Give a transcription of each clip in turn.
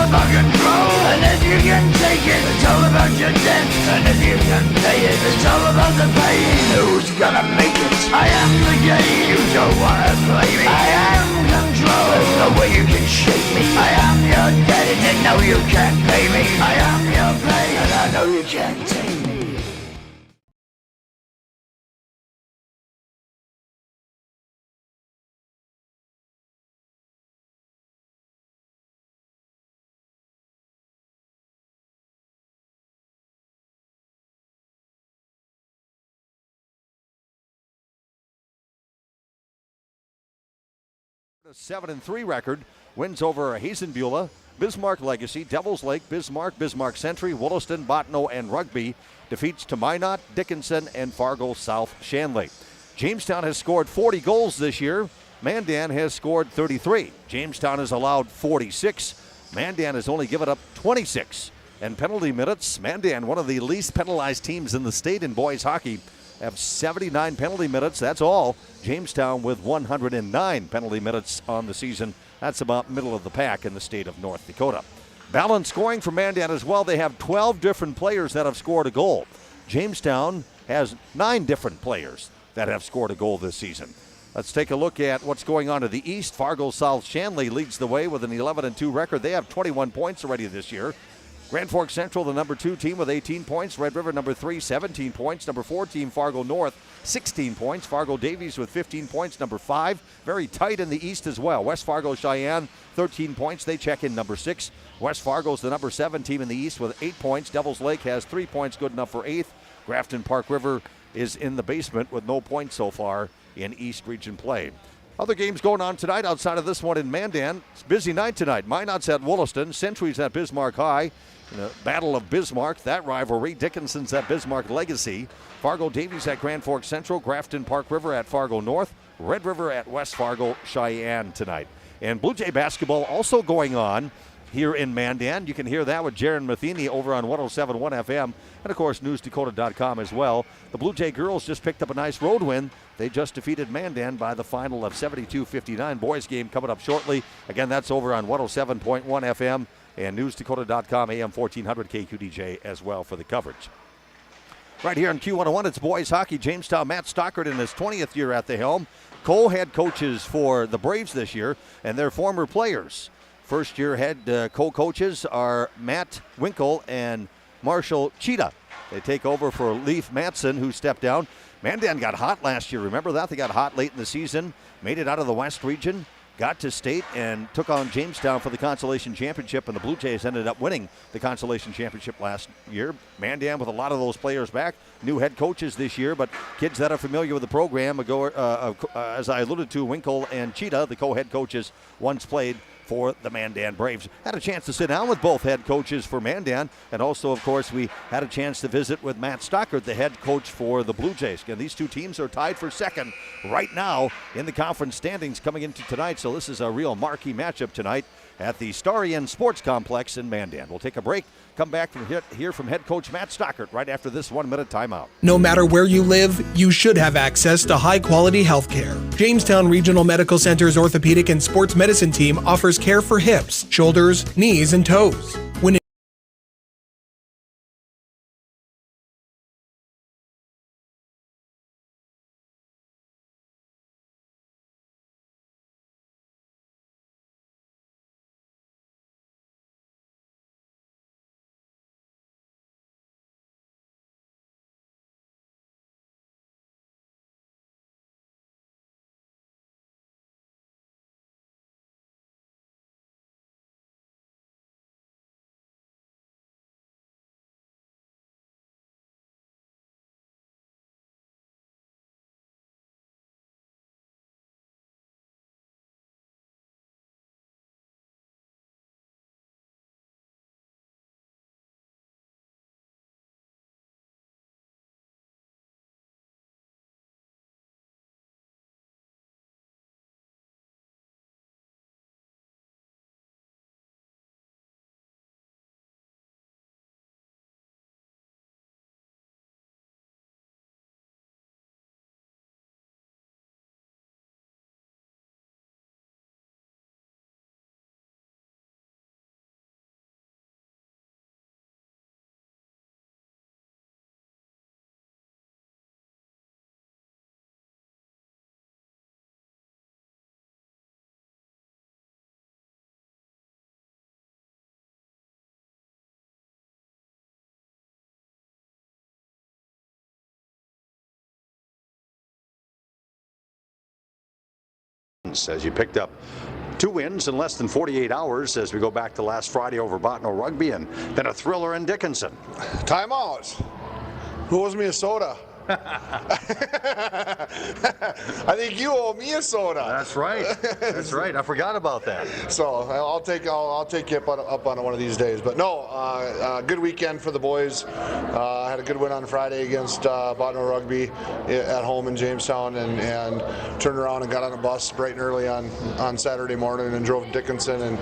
about control. And if you can take it, it's all about your debt. And if you can pay it, it's all about the pain. Who's gonna make it? I am the game. You don't wanna play me. I am control. There's no way you can shake me. I am your debt, and you know you can't pay me. I am your pain, and I know you can't take me. A 7-3 record, wins over Hazenbeulah, Bismarck Legacy, Devils Lake, Bismarck, Bismarck Century, Wollaston, Bottineau, and Rugby. Defeats to Minot, Dickinson, and Fargo South Shanley. Jamestown has scored 40 goals this year. Mandan has scored 33. Jamestown has allowed 46. Mandan has only given up 26. And penalty minutes, Mandan, one of the least penalized teams in the state in boys hockey, have 79 penalty minutes. That's all. Jamestown with 109 penalty minutes on the season. That's about middle of the pack in the state of North Dakota. Balanced scoring for Mandan as well. They have 12 different players that have scored a goal. Jamestown has 9 different players that have scored a goal this season. Let's take a look at what's going on to the east. Fargo South Shanley leads the way with an 11-2 record. They have 21 points already this year. Grand Forks Central, the number 2 team with 18 points. Red River, number 3, 17 points. Number 4 team, Fargo North, 16 points. Fargo Davies with 15 points, number 5. Very tight in the east as well. West Fargo Cheyenne, 13 points. They check in number 6. West Fargo's the number 7 team in the east with 8 points. Devils Lake has 3 points, good enough for 8th. Grafton Park River is in the basement with no points so far in East Region play. Other games going on tonight outside of this one in Mandan. It's a busy night tonight. Minot's at Wollaston. Century's at Bismarck High. In the Battle of Bismarck, that rivalry. Dickinson's at Bismarck Legacy. Fargo Davies at Grand Forks Central. Grafton Park River at Fargo North. Red River at West Fargo Cheyenne tonight. And Blue Jay basketball also going on here in Mandan. You can hear that with Jaron Matheny over on 107.1 FM. And, of course, NewsDakota.com as well. The Blue Jay girls just picked up a nice road win. They just defeated Mandan by the final of 72-59. Boys game coming up shortly. Again, that's over on 107.1 FM and NewsDakota.com, AM 1400 KQDJ as well for the coverage. Right here on Q101, it's boys hockey. Jamestown, Matt Stockert in his 20th year at the helm. Co-head coaches for the Braves this year, and they're former players. First-year head co-coaches are Matt Winkle and Marshall Cheetah. They take over for Leif Matson, who stepped down. Mandan got hot last year. Remember that? They got hot late in the season, made it out of the West region, got to state, and took on Jamestown for the Consolation Championship, and the Blue Jays ended up winning the Consolation Championship last year. Mandan with a lot of those players back. New head coaches this year, but kids that are familiar with the program, as I alluded to, Winkle and Cheetah, the co-head coaches, once played for the Mandan Braves. Had a chance to sit down with both head coaches for Mandan, and also, of course, we had a chance to visit with Matt Stockert, the head coach for the Blue Jays. Again, these two teams are tied for second right now in the conference standings coming into tonight, so this is a real marquee matchup tonight at the Starry Inn Sports Complex in Mandan. We'll take a break, come back from here from head coach Matt Stockert right after this 1-minute timeout. No matter where you live, you should have access to high-quality health care. Jamestown Regional Medical Center's orthopedic and sports medicine team offers care for hips, shoulders, knees, and toes. When importance as you picked up 2 wins in less than 48 hours as we go back to last Friday over Botno Rugby and then a thriller in Dickinson. Timeout. Who was me a soda? I think you owe me a soda. That's right. That's right. I forgot about that. So I'll take you up on it one of these days. But no, good weekend for the boys. Had a good win on Friday against Botno Rugby at home in Jamestown, and turned around and got on a bus bright and early on Saturday morning and drove to Dickinson and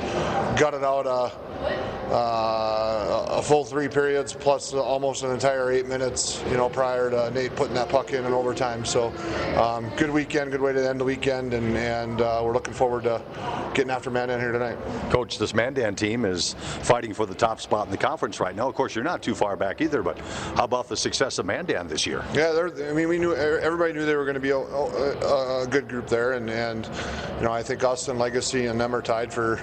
gutted out a full 3 periods plus almost an entire 8 minutes, prior to Nate putting that puck in overtime. So good weekend, good way to end the weekend, and we're looking forward to getting after Mandan here tonight. Coach, this Mandan team is fighting for the top spot in the conference right now. Of course, you're not too far back either, but how about the success of Mandan this year? Yeah, everybody knew they were going to be a good group there, and I think us and Legacy and them are tied for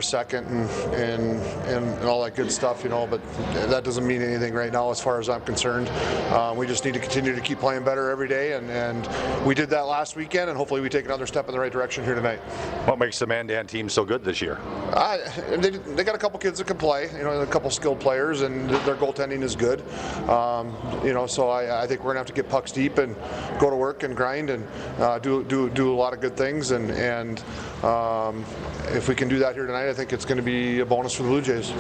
second and all that good stuff, but that doesn't mean anything right now as far as I'm concerned. We just need to continue to keep playing better every day, and we did that last weekend, and hopefully we take another step in the right direction here tonight. What makes the Mandan team so good this year? They got a couple kids that can play, a couple skilled players, and their goaltending is good. So I think we're going to have to get pucks deep and go to work and grind and do a lot of good things, and if we can do that here tonight, I think it's going to be a bonus for the Blue Jays.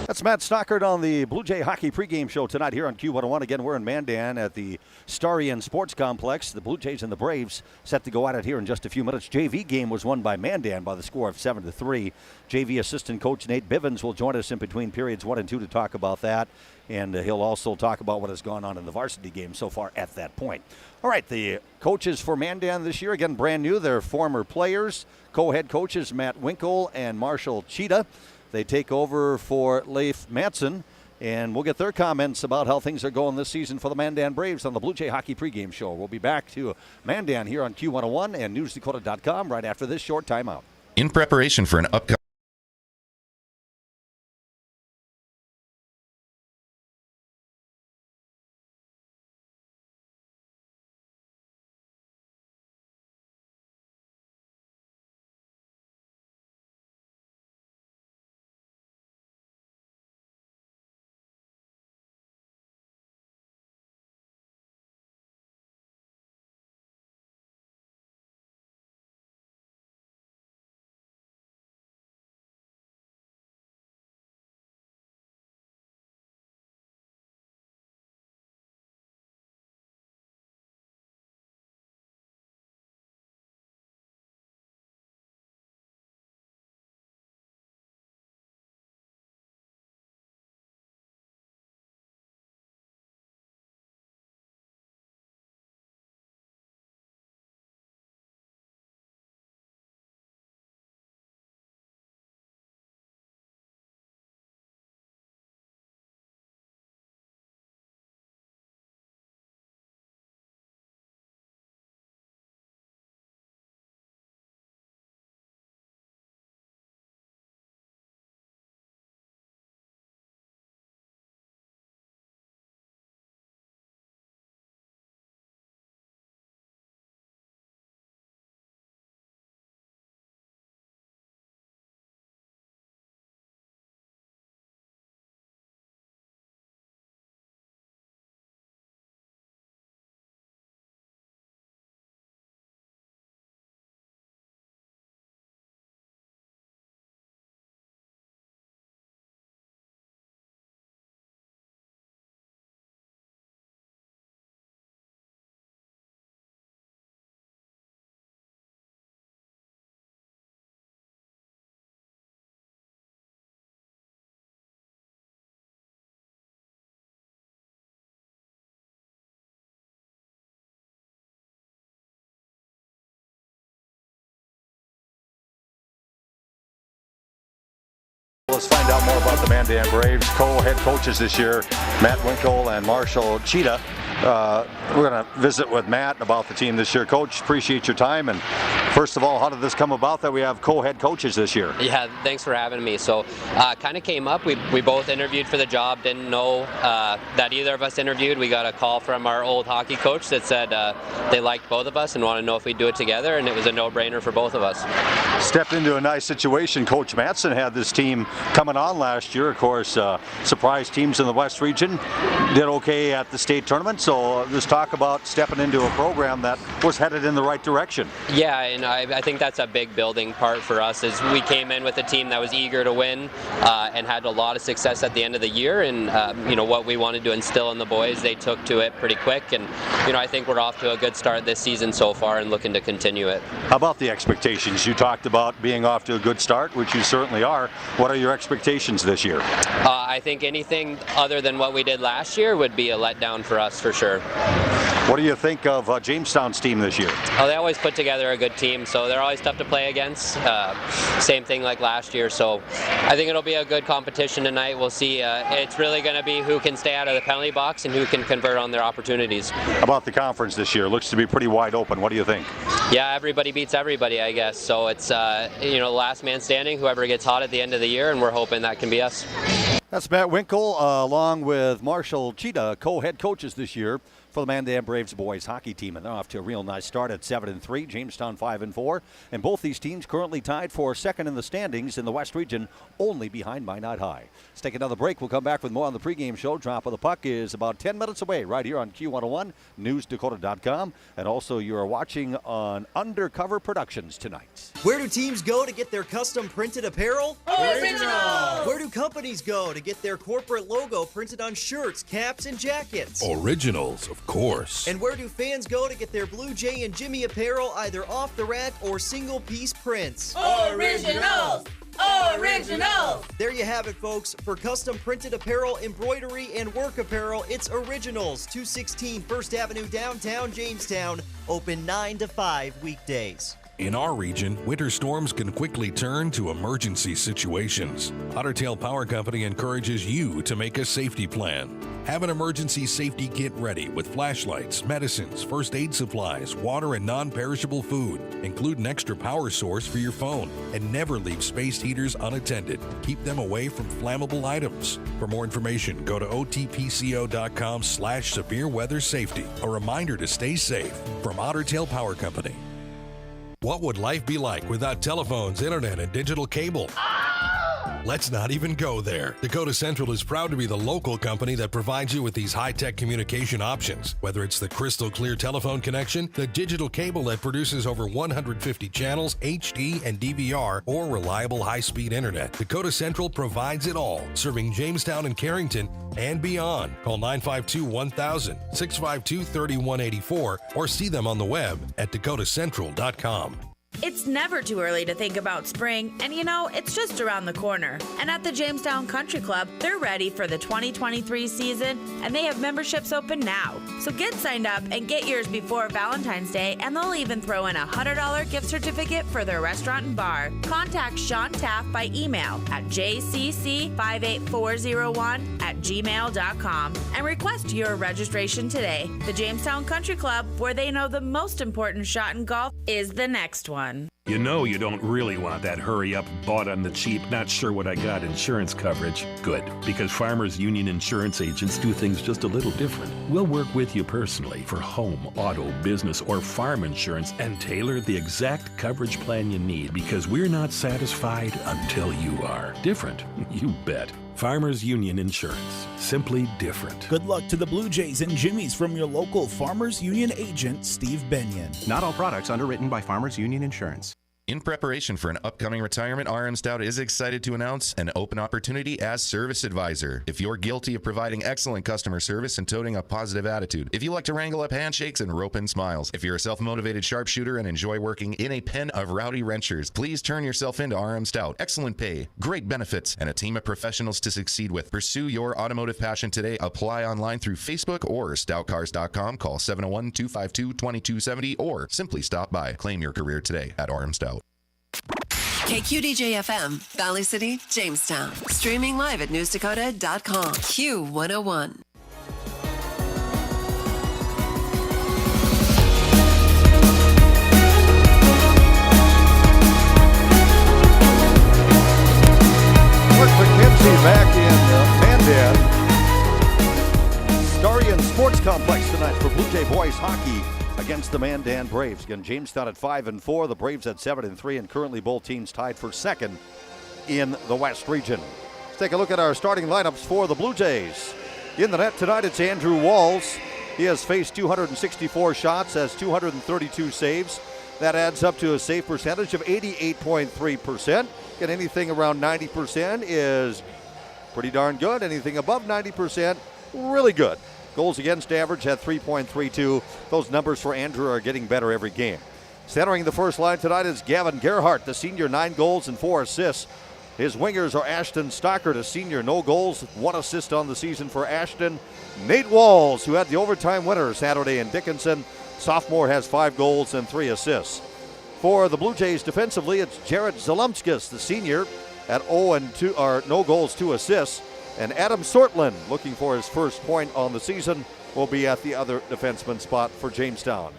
That's Matt Stockard on the Blue Jay Hockey pregame show tonight here on Q101. Again, we're in Mandan at the Starry Inn Sports Complex. The Blue Jays and the Braves set to go at it here in just a few minutes. JV game was won by Mandan by the score of 7-3. JV assistant coach Nate Bivens will join us in between periods 1 and 2 to talk about that. And he'll also talk about what has gone on in the varsity game so far at that point. All right, the coaches for Mandan this year, again, brand new. They're former players. Co-head coaches Matt Winkle and Marshall Cheetah. They take over for Leif Matson, and we'll get their comments about how things are going this season for the Mandan Braves on the Blue Jay Hockey pregame show. We'll be back to Mandan here on Q101 and NewsDakota.com right after this short timeout. In preparation for an upcoming Let's find out more about the Mandan Braves. Co-head coaches this year, Matt Winkle and Marshall Cheetah. We're going to visit with Matt about the team this year. Coach, appreciate your time. And first of all, how did this come about that we have co-head coaches this year? Yeah, thanks for having me. So kind of came up. We both interviewed for the job. Didn't know that either of us interviewed. We got a call from our old hockey coach that said they liked both of us and wanted to know if we'd do it together, and it was a no-brainer for both of us. Stepped into a nice situation. Coach Matson had this team coming on last year. Of course, surprise teams in the West region did okay at the state tournament. So let's talk about stepping into a program that was headed in the right direction. Yeah, and I think that's a big building part for us. Is we came in with a team that was eager to win and had a lot of success at the end of the year. And what we wanted to instill in the boys, they took to it pretty quick. And I think we're off to a good start this season so far and looking to continue it. How about the expectations? You talked about being off to a good start, which you certainly are. What are your expectations this year? I think anything other than what we did last year would be a letdown for us for sure. What do you think of Jamestown's team this year? Oh, they always put together a good team, so they're always tough to play against. Same thing like last year, so I think it'll be a good competition tonight. We'll see. It's really going to be who can stay out of the penalty box and who can convert on their opportunities. How about the conference this year? Looks to be pretty wide open. What do you think? Yeah, everybody beats everybody, I guess. So it's last man standing, whoever gets hot at the end of the year, and we're hoping that can be us. That's Matt Winkle along with Marshall Cheetah, co-head coaches this year for the Mandan Braves boys hockey team, and they're off to a real nice start at 7-3. Jamestown 5-4, and both these teams currently tied for second in the standings in the West region, only behind Minot High. Let's take another break. We'll come back with more on the pregame show. Drop of the puck is about 10 minutes away, right here on Q101, newsdakota.com, and also you are watching on Undercover Productions tonight. Where do teams go to get their custom printed apparel? Originals! Where do companies go to get their corporate logo printed on shirts, caps, and jackets? Originals, of course. And where do fans go to get their Blue Jay and Jimmy apparel either off the rack or single-piece prints? Originals! Originals! There you have it, folks. For custom printed apparel, embroidery, and work apparel, it's Originals, 216 First Avenue, downtown Jamestown. Open 9 to 5 weekdays. In our region, winter storms can quickly turn to emergency situations. Otter Tail Power Company encourages you to make a safety plan. Have an emergency safety kit ready with flashlights, medicines, first aid supplies, water, and non-perishable food. Include an extra power source for your phone, and never leave space heaters unattended. Keep them away from flammable items. For more information, go to otpco.com/severe weather safety. A reminder to stay safe from Otter Tail Power Company. What would life be like without telephones, internet, and digital cable? Let's not even go there. Dakota Central is proud to be the local company that provides you with these high-tech communication options. Whether it's the crystal clear telephone connection, the digital cable that produces over 150 channels, HD and DVR, or reliable high-speed internet, Dakota Central provides it all, serving Jamestown and Carrington and beyond. Call 952-1000, 652-3184, or see them on the web at dakotacentral.com. It's never too early to think about spring, and it's just around the corner. And at the Jamestown Country Club, they're ready for the 2023 season, and they have memberships open now. So get signed up and get yours before Valentine's Day, and they'll even throw in a $100 gift certificate for their restaurant and bar. Contact Sean Taft by email at jcc58401@gmail.com and request your registration today. The Jamestown Country Club, where they know the most important shot in golf is the next one. You know you don't really want that hurry-up, bought on the cheap, not sure what I got insurance coverage. Good, because Farmers Union insurance agents do things just a little different. We'll work with you personally for home, auto, business, or farm insurance and tailor the exact coverage plan you need, because we're not satisfied until you are. Different? You bet. Farmers Union Insurance. Simply different. Good luck to the Blue Jays and Jimmies from your local Farmers Union agent, Steve Benyon. Not all products underwritten by Farmers Union Insurance. In preparation for an upcoming retirement, RM Stout is excited to announce an open opportunity as service advisor. If you're guilty of providing excellent customer service and toting a positive attitude, if you like to wrangle up handshakes and rope in smiles, if you're a self-motivated sharpshooter and enjoy working in a pen of rowdy wrenchers, please turn yourself into RM Stout. Excellent pay, great benefits, and a team of professionals to succeed with. Pursue your automotive passion today. Apply online through Facebook or stoutcars.com. Call 701-252-2270 or simply stop by. Claim your career today at RM Stout. KQDJ-FM, Valley City, Jamestown. Streaming live at newsdakota.com. Q101. be back in Mandan. Starion Sports Complex tonight for Blue Jay boys hockey against the Mandan Braves. Again, Jamestown at 5-4, the Braves at 7-3, and currently both teams tied for second in the West region. Let's take a look at our starting lineups for the Blue Jays. In the net tonight, it's Andrew Walls. He has faced 264 shots, has 232 saves. That adds up to a save percentage of 88.3%. And anything around 90% is pretty darn good. Anything above 90%, really good. Goals against average at 3.32. Those numbers for Andrew are getting better every game. Centering the first line tonight is Gavin Gerhardt, the senior, 9 goals and 4 assists. His wingers are Ashton Stockert, a senior, no goals, 1 assist on the season for Ashton. Nate Walls, who had the overtime winner Saturday in Dickinson, sophomore, has 5 goals and 3 assists. For the Blue Jays defensively, it's Jared Zalumskis, the senior, at 0-2, or no goals, 2 assists. And Adam Sortland, looking for his first point on the season, will be at the other defenseman spot for Jamestown.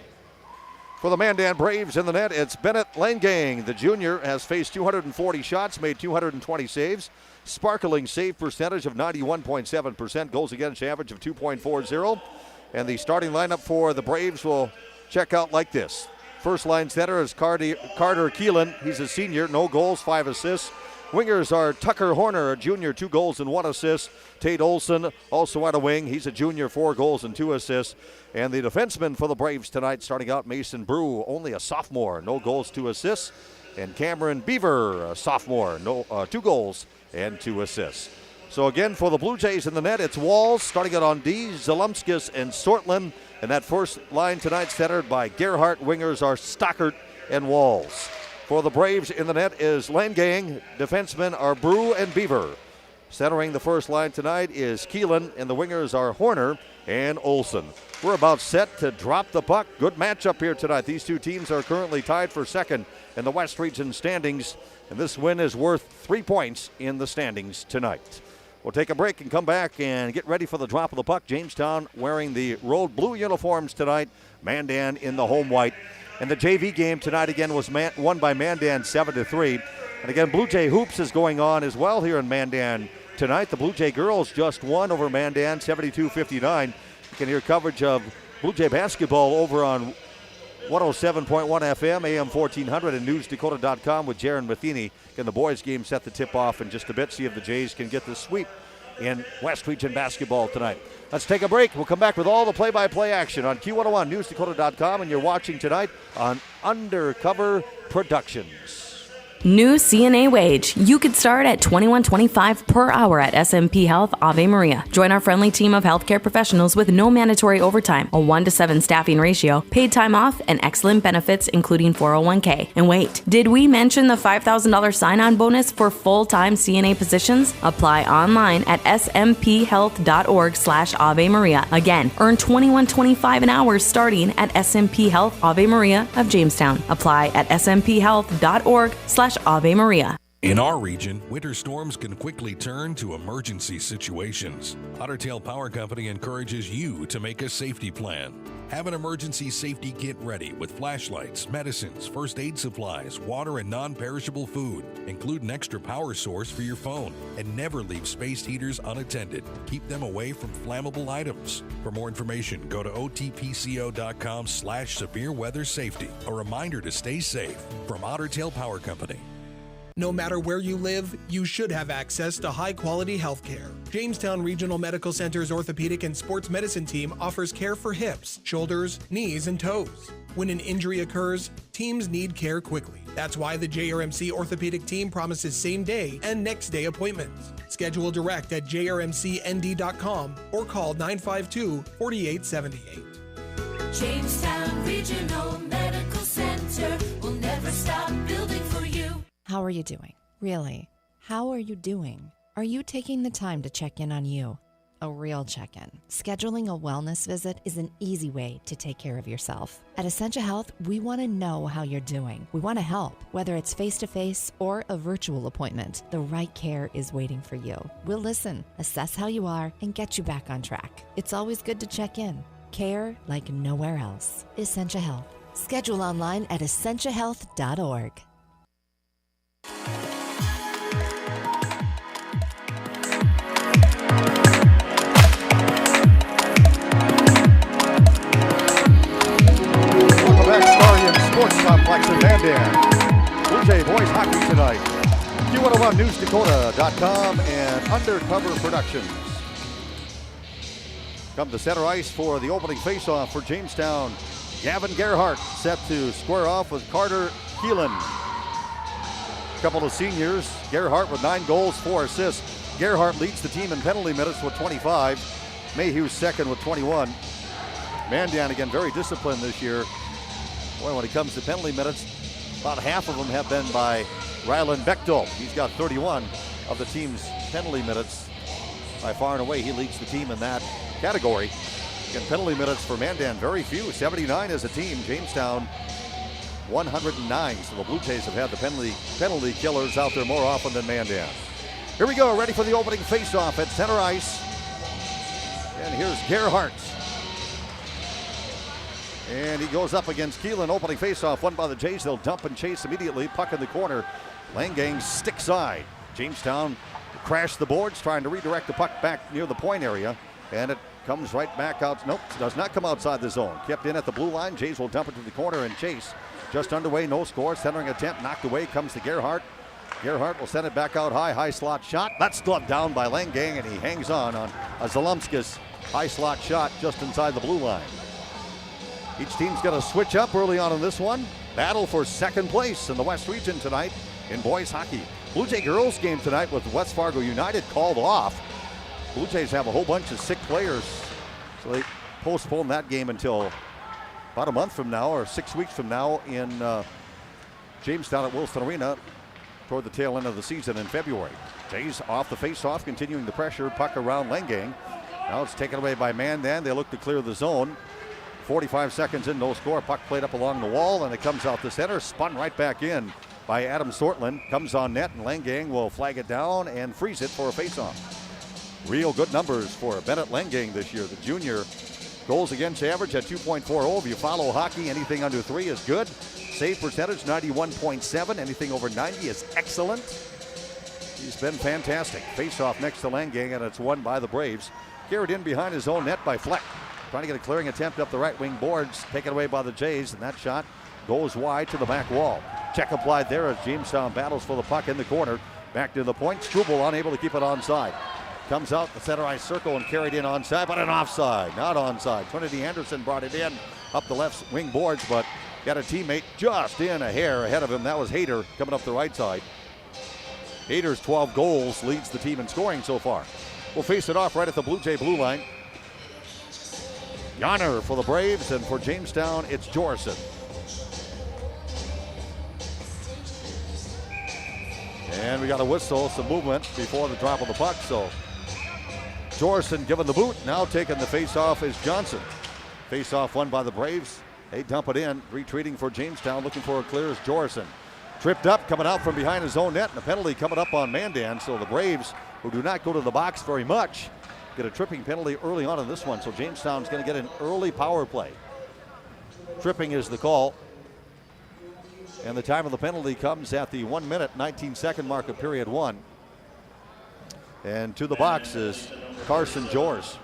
For the Mandan Braves in the net, it's Bennett Langgang. The junior has faced 240 shots, made 220 saves. Sparkling save percentage of 91.7%, goals against average of 2.40. And the starting lineup for the Braves will check out like this. First line center is Carter Keelan. He's a senior, no goals, 5 assists. Wingers are Tucker Horner, a junior, 2 goals and 1 assist. Tate Olson, also at a wing. He's a junior, 4 goals and 2 assists. And the defenseman for the Braves tonight, starting out, Mason Brew, only a sophomore, no goals, 2 assists. And Cameron Beaver, a sophomore, 2 goals and 2 assists. So again, for the Blue Jays in the net, it's Walls, starting out on D, Zalumskis and Sortland. And that first line tonight centered by Gerhardt. Wingers are Stockert and Walls. For the Braves in the net is Langgang. Defensemen are Brew and Beaver. Centering the first line tonight is Keelan, and the wingers are Horner and Olson. We're about set to drop the puck. Good matchup here tonight. These two teams are currently tied for second in the West Region standings, and this win is worth 3 points in the standings tonight. We'll take a break and come back and get ready for the drop of the puck. Jamestown wearing the road blue uniforms tonight. Mandan in the home white. And the JV game tonight again was won by Mandan 7-3. And again, Blue Jay Hoops is going on as well here in Mandan tonight. The Blue Jay girls just won over Mandan 72-59. You can hear coverage of Blue Jay basketball over on 107.1 FM, AM 1400, and newsdakota.com with Jaron Matheny. And the boys game set to tip off in just a bit. See if the Jays can get the sweep in West Region basketball tonight. Let's take a break. We'll come back with all the play-by-play action on Q101, newsdakota.com, and you're watching tonight on Undercover Productions. New CNA wage. You could start at $21.25 per hour at SMP Health Ave Maria. Join our friendly team of healthcare professionals with no mandatory overtime, a 1-to-7 staffing ratio, paid time off, and excellent benefits including 401k. And wait, did we mention the $5,000 sign-on bonus for full-time CNA positions? Apply online at smphhealth.org/Ave Maria. Again, earn $21.25 an hour starting at SMP Health Ave Maria of Jamestown. Apply at smphhealth.org/Ave Maria. In our region, winter storms can quickly turn to emergency situations. Otter Tail Power Company encourages you to make a safety plan. Have an emergency safety kit ready with flashlights, medicines, first aid supplies, water, and non-perishable food. Include an extra power source for your phone, and never leave space heaters unattended. Keep them away from flammable items. For more information, go to otpco.com/severe weather safety. A reminder to stay safe from Otter Tail Power Company. No matter where you live, you should have access to high-quality health care. Jamestown Regional Medical Center's orthopedic and sports medicine team offers care for hips, shoulders, knees, and toes. When an injury occurs, teams need care quickly. That's why the JRMC orthopedic team promises same-day and next-day appointments. Schedule direct at jrmcnd.com or call 952-4878. Jamestown Regional Medical Center will never stop building for you. How are you doing? Really? How are you doing? Are you taking the time to check in on you? A real check-in. Scheduling a wellness visit is an easy way to take care of yourself. At Essentia Health, we want to know how you're doing. We want to help. Whether it's face-to-face or a virtual appointment, the right care is waiting for you. We'll listen, assess how you are, and get you back on track. It's always good to check in. Care like nowhere else. Essentia Health. Schedule online at essentiahealth.org. newsdakota.com and Undercover Productions. Come to center ice for the opening faceoff for Jamestown. Gavin Gerhardt set to square off with Carter Keelan. A couple of seniors. Gerhardt with 9 goals, 4 assists. Gerhardt leads the team in penalty minutes with 25. Mayhew's second with 21. Mandan, again, very disciplined this year. Boy, when it comes to penalty minutes, about half of them have been by Rylan Bechtel. He's got 31 of the team's penalty minutes. By far and away, he leads the team in that category. Again, penalty minutes for Mandan, very few. 79 as a team. Jamestown, 109. So the Blue Jays have had the penalty killers out there more often than Mandan. Here we go, ready for the opening faceoff at center ice. And here's Gerhardt. And he goes up against Keelan. Opening faceoff, won by the Jays. They'll dump and chase immediately. Puck in the corner. Langang stick side. Jamestown crashed the boards, trying to redirect the puck back near the point area. And it comes right back out. Nope, does not come outside the zone. Kept in at the blue line. Jays will dump it to the corner and chase. Just underway, no score. Centering attempt, knocked away, comes to Gerhardt. Gerhardt will send it back out high. High slot shot. That's gloved down by Langang, and he hangs on a Zalumskis high slot shot just inside the blue line. Each team's going to switch up early on in this one. Battle for second place in the West Region tonight in boys hockey. Blue Jay girls game tonight with West Fargo United called off. Blue Jays have a whole bunch of sick players, so they postponed that game until about a month from now or 6 weeks from now in Jamestown at Wilson Arena toward the tail end of the season in February. Jays off the face-off, continuing the pressure. Puck around Langang. Now it's taken away by Mandan. They look to clear the zone. 45 seconds in, no score. Puck played up along the wall, and it comes out the center. Spun right back in by Adam Sortland. Comes on net, and Langang will flag it down and freeze it for a faceoff. Real good numbers for Bennett Langang this year. The junior goals against average at 2.40. If you follow hockey, anything under 3 is good. Save percentage, 91.7. Anything over 90 is excellent. He's been fantastic. Faceoff next to Langang, and it's won by the Braves. Carried in behind his own net by Fleck. Trying to get a clearing attempt up the right wing boards. Taken away by the Jays, and that shot goes wide to the back wall. Check applied there as Jamestown battles for the puck in the corner. Back to the point. Struble unable to keep it onside. Comes out the center ice circle and carried in onside, but an offside. Not onside. Trinity Anderson brought it in up the left wing boards, but got a teammate just in a hair ahead of him. That was Hayter coming up the right side. Hayter's 12 goals leads the team in scoring so far. We'll face it off right at the Blue Jay blue line. Yonner for the Braves, and for Jamestown, it's Jorson. And we got a whistle, some movement before the drop of the puck, so Jorson given the boot. Now taking the face-off is Johnson. Face-off won by the Braves. They dump it in, retreating for Jamestown, looking for a clear is Jorson. Tripped up, coming out from behind his own net, and a penalty coming up on Mandan, so the Braves, who do not go to the box very much, get a tripping penalty early on in this one, so Jamestown's going to get an early power play. Tripping is the call. And the time of the penalty comes at the 1 minute, 19-second mark of period 1. And to the box is Carson Jors.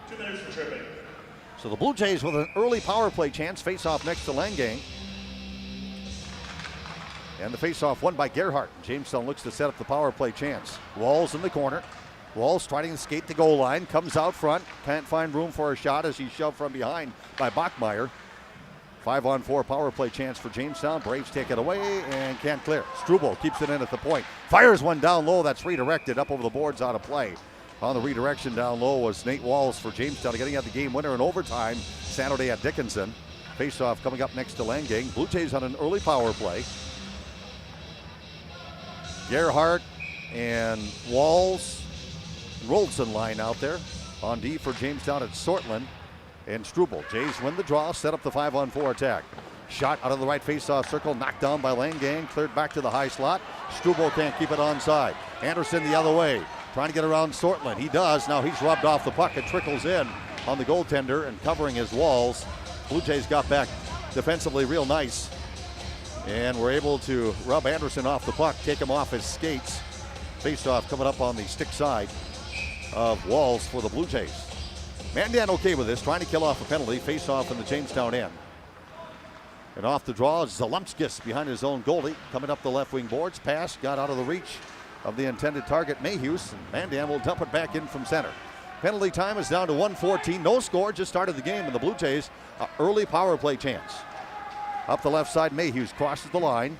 2 minutes for tripping. So the Blue Jays with an early power play chance, face-off next to Langang. And the face-off won by Gerhardt. Jamestown looks to set up the power play chance. Walls in the corner. Walls trying to skate the goal line, comes out front, can't find room for a shot as he's shoved from behind by Bachmeyer. 5-on-4 power play chance for Jamestown. Braves take it away and can't clear. Struble keeps it in at the point. Fires one down low, that's redirected up over the boards out of play. On the redirection down low was Nate Walls for Jamestown, getting at the game winner in overtime Saturday at Dickinson. Face-off coming up next to Langang. Blue Jays on an early power play. Gerhardt and Walls, Roldson line out there. On D for Jamestown, it's Sortland and Struble. Jays win the draw, set up the 5-on-4 attack. Shot out of the right face-off circle, knocked down by Langang, cleared back to the high slot. Struble can't keep it onside. Anderson the other way, trying to get around Sortland. He does. Now he's rubbed off the puck. It trickles in on the goaltender and covering his Walls. Blue Jays got back defensively real nice and were able to rub Anderson off the puck, take him off his skates. Face-off coming up on the stick side of Walls for the Blue Jays. Mandan okay with this, trying to kill off a penalty. Face-off in the Jamestown end. And off the draw is Zalumskis behind his own goalie. Coming up the left wing boards. Pass got out of the reach of the intended target, Mayhews. And Mandan will dump it back in from center. Penalty time is down to 1:14. No score, just started the game. And the Blue Jays, an early power play chance. Up the left side, Mayhews crosses the line.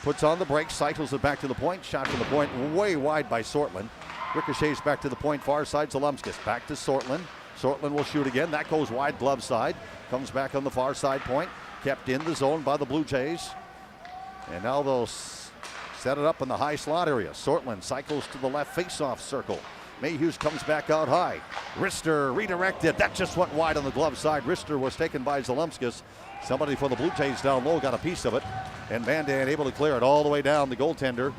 Puts on the brakes, cycles it back to the point. Shot from the point way wide by Sortland. Ricochets back to the point, far side, Zalumskis. Back to Sortland. Sortland will shoot again. That goes wide, glove side. Comes back on the far side point. Kept in the zone by the Blue Jays. And now they'll set it up in the high slot area. Sortland cycles to the left face-off circle. Mayhews comes back out high. Rister redirected. That just went wide on the glove side. Rister was taken by Zalumskis. Somebody for the Blue Jays down low got a piece of it. And Mandan able to clear it all the way down the goaltender.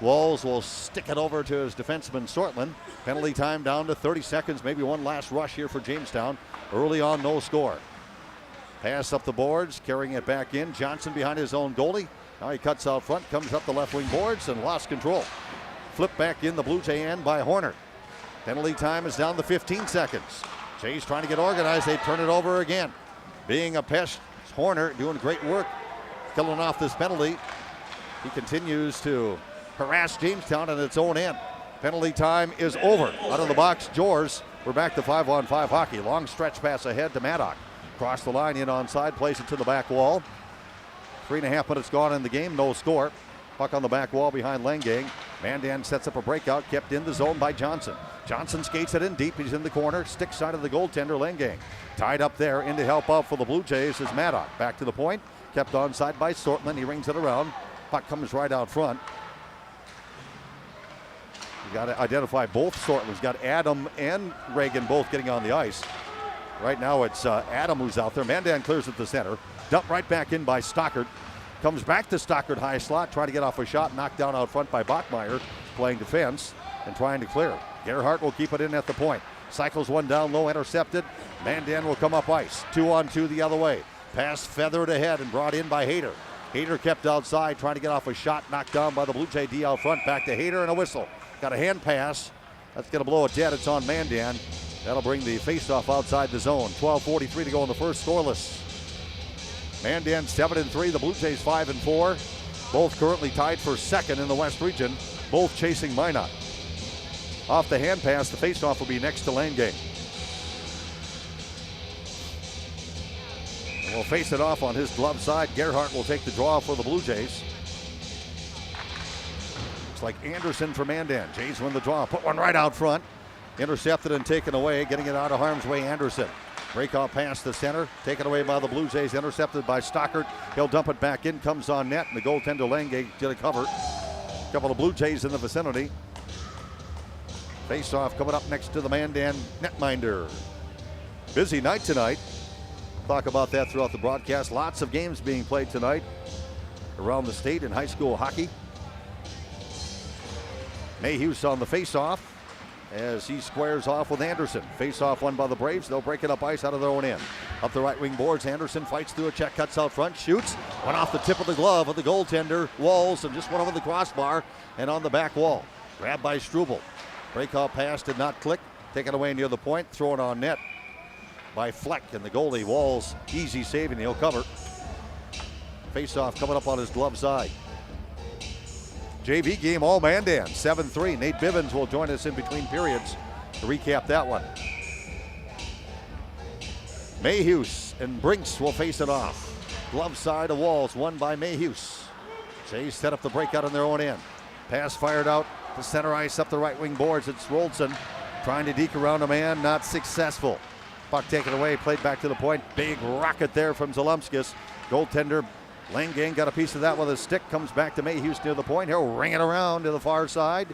Walls will stick it over to his defenseman, Sortland. Penalty time down to 30 seconds. Maybe one last rush here for Jamestown. Early on, no score. Pass up the boards, carrying it back in. Johnson behind his own goalie. Now he cuts out front, comes up the left wing boards and lost control. Flip back in the Blue Jay end by Horner. Penalty time is down to 15 seconds. Jays trying to get organized. They turn it over again. Being a pest, Horner doing great work, killing off this penalty. He continues to harass Jamestown on its own end. Penalty time is over. Out of the box, Jors. We're back to 5-on-5 hockey. Long stretch pass ahead to Maddock. Cross the line, in onside, plays it to the back wall. 3.5 minutes gone in the game, no score. Puck on the back wall behind Lengang. Mandan sets up a breakout, kept in the zone by Johnson. Johnson skates it in deep, he's in the corner, stick side of the goaltender, Lengang. Tied up there, in to help out for the Blue Jays is Maddock. Back to the point, kept onside by Sortland, he rings it around. Puck comes right out front. You got to identify both Sortlands. Got Adam and Reagan both getting on the ice. Right now it's Adam who's out there. Mandan clears at the center. Dumped right back in by Stockard. Comes back to Stockard high slot, trying to get off a shot. Knocked down out front by Bachmeyer, playing defense and trying to clear. Gerhardt will keep it in at the point. Cycles one down low, intercepted. Mandan will come up ice. 2-on-2 the other way. Pass feathered ahead and brought in by Hayter. Hayter kept outside, trying to get off a shot. Knocked down by the Blue Jay D out front. Back to Hayter and a whistle. Got a hand pass. That's going to blow it dead. It's on Mandan. That'll bring the faceoff outside the zone. 12:43 to go in the first, scoreless. Mandan 7-3, the Blue Jays 5-4. Both currently tied for second in the West region. Both chasing Minot. Off the hand pass, the faceoff will be next to Lengang. And we'll face it off on his glove side. Gerhardt will take the draw for the Blue Jays. Looks like Anderson for Mandan. Jays win the draw. Put one right out front. Intercepted and taken away. Getting it out of harm's way, Anderson. Breakout pass to center. Taken away by the Blue Jays. Intercepted by Stockard. He'll dump it back in. Comes on net. And the goaltender Lengang did a cover. A couple of Blue Jays in the vicinity. Face-off coming up next to the Mandan netminder. Busy night tonight. Talk about that throughout the broadcast. Lots of games being played tonight around the state in high school hockey. Mayhews on the face-off as he squares off with Anderson. Face-off won by the Braves. They'll break it up ice out of their own end. Up the right wing boards, Anderson fights through a check, cuts out front, shoots. One off the tip of the glove of the goaltender, Walls, and just one over the crossbar and on the back wall. Grabbed by Struble. Breakout pass did not click. Taken away near the point, thrown on net by Fleck, and the goalie, Walls, easy saving, he'll cover. Face-off coming up on his glove side. JV game, all Mandan, 7-3. Nate Bivens will join us in between periods to recap that one. Mayhews and Brinks will face it off. Glove side of Walls, won by Mayhews. Jays set up the breakout on their own end. Pass fired out to center ice up the right wing boards. It's Roldson trying to deke around a man, not successful. Puck taken away, played back to the point. Big rocket there from Zalumskis. Goaltender Lengang got a piece of that with his stick. Comes back to Mayhews near the point. He'll ring it around to the far side.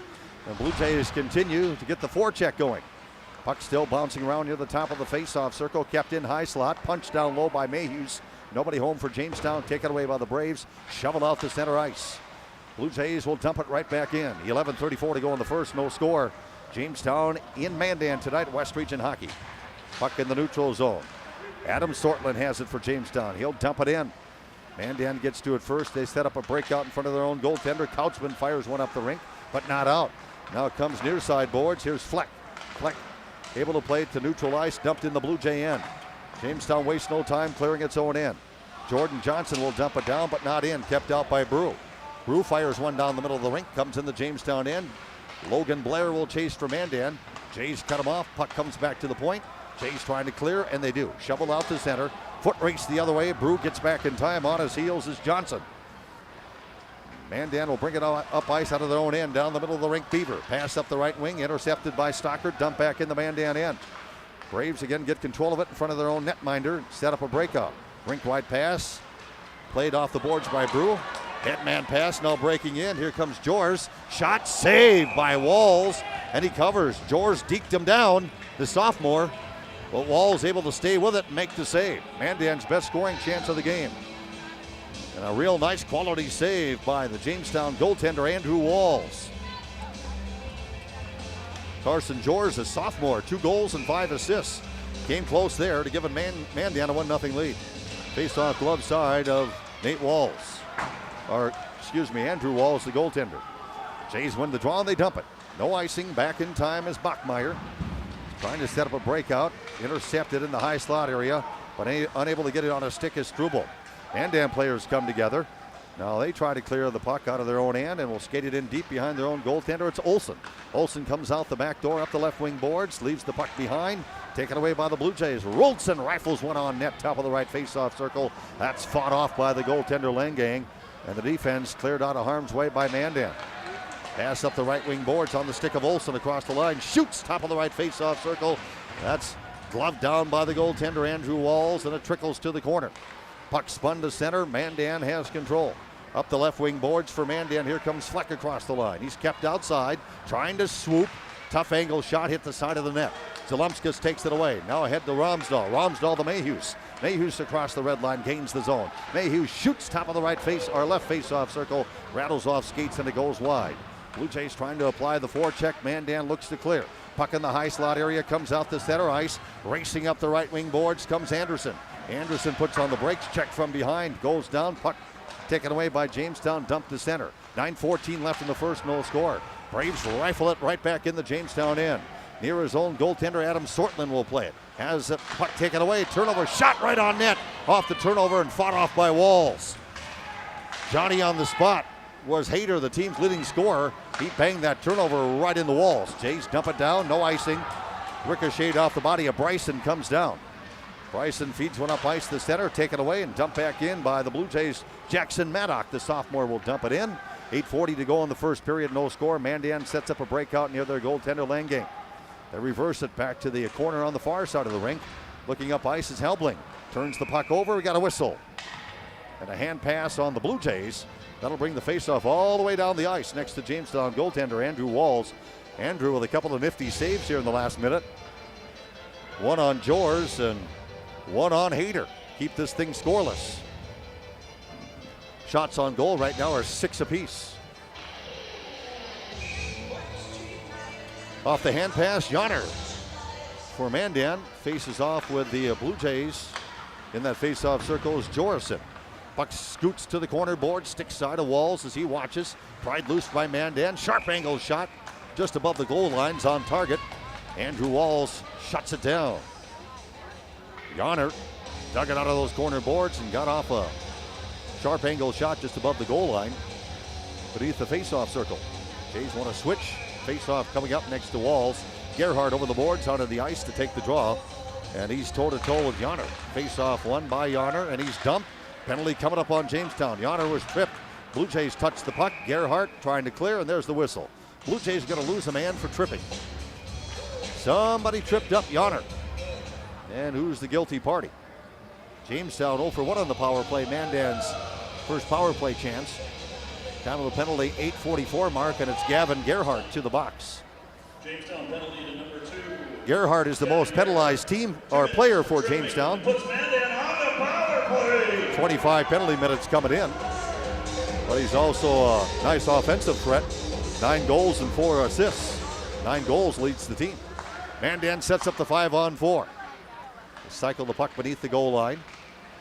The Blue Jays continue to get the forecheck going. Puck still bouncing around near the top of the face-off circle. Kept in high slot. Punched down low by Mayhews. Nobody home for Jamestown. Taken away by the Braves. Shoveled out to center ice. Blue Jays will dump it right back in. 11:34 to go in the first. No score. Jamestown in Mandan tonight. West Region Hockey. Puck in the neutral zone. Adam Sortland has it for Jamestown. He'll dump it in. Mandan gets to it first. They set up a breakout in front of their own goaltender. Couchman fires one up the rink, but not out. Now it comes near side boards. Here's Fleck. Fleck able to play it to neutral ice. Dumped in the Blue Jay end. Jamestown wastes no time clearing its own end. Jordan Johnson will dump it down, but not in. Kept out by Brew. Brew fires one down the middle of the rink. Comes in the Jamestown end. Logan Blair will chase for Mandan. Jays cut him off. Puck comes back to the point. Jays trying to clear, and they do. Shovel out to center. Foot race the other way. Brew gets back in time. On his heels is Johnson. Mandan will bring it up ice out of their own end. Down the middle of the rink, Beaver. Pass up the right wing. Intercepted by Stockard. Dump back in the Mandan end. Braves again get control of it in front of their own netminder. Set up a breakout. Rink-wide pass. Played off the boards by Brew. Headman pass, now breaking in. Here comes Jors. Shot saved by Walls, and he covers. Jors deked him down, the sophomore, but Walls able to stay with it and make the save. Mandan's best scoring chance of the game. And a real nice quality save by the Jamestown goaltender, Andrew Walls. Carson Jors, a sophomore, 2 goals and 5 assists. Came close there to give Mandan a 1-0 lead. Faced off glove side of Nate Walls. Andrew Walls, the goaltender. Jays win the draw and they dump it. No icing, back in time is Bachmeyer. Trying to set up a breakout. Intercepted in the high slot area, but unable to get it on a stick is Struble. Mandan players come together. Now they try to clear the puck out of their own end and will skate it in deep behind their own goaltender. It's Olsen. Olsen comes out the back door up the left wing boards, leaves the puck behind. Taken away by the Blue Jays. Rolson rifles one on net, top of the right face-off circle. That's fought off by the goaltender Langang. And the defense cleared out of harm's way by Mandan. Pass up the right wing boards on the stick of Olsen across the line. Shoots top of the right face-off circle. That's gloved down by the goaltender Andrew Walls, and it trickles to the corner. Puck spun to center. Mandan has control. Up the left wing boards for Mandan. Here comes Fleck across the line. He's kept outside, trying to swoop. Tough angle shot hit the side of the net. Zalumskis takes it away. Now ahead to Romsdahl. Romsdahl to Mayhews. Mayhews across the red line, gains the zone. Mayhews shoots top of the right face or left face-off circle, rattles off skates, and it goes wide. Blue Jays trying to apply the forecheck. Mandan looks to clear. Puck in the high slot area, comes out the center ice. Racing up the right wing boards comes Anderson. Anderson puts on the brakes, check from behind, goes down. Puck taken away by Jamestown, dumped to center. 9:14 left in the first, no score. Braves rifle it right back in the Jamestown end. Near his own goaltender, Adam Sortland will play it. Has a puck taken away, turnover, shot right on net. Off the turnover and fought off by Walls. Johnny on the spot was Hayter, the team's leading scorer. He banged that turnover right in the Walls. Jays dump it down, no icing. Ricocheted off the body of Bryson, comes down. Bryson feeds one up ice to the center, taken away and dumped back in by the Blue Jays. Jackson Maddock, the sophomore, will dump it in. 8:40 to go in the first period, no score. Mandan sets up a breakout near their goaltender Langang. They reverse it back to the corner on the far side of the rink. Looking up ice is Helbling. Turns the puck over, we got a whistle. And a hand pass on the Blue Jays. That'll bring the faceoff all the way down the ice next to Jamestown goaltender Andrew Walls. Andrew with a couple of nifty saves here in the last minute. One on Jors and one on Hayter. Keep this thing scoreless. Shots on goal right now are 6 apiece. Off the hand pass, Yonner for Mandan. Faces off with the Blue Jays. In that face-off circle is Jorison. Puck scoots to the corner board, stick side of Walls as he watches. Pried loose by Mandan. Sharp angle shot just above the goal lines on target. Andrew Walls shuts it down. Yonner dug it out of those corner boards and got off a sharp angle shot just above the goal line beneath the face-off circle. Jays want to switch. Face-off coming up next to Walls. Gerhardt over the boards onto the ice to take the draw. And he's toe-to-toe with Yonner. Face-off won by Yonner, and he's dumped. Penalty coming up on Jamestown. Yonner was tripped. Blue Jays touch the puck. Gerhardt trying to clear, and there's the whistle. Blue Jays going to lose a man for tripping. Somebody tripped up Yonner. And who's the guilty party? Jamestown 0 for 1 on the power play. Mandan's first power play chance. Down to the penalty, 8:44 mark, and it's Gavin Gerhardt to the box. Jamestown penalty to number 2. Gerhardt is the most penalized team or player for Jamestown. Puts Mandan on the power play. 25 penalty minutes coming in. But he's also a nice offensive threat. 9 goals and 4 assists. 9 goals leads the team. Mandan sets up the 5-on-4. They cycle the puck beneath the goal line.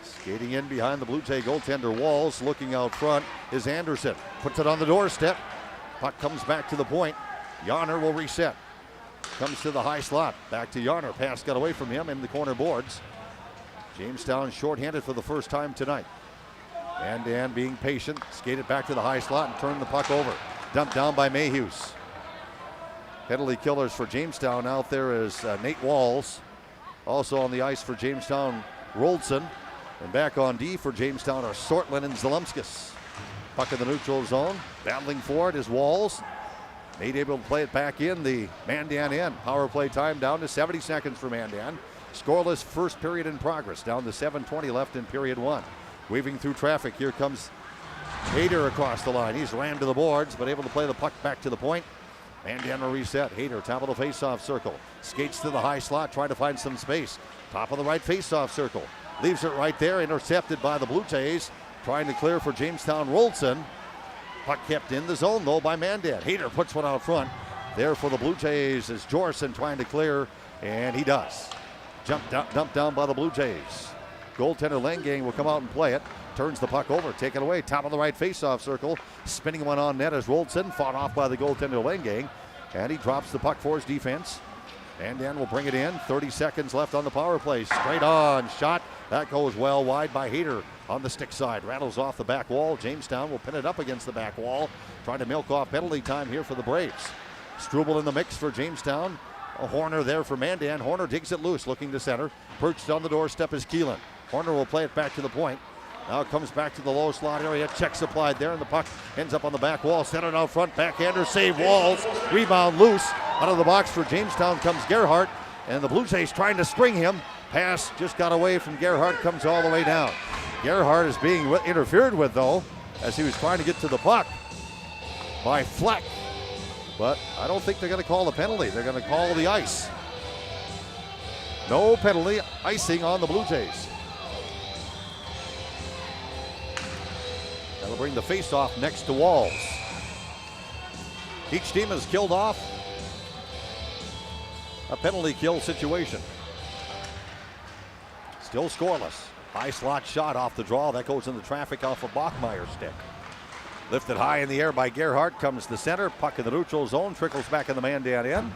Skating in behind the Blue Jay goaltender Walls. Looking out front is Anderson. Puts it on the doorstep. Puck comes back to the point. Yonner will reset. Comes to the high slot. Back to Yonner. Pass got away from him in the corner boards. Jamestown shorthanded for the first time tonight. Mandan being patient, skated back to the high slot and turned the puck over. Dumped down by Mayhews. Penalty killers for Jamestown out there is Nate Walls. Also on the ice for Jamestown, Roldson. And back on D for Jamestown are Sortlin and Zalumskis. Puck in the neutral zone. Battling for it is Walls. Nate able to play it back in the Mandan end. Power play time down to 70 seconds for Mandan. Scoreless first period in progress. Down to 7:20 left in period one. Weaving through traffic. Here comes Hayter across the line. He's rammed to the boards, but able to play the puck back to the point. Mandan will reset. Hayter, top of the face-off circle. Skates to the high slot, trying to find some space. Top of the right face-off circle. Leaves it right there, intercepted by the Blue Jays. Trying to clear for Jamestown, Roldson. Puck kept in the zone, though, by Mandan. Hayter puts one out front. There for the Blue Jays is Jorson trying to clear, and he does. Dumped down by the Blue Jays. Goaltender Lengang will come out and play it. Turns the puck over, taken away, top of the right face-off circle. Spinning one on net as Roldson, fought off by the goaltender Lengang. And he drops the puck for his defense. Mandan will bring it in. 30 seconds left on the power play. Straight on shot. That goes well wide by Hayter on the stick side. Rattles off the back wall. Jamestown will pin it up against the back wall. Trying to milk off penalty time here for the Braves. Struble in the mix for Jamestown. A Horner there for Mandan. Horner digs it loose, looking to center. Perched on the doorstep is Keelan. Horner will play it back to the point. Now it comes back to the low slot area. Check supplied there, and the puck ends up on the back wall. Centered out front. Backhander save Walls. Rebound loose. Out of the box for Jamestown comes Gerhardt. And the Blue Jays trying to string him. Pass just got away from Gerhardt. Comes all the way down. Gerhardt is being interfered with, though, as he was trying to get to the puck by Fleck. But I don't think they're going to call the penalty. They're going to call the ice. No penalty. Icing on the Blue Jays. That'll bring the face-off next to Walls. Each team has killed off a penalty kill situation. Still scoreless. High slot shot off the draw. That goes into traffic off of Bachmeyer's stick. Lifted high in the air by Gerhardt. Comes to center. Puck in the neutral zone. Trickles back in the Mandan end.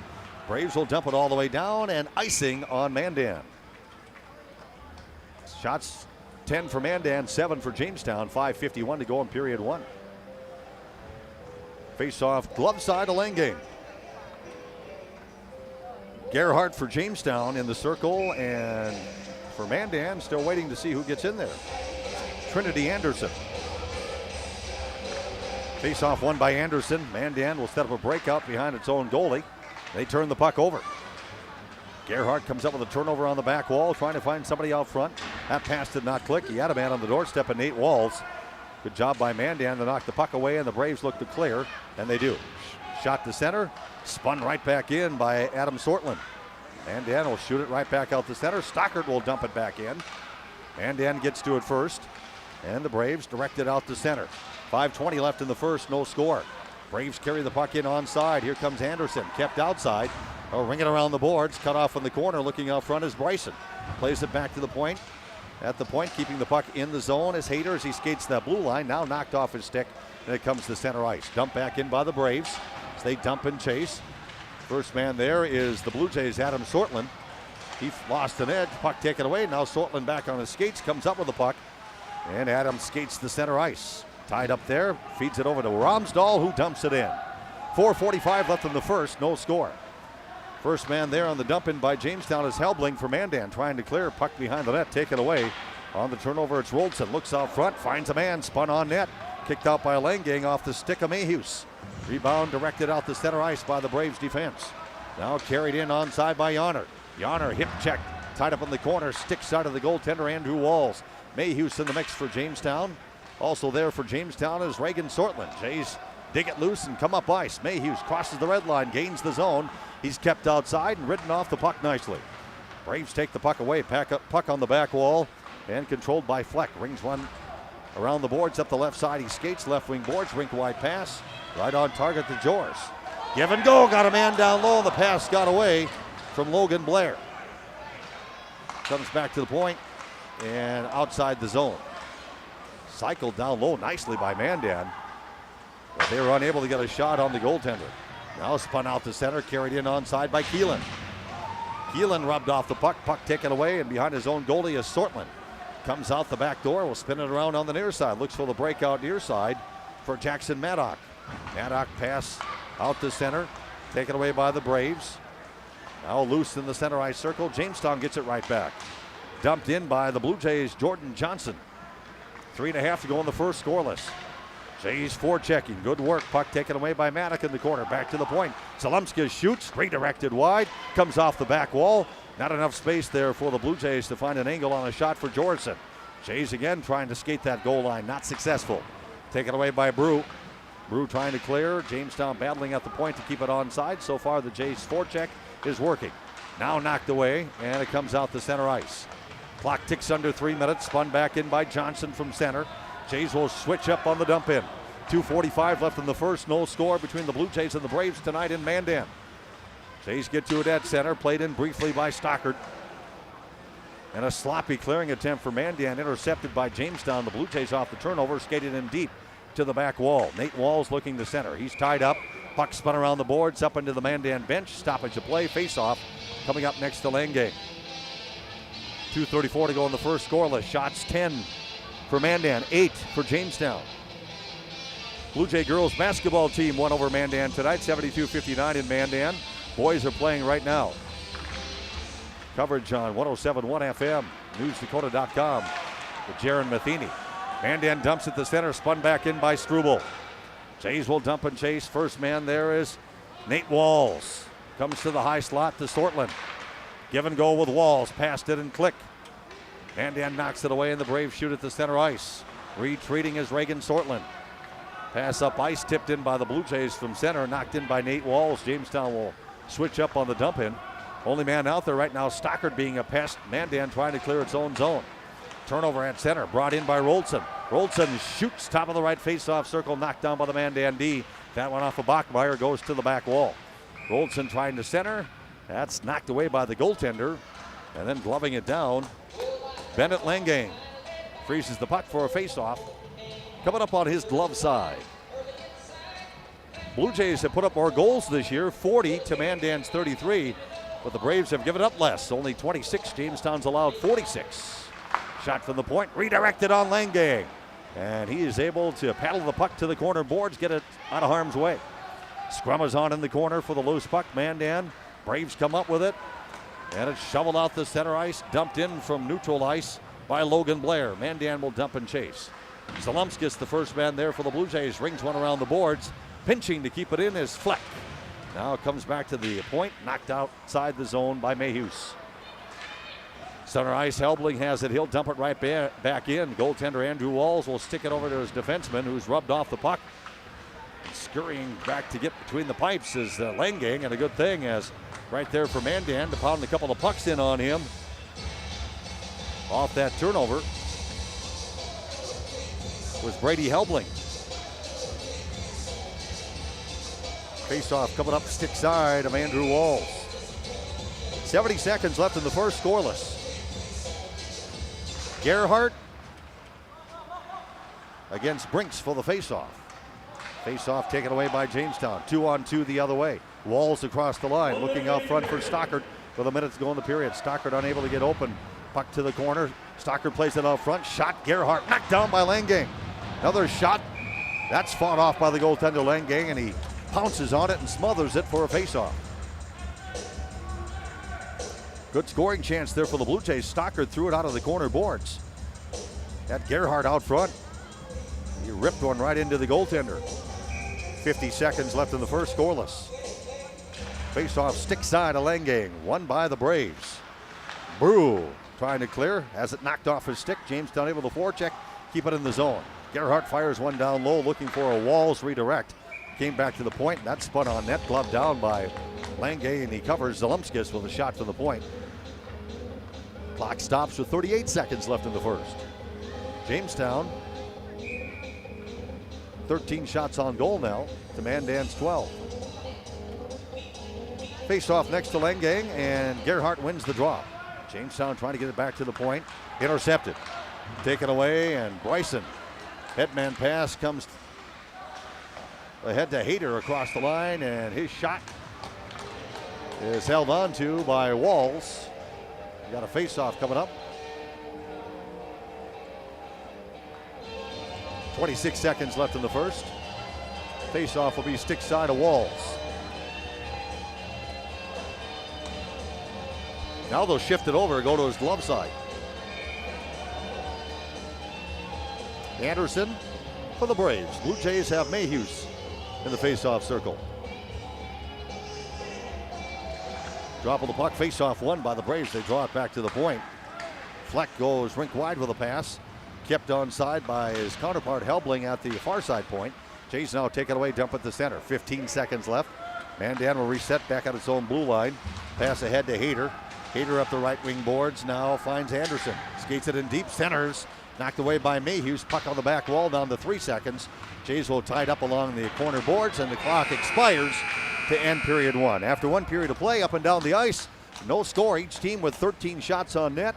Braves will dump it all the way down, and icing on Mandan. Shots 10 for Mandan, 7 for Jamestown. 5:51 to go in period one. Face-off glove side of Lengang. Gerhardt for Jamestown in the circle, and for Mandan, still waiting to see who gets in there. Trinity Anderson. Face-off won by Anderson. Mandan will set up a breakout behind its own goalie. They turn the puck over. Gerhardt comes up with a turnover on the back wall, trying to find somebody out front. That pass did not click. He had a man on the doorstep, and Nate Walls. Good job by Mandan to knock the puck away, and the Braves look to clear, and they do. Shot to center, spun right back in by Adam Sortlin. Mandan will shoot it right back out to center. Stockert will dump it back in. Mandan gets to it first, and the Braves direct it out to center. 5:20 left in the first, no score. Braves carry the puck in onside. Here comes Anderson, kept outside. Ring it around the boards, cut off in the corner. Looking out front is Bryson. Plays it back to the point. At the point, keeping the puck in the zone is Hayter as he skates that blue line. Now knocked off his stick, and it comes to center ice. Dumped back in by the Braves as they dump and chase. First man there is the Blue Jays' Adam Sortlin. He lost an edge, puck taken away. Now Sortlin back on his skates, comes up with the puck, and Adam skates the center ice. Tied up there, feeds it over to Romsdahl, who dumps it in. 4:45 left in the first, no score. First man there on the dump in by Jamestown is Helbling for Mandan, trying to clear. Puck behind the net, taken away. On the turnover, it's Roldson. Looks out front, finds a man, spun on net. Kicked out by Lengang off the stick of Mayhews. Rebound directed out the center ice by the Braves defense. Now carried in onside by Yonner. Yonner hip check, tied up in the corner, stick side of the goaltender Andrew Walls. Mayhews in the mix for Jamestown. Also there for Jamestown is Reagan Sortlin. Jays dig it loose and come up ice. Mayhews crosses the red line, gains the zone. He's kept outside and ridden off the puck nicely. Braves take the puck away, puck on the back wall, and controlled by Fleck. Rings one around the boards up the left side. He skates left wing boards, rink wide pass, right on target to Jors. Give and go, got a man down low, and the pass got away from Logan Blair. Comes back to the point and outside the zone. Cycled down low nicely by Mandan, but they were unable to get a shot on the goaltender. Now spun out to center, carried in onside by Keelan. Keelan rubbed off the puck. Puck taken away, and behind his own goalie is Sortland. Comes out the back door. Will spin it around on the near side. Looks for the breakout near side for Jackson Maddock. Maddock pass out to center. Taken away by the Braves. Now loose in the center ice circle. Jamestown gets it right back. Dumped in by the Blue Jays' Jordan Johnson. 3.5 to go in the first, scoreless. Jays forechecking. Good work. Puck taken away by Maddock in the corner. Back to the point. Zalumska shoots. Redirected wide. Comes off the back wall. Not enough space there for the Blue Jays to find an angle on a shot for Jorgensen. Jays again trying to skate that goal line. Not successful. Taken away by Brew. Brew trying to clear. Jamestown battling at the point to keep it onside. So far the Jays forecheck is working. Now knocked away, and it comes out the center ice. Clock ticks under 3 minutes. Spun back in by Johnson from center. Jays will switch up on the dump in. 2:45 left in the first. No score between the Blue Jays and the Braves tonight in Mandan. Jays get to it at center. Played in briefly by Stockard. And a sloppy clearing attempt for Mandan, intercepted by Jamestown. The Blue Jays off the turnover, skated in deep to the back wall. Nate Walls looking to center. He's tied up. Puck spun around the boards, up into the Mandan bench. Stoppage of play, face-off coming up next to Langay. 2:34 to go in the first, scoreless. Shots 10 for Mandan, 8 for Jamestown. Blue Jay girls basketball team won over Mandan tonight, 72-59 in Mandan. Boys are playing right now. Coverage on 107.1 FM, newsdakota.com with Jaron Matheny. Mandan dumps at the center, spun back in by Struble. Jays will dump and chase. First man there is Nate Walls. Comes to the high slot to Sortland. Give and go with Walls. Passed it and click. Mandan knocks it away and the Braves shoot at the center ice. Retreating is Reagan Sortland. Pass up ice, tipped in by the Blue Jays from center. Knocked in by Nate Walls. Jamestown will switch up on the dump in. Only man out there right now, Stockard being a pest. Mandan trying to clear its own zone. Turnover at center, brought in by Roldson. Roldson shoots top of the right face-off circle, knocked down by the Mandan D. That one off of Bachmeyer, goes to the back wall. Roldson trying to center. That's knocked away by the goaltender. And then gloving it down, Bennett Langane freezes the puck for a face-off. Coming up on his glove side. Blue Jays have put up more goals this year, 40 to Mandan's 33. But the Braves have given up less, only 26. Jamestown's allowed 46. Shot from the point, redirected on Langay. And he is able to paddle the puck to the corner boards, get it out of harm's way. Scrum is on in the corner for the loose puck. Mandan, Braves come up with it. And it's shoveled out the center ice, dumped in from neutral ice by Logan Blair. Mandan will dump and chase. Zalumskis, the first man there for the Blue Jays, rings one around the boards. Pinching to keep it in is Fleck. Now it comes back to the point, knocked outside the zone by Mayhews. Center ice, Helbling has it. He'll dump it right back in. Goaltender Andrew Walls will stick it over to his defenseman, who's rubbed off the puck. Scurrying back to get between the pipes is Langay, and a good thing as right there for Mandan to pound a couple of pucks in on him. Off that turnover was Brady Helbling. Face-off coming up stick side of Andrew Walls. 70 seconds left in the first, scoreless. Gerhardt against Brinks for the face-off. Face-off taken away by Jamestown. 2-on-2 the other way. Walls across the line, looking out front for Stockard with a minute to go in the period. Stockard unable to get open. Puck to the corner. Stockard plays it out front. Shot, Gerhardt knocked down by Langay. Another shot. That's fought off by the goaltender Langay, and he pounces on it and smothers it for a face-off. Good scoring chance there for the Blue Jays. Stockard threw it out of the corner boards. That Gerhardt out front. He ripped one right into the goaltender. 50 seconds left in the first, scoreless. Face-off stick side of Langay, won by the Braves. Brew trying to clear, has it knocked off his stick. Jamestown able to forecheck, keep it in the zone. Gerhardt fires one down low, looking for a Walls redirect. Came back to the point, that spun on net, gloved down by Langay, and he covers Zalumskis with a shot to the point. Clock stops with 38 seconds left in the first. Jamestown, 13 shots on goal now to Mandan's 12. Face off next to Langay, and Gerhardt wins the draw. Jamestown trying to get it back to the point. Intercepted. Taken away, and Bryson. Headman pass comes ahead to Hayter across the line, and his shot is held on to by Walls. We got a face-off coming up. 26 seconds left in the first. Face-off will be stick side of Walls. Now they'll shift it over, go to his glove side. Anderson for the Braves. Blue Jays have Mayhews in the face-off circle. Drop of the puck, face-off won by the Braves. They draw it back to the point. Fleck goes rink wide with a pass. Kept onside by his counterpart Helbling at the far side point. Jays now take it away, dump at the center. 15 seconds left. Mandan will reset back at its own blue line. Pass ahead to Hayter. Hayter up the right wing boards, now finds Anderson. Skates it in deep, centers. Knocked away by Mayhews. Puck on the back wall down to 3 seconds. Jays will tie it up along the corner boards, and the clock expires to end period one. After 1 period of play, up and down the ice, no score. Each team with 13 shots on net.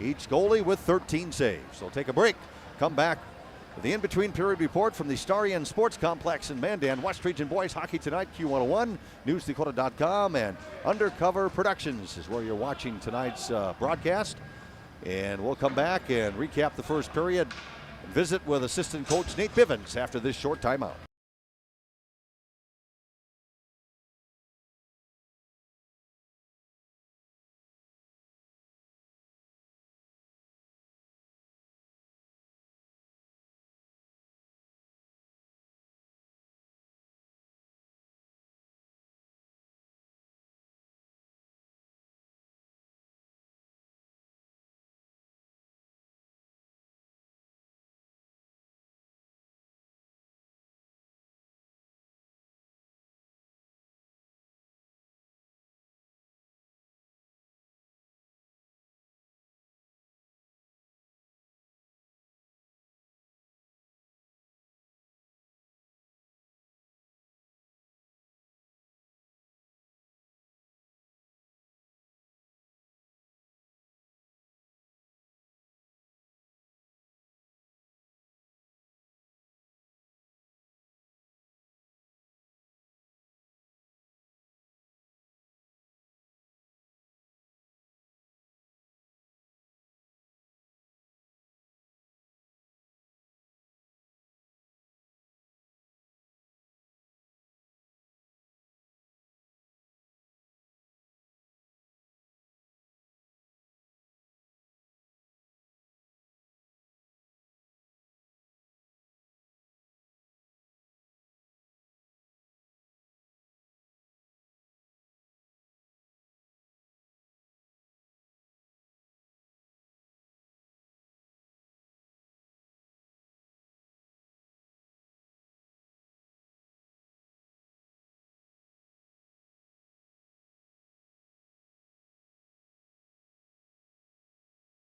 Each goalie with 13 saves. So take a break. Come back with the in-between period report from the Starry Inn Sports Complex in Mandan. West Region Boys Hockey Tonight, Q101, NewsDakota.com, and Undercover Productions is where you're watching tonight's broadcast. And we'll come back and recap the first period and visit with assistant coach Nate Bivens after this short timeout.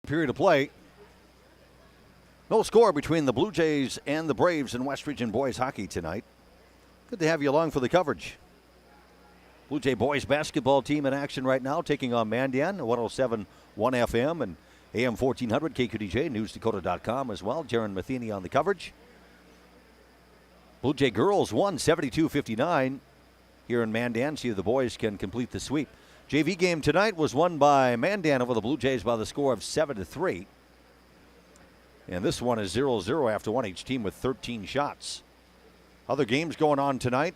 Period of play. No score between the Blue Jays and the Braves in West Region Boys Hockey tonight. Good to have you along for the coverage. Blue Jay boys basketball team in action right now, taking on Mandan, 107.1 FM and AM 1400 KQDJ, NewsDakota.com as well. Jaron Matheny on the coverage. Blue Jay girls won 72-59 here in Mandan. See if the boys can complete the sweep. JV game tonight was won by Mandan over the Blue Jays by the score of 7-3. And this one is 0-0 after one, each team with 13 shots. Other games going on tonight.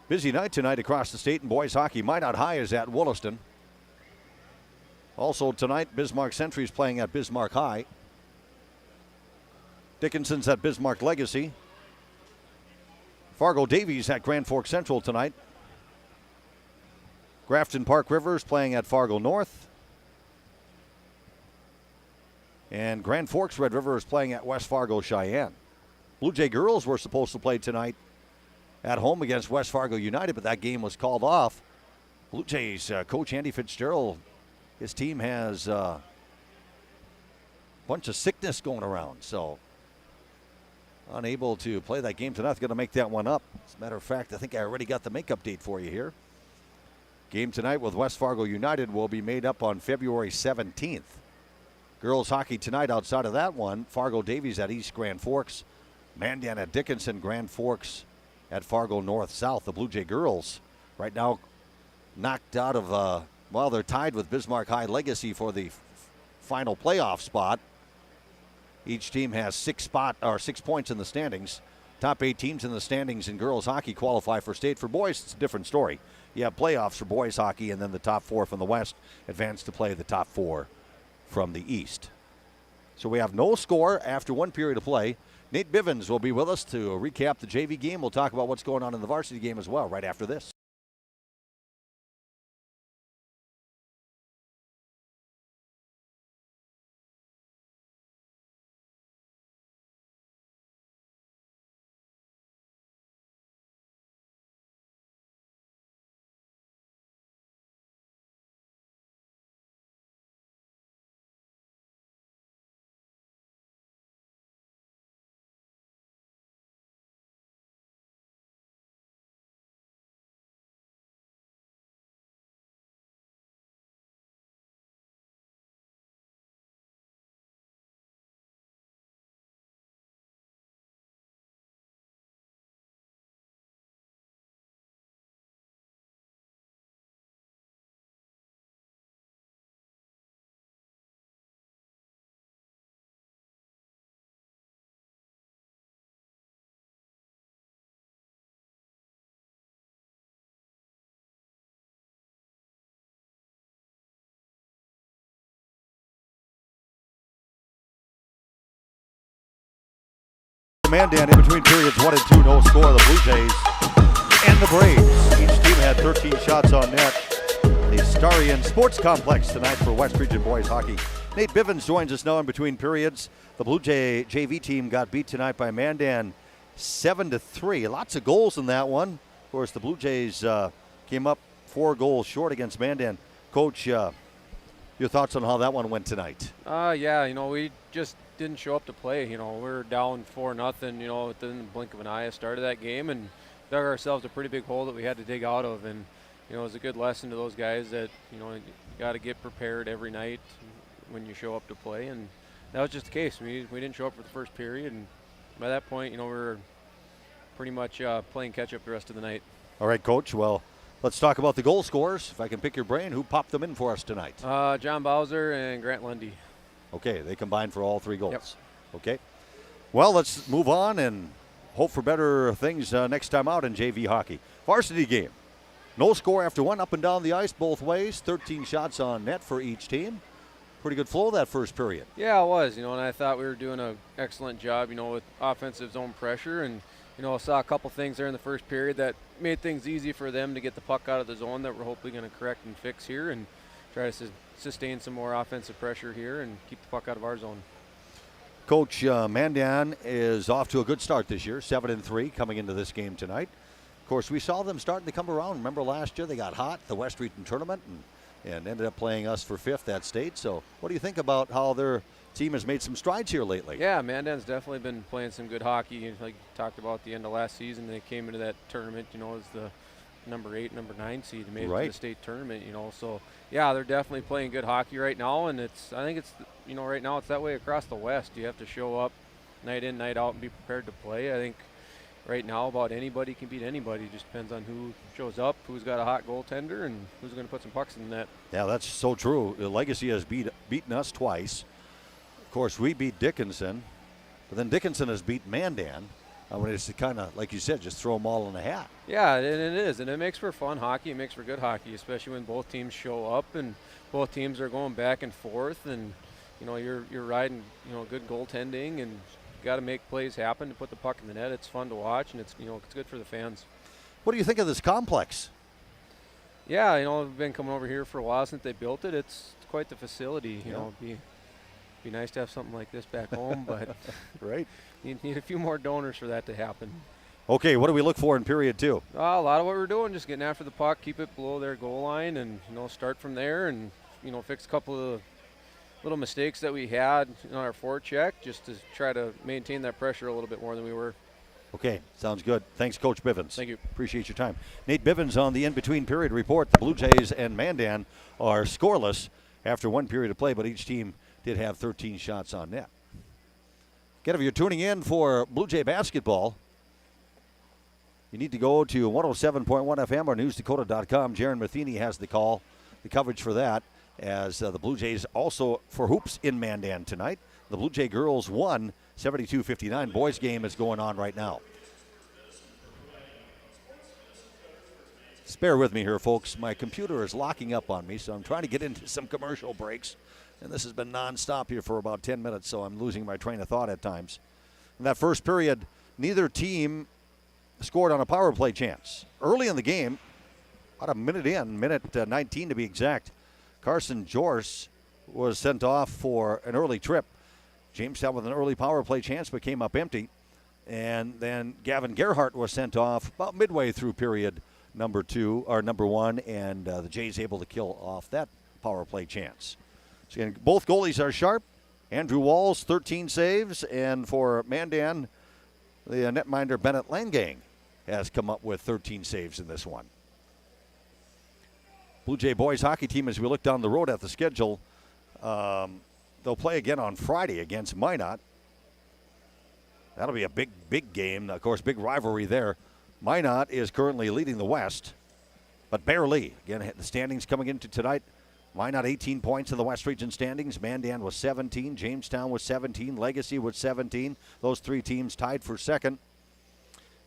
Busy night tonight across the state in boys hockey. Minot High is at Wollaston. Also tonight, Bismarck Century is playing at Bismarck High. Dickinson's at Bismarck Legacy. Fargo Davies at Grand Forks Central tonight. Grafton Park Rivers playing at Fargo North. And Grand Forks Red River is playing at West Fargo Cheyenne. Blue Jay girls were supposed to play tonight at home against West Fargo United, but that game was called off. Blue Jays coach Andy Fitzgerald, his team has a bunch of sickness going around, so unable to play that game tonight. Going to make that one up. As a matter of fact, I think I already got the makeup date for you here. Game tonight with West Fargo United will be made up on February 17th. Girls hockey tonight outside of that one, Fargo Davies at East Grand Forks, Mandan at Dickinson, Grand Forks at Fargo North-South. The Blue Jay girls right now knocked out of, they're tied with Bismarck High Legacy for the final playoff spot. Each team has 6 points in the standings. Top 8 teams in the standings in girls hockey qualify for state. For boys, it's a different story. You have playoffs for boys hockey, and then the top 4 from the West advance to play the top 4 from the East. So we have no score after 1 period of play. Nate Bivens will be with us to recap the JV game. We'll talk about what's going on in the varsity game as well right after this. Mandan in between periods 1 and 2, no score. The Blue Jays and the Braves. Each team had 13 shots on net. The Starian Sports Complex tonight for West Region boys hockey. Nate Bivens joins us now in between periods. The Blue Jay JV team got beat tonight by Mandan 7-3. Lots of goals in that one. Of course, the Blue Jays came up 4 goals short against Mandan. Coach, your thoughts on how that one went tonight? We just didn't show up to play. We were down 4-0, within the blink of an eye. I started that game and dug ourselves a pretty big hole that we had to dig out of. And, it was a good lesson to those guys that, you got to get prepared every night when you show up to play. And that was just the case. We didn't show up for the first period. And by that point, we were pretty much playing catch-up the rest of the night. All right, Coach. Well, let's talk about the goal scorers. If I can pick your brain, who popped them in for us tonight? John Bowser and Grant Lundy. Okay, they combined for all 3 goals. Yep. Okay. Well, let's move on and hope for better things next time out in JV hockey. Varsity game. No score after 1, up and down the ice both ways. 13 shots on net for each team. Pretty good flow that first period. Yeah, it was, and I thought we were doing an excellent job, with offensive zone pressure. And, I saw a couple things there in the first period that made things easy for them to get the puck out of the zone that we're hopefully going to correct and fix here and try to sustain some more offensive pressure here and keep the puck out of our zone. Coach, Mandan is off to a good start this year, 7-3 coming into this game tonight. Of course, we saw them starting to come around. Remember last year they got hot, the West Region tournament, and ended up playing us for 5th at state. So what do you think about how their team has made some strides here lately? Yeah, Mandan's definitely been playing some good hockey. Like you talked about at the end of last season, they came into that tournament, as the number 8, number 9 seed, made it to the state tournament, So, yeah, they're definitely playing good hockey right now, and I think it's, right now it's that way across the West. You have to show up night in, night out, and be prepared to play. I think right now about anybody can beat anybody. It just depends on who shows up, who's got a hot goaltender, and who's going to put some pucks in the net. Yeah, that's so true. The Legacy has beaten us twice. Of course, we beat Dickinson, but then Dickinson has beat Mandan. It's kind of, like you said, just throw them all in a hat. Yeah, and it is, and it makes for fun hockey. It makes for good hockey, especially when both teams show up and both teams are going back and forth, and you're riding good goaltending, and you got to make plays happen to put the puck in the net. It's fun to watch, and it's it's good for the fans. What do you think of this complex? Yeah, I've been coming over here for a while since they built it. It's quite the facility. It'd be nice to have something like this back home, but right. You need a few more donors for that to happen. Okay, what do we look for in period 2? A lot of what we're doing, just getting after the puck, keep it below their goal line, and start from there, and fix a couple of little mistakes that we had on our forecheck, just to try to maintain that pressure a little bit more than we were. Okay, sounds good. Thanks, Coach Bivens. Thank you. Appreciate your time. Nate Bivens on the in-between period report. The Blue Jays and Mandan are scoreless after 1 period of play, but each team did have 13 shots on net. Again, if you're tuning in for Blue Jay basketball, you need to go to 107.1 FM or newsdakota.com. Jaron Matheny has the coverage for that, as the Blue Jays also for hoops in Mandan tonight. The Blue Jay girls won 72-59. Boys game is going on right now. Bear with me here, folks. My computer is locking up on me, so I'm trying to get into some commercial breaks. And this has been nonstop here for about 10 minutes, so I'm losing my train of thought at times. In that first period, neither team scored on a power play chance. Early in the game, about a minute in, minute 19 to be exact, Carson Jorce was sent off for an early trip. Jamestown with an early power play chance but came up empty. And then Gavin Gerhardt was sent off about midway through period number one, and the Jays able to kill off that power play chance. So again, both goalies are sharp. Andrew Walls, 13 saves, and for Mandan, the netminder Bennett Langang has come up with 13 saves in this one. Blue Jay boys hockey team, as we look down the road at the schedule, they'll play again on Friday against Minot. That'll be a big, big game. Of course, big rivalry there. Minot is currently leading the West, but barely. Again, the standings coming into tonight. Minot 18 points in the West Region standings. Mandan was 17. Jamestown was 17. Legacy was 17. Those three teams tied for second.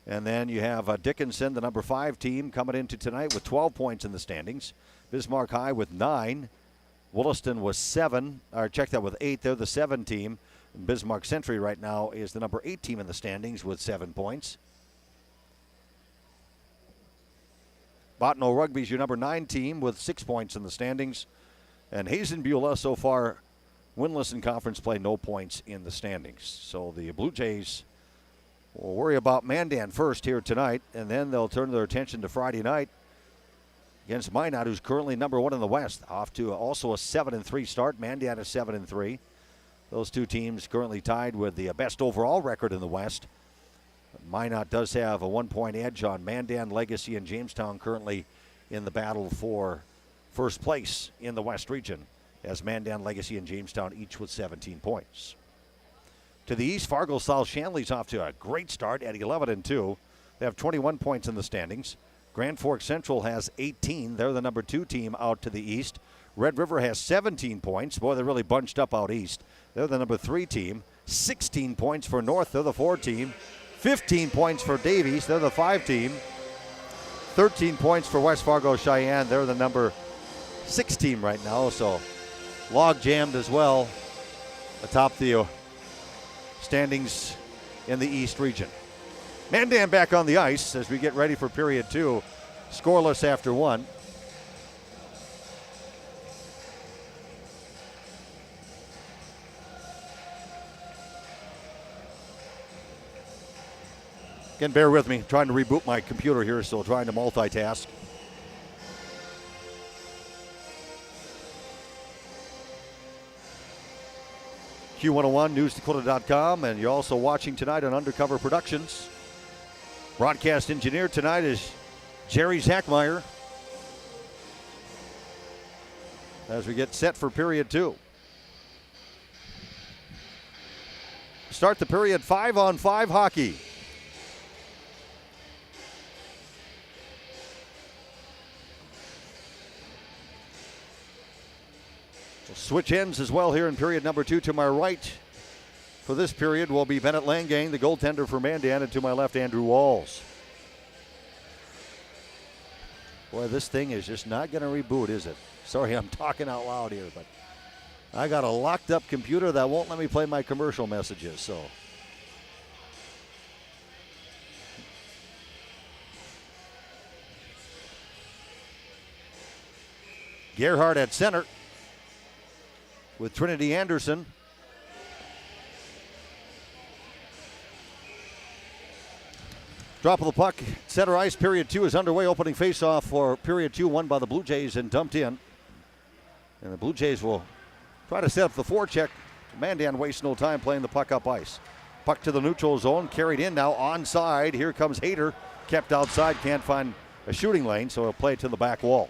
And then you have Dickinson, the number 5 team, coming into tonight with 12 points in the standings. Bismarck High with 9. Williston was 7. Or check that with 8. They're the 7 team. And Bismarck Century right now is the number 8 team in the standings with 7 points. Bottineau Rugby is your number 9 team with 6 points in the standings. And Hazen Beulah so far winless in conference play, no points in the standings. So the Blue Jays will worry about Mandan first here tonight, and then they'll turn their attention to Friday night against Minot, who's currently number 1 in the West, off to also a 7-3 start. Mandan is 7-3. Those two teams currently tied with the best overall record in the West. Minot does have a 1-point edge on Mandan, Legacy, and Jamestown currently in the battle for first place in the West region, as Mandan, Legacy, and Jamestown each with 17 points. To the east, Fargo South Shanley's off to a great start at 11-2. They have 21 points in the standings. Grand Forks Central has 18. They're the number 2 team out to the east. Red River has 17 points. Boy, they're really bunched up out east. They're the number 3 team. 16 points for North. They're the 4 team. 15 points for Davies. They're the 5 team. 13 points for West Fargo Cheyenne. They're the number 6 team right now. So log jammed as well atop the standings in the East region. Mandan back on the ice as we get ready for period 2. Scoreless after 1. Again, bear with me. I'm trying to reboot my computer here, so trying to multitask. Q101, newsdakota.com, and you're also watching tonight on Undercover Productions. Broadcast engineer tonight is Jerry Zachmeyer as we get set for period 2. Start the period 5-on-5 hockey. Switch ends as well here in period number 2. To my right for this period will be Bennett Langang, the goaltender for Mandan, and to my left, Andrew Walls. Boy, this thing is just not going to reboot, is it? Sorry, I'm talking out loud here, but I got a locked up computer that won't let me play my commercial messages, so. Gerhardt at center with Trinity Anderson. Drop of the puck, center ice, period 2 is underway. Opening faceoff for period 2, won by the Blue Jays and dumped in. And the Blue Jays will try to set up the forecheck. Mandan wastes no time playing the puck up ice. Puck to the neutral zone, carried in now, onside. Here comes Hayter, kept outside, can't find a shooting lane, so he'll play it to the back wall.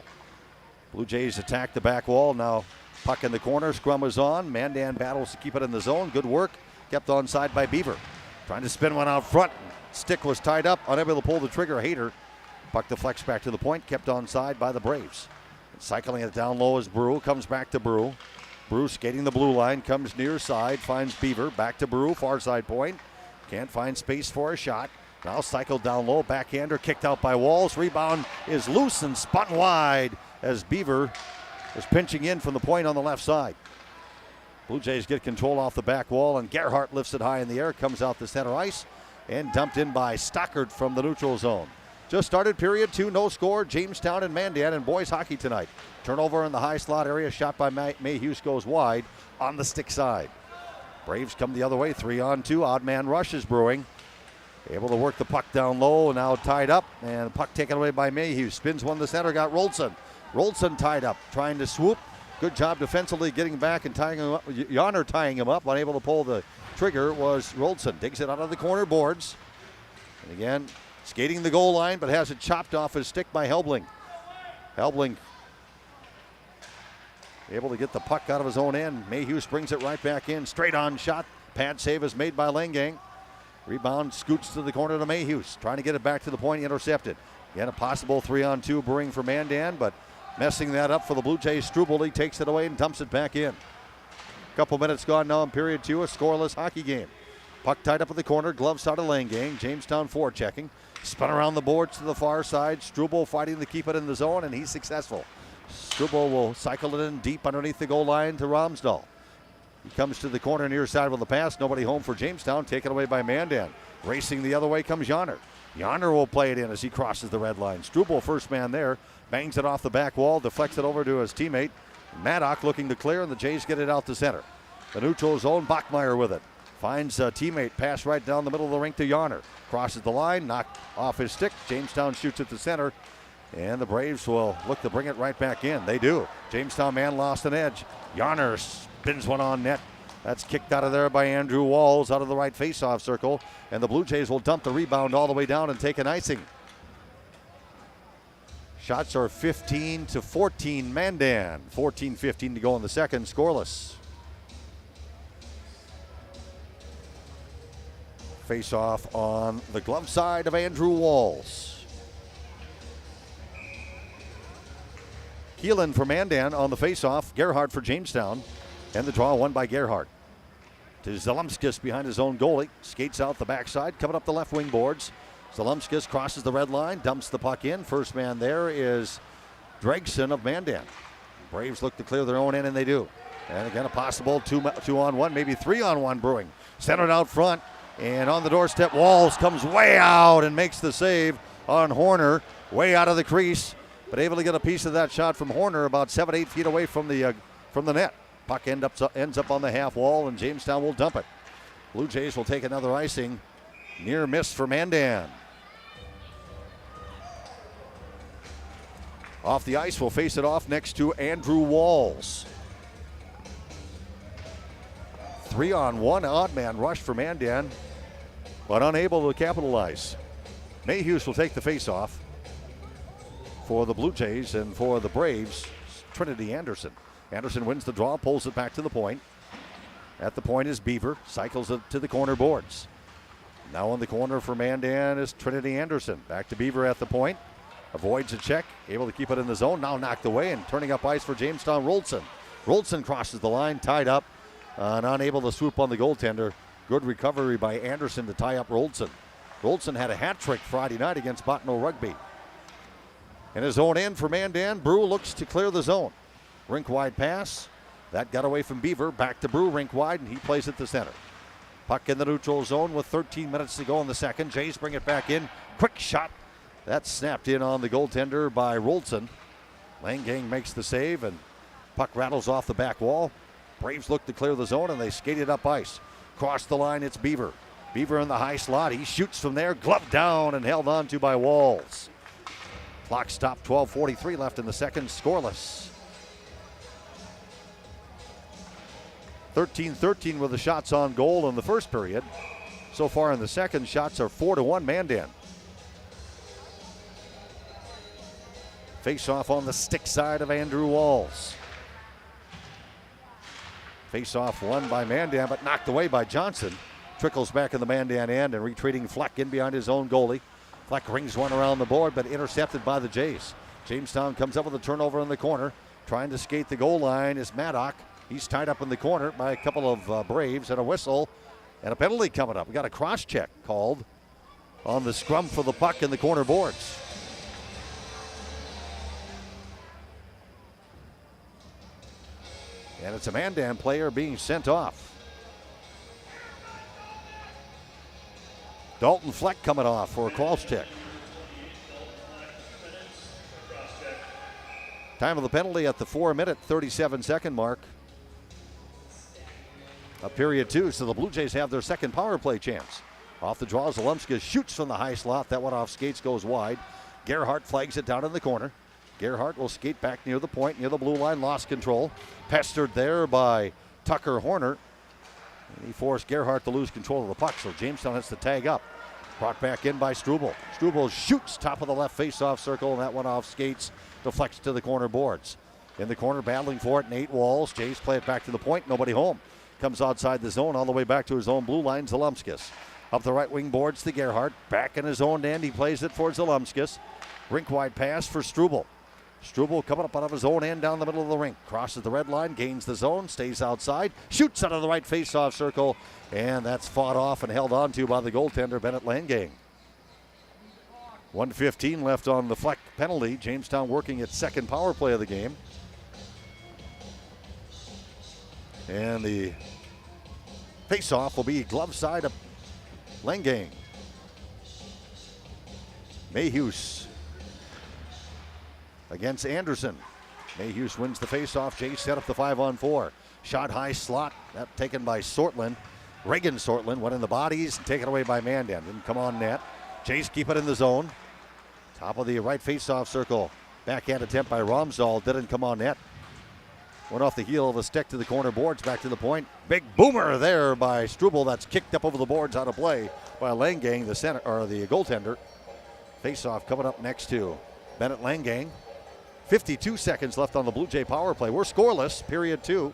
Blue Jays attack the back wall, now puck in the corner, scrum is on. Mandan battles to keep it in the zone, good work. Kept onside by Beaver. Trying to spin one out front. Stick was tied up, unable to pull the trigger. Hayter. Puck deflects back to the point, kept onside by the Braves. Cycling it down low is Brew, comes back to Brew. Brew skating the blue line, comes near side, finds Beaver, back to Brew, far side point. Can't find space for a shot. Now cycled down low, backhander, kicked out by Walls. Rebound is loose and spun wide as Beaver is pinching in from the point on the left side. Blue Jays get control off the back wall, and Gerhardt lifts it high in the air, comes out the center ice, and dumped in by Stockard from the neutral zone. Just started period 2, no score. Jamestown and Mandan in boys hockey tonight. Turnover in the high slot area, shot by Mayhews goes wide on the stick side. Braves come the other way, 3-on-2. Odd man rush is brewing. Able to work the puck down low, now tied up, and the puck taken away by Mayhews. Spins one to the center, got Rolson. Rolson tied up, trying to swoop. Good job defensively getting back and tying him up. Yonner tying him up, unable to pull the trigger was Rolson. Digs it out of the corner boards. And again, skating the goal line, but has it chopped off his stick by Helbling. Helbling able to get the puck out of his own end. Mayhews brings it right back in. Straight on shot. Pad save is made by Langang. Rebound scoots to the corner to Mayhews. Trying to get it back to the point, intercepted. Again, a possible 3-on-2 brewing for Mandan, but messing that up for the Blue Jays. Struble, he takes it away and dumps it back in. Couple minutes gone now in period 2, a scoreless hockey game. Puck tied up in the corner, glove side of Langang. Jamestown forechecking. Spun around the boards to the far side. Struble fighting to keep it in the zone, and he's successful. Struble will cycle it in deep underneath the goal line to Romsdahl. He comes to the corner near side with the pass. Nobody home for Jamestown. Taken away by Mandan. Racing the other way comes Yonner. Yonner will play it in as he crosses the red line. Struble, first man there. Bangs it off the back wall. Deflects it over to his teammate. Maddock looking to clear, and the Jays get it out to center. The neutral zone. Bachmeyer with it. Finds a teammate. Pass right down the middle of the rink to Yonner. Crosses the line. Knocked off his stick. Jamestown shoots at the center. And the Braves will look to bring it right back in. They do. Jamestown man lost an edge. Yonner spins one on net. That's kicked out of there by Andrew Walls out of the right faceoff circle. And the Blue Jays will dump the rebound all the way down and take an icing. Shots are 15-14 Mandan. 14-15 to go in the second, scoreless. Face-off on the glove side of Andrew Walls. Keelan for Mandan on the face-off. Gerhardt for Jamestown. And the draw won by Gerhardt. To Zalumskis behind his own goalie. Skates out the backside, coming up the left wing boards. Zalumskis crosses the red line, dumps the puck in. First man there is Gregson of Mandan. Braves look to clear their own end, and they do. And again, a possible 2-on-1, maybe 3-on-1 brewing. Centered out front, and on the doorstep, Walls comes way out and makes the save on Horner. Way out of the crease, but able to get a piece of that shot from Horner about 7-8 feet away from the net. Puck ends up on the half wall, and Jamestown will dump it. Blue Jays will take another icing. Near miss for Mandan. Off the ice, will face it off next to Andrew Walls. 3-on-1 odd man rush for Mandan, but unable to capitalize. Mayhews will take the face-off for the Blue Jays, and for the Braves, Trinity Anderson. Anderson wins the draw, pulls it back to the point. At the point is Beaver, cycles it to the corner boards. Now on the corner for Mandan is Trinity Anderson. Back to Beaver at the point. Avoids a check, able to keep it in the zone. Now knocked away, and turning up ice for Jamestown, Rolson. Rolson crosses the line, tied up, and unable to swoop on the goaltender. Good recovery by Anderson to tie up Rolson. Rolson had a hat trick Friday night against Bottineau Rugby. In his own end for Mandan, Brew looks to clear the zone. Rink wide pass. That got away from Beaver. Back to Brew, rink wide, and he plays it to center. Puck in the neutral zone with 13 minutes to go in the second. Jays bring it back in. Quick shot. That's snapped in on the goaltender by Rolson. Langang makes the save, and puck rattles off the back wall. Braves look to clear the zone, and they skate it up ice. Cross the line, it's Beaver. Beaver in the high slot. He shoots from there, gloved down and held on to by Walls. Clock stopped, 12:43 left in the second, scoreless. 13-13 with the shots on goal in the first period. So far in the second, shots are 4-1 Mandan. Face-off on the stick side of Andrew Walls. Face-off won by Mandan, but knocked away by Johnson. Trickles back in the Mandan end, and retreating Fleck in behind his own goalie. Fleck rings one around the board, but intercepted by the Jays. Jamestown comes up with a turnover in the corner. Trying to skate the goal line is Maddock. He's tied up in the corner by a couple of Braves and a whistle and a penalty coming up. We got a cross check called on the scrum for the puck in the corner boards. And it's a Mandan player being sent off. Dalton Fleck coming off for a cross check. Time of the penalty at the 4-minute, 37-second mark of period 2. So the Blue Jays have their second power play chance. Off the draw, Zalumska shoots from the high slot. That one off skates, goes wide. Gerhardt flags it down in the corner. Gerhardt will skate back near the point, near the blue line, lost control. Pestered there by Tucker Horner. And he forced Gerhardt to lose control of the puck, so Jamestown has to tag up. Brought back in by Struble. Struble shoots top of the left face-off circle, and that one off skates, deflects to the corner boards. In the corner, battling for it, Nate Walls. Jays play it back to the point, nobody home. Comes outside the zone, all the way back to his own blue line, Zalumskis. Up the right wing boards to Gerhardt. Back in his own end, he plays it for Zalumskis. Rink-wide pass for Struble. Struble coming up out of his own end down the middle of the rink. Crosses the red line, gains the zone, stays outside, shoots out of the right face-off circle, and that's fought off and held on to by the goaltender, Bennett Langang. 1:15 left on the Fleck penalty. Jamestown working its second power play of the game. And the face-off will be glove side of Langang. Mayhews against Anderson. Mayhews wins the face-off. Jays set up the 5-on-4. Shot high slot, that taken by Sortland. Reagan Sortland went in the bodies and taken away by Mandan. Didn't come on net. Jays keep it in the zone. Top of the right face-off circle. Backhand attempt by Romsdahl, didn't come on net. Went off the heel of a stick to the corner boards, back to the point. Big boomer there by Struble. That's kicked up over the boards out of play by Langang, the center or the goaltender. Face-off coming up next to Bennett Langang. 52 seconds left on the Blue Jay power play. We're scoreless, period 2.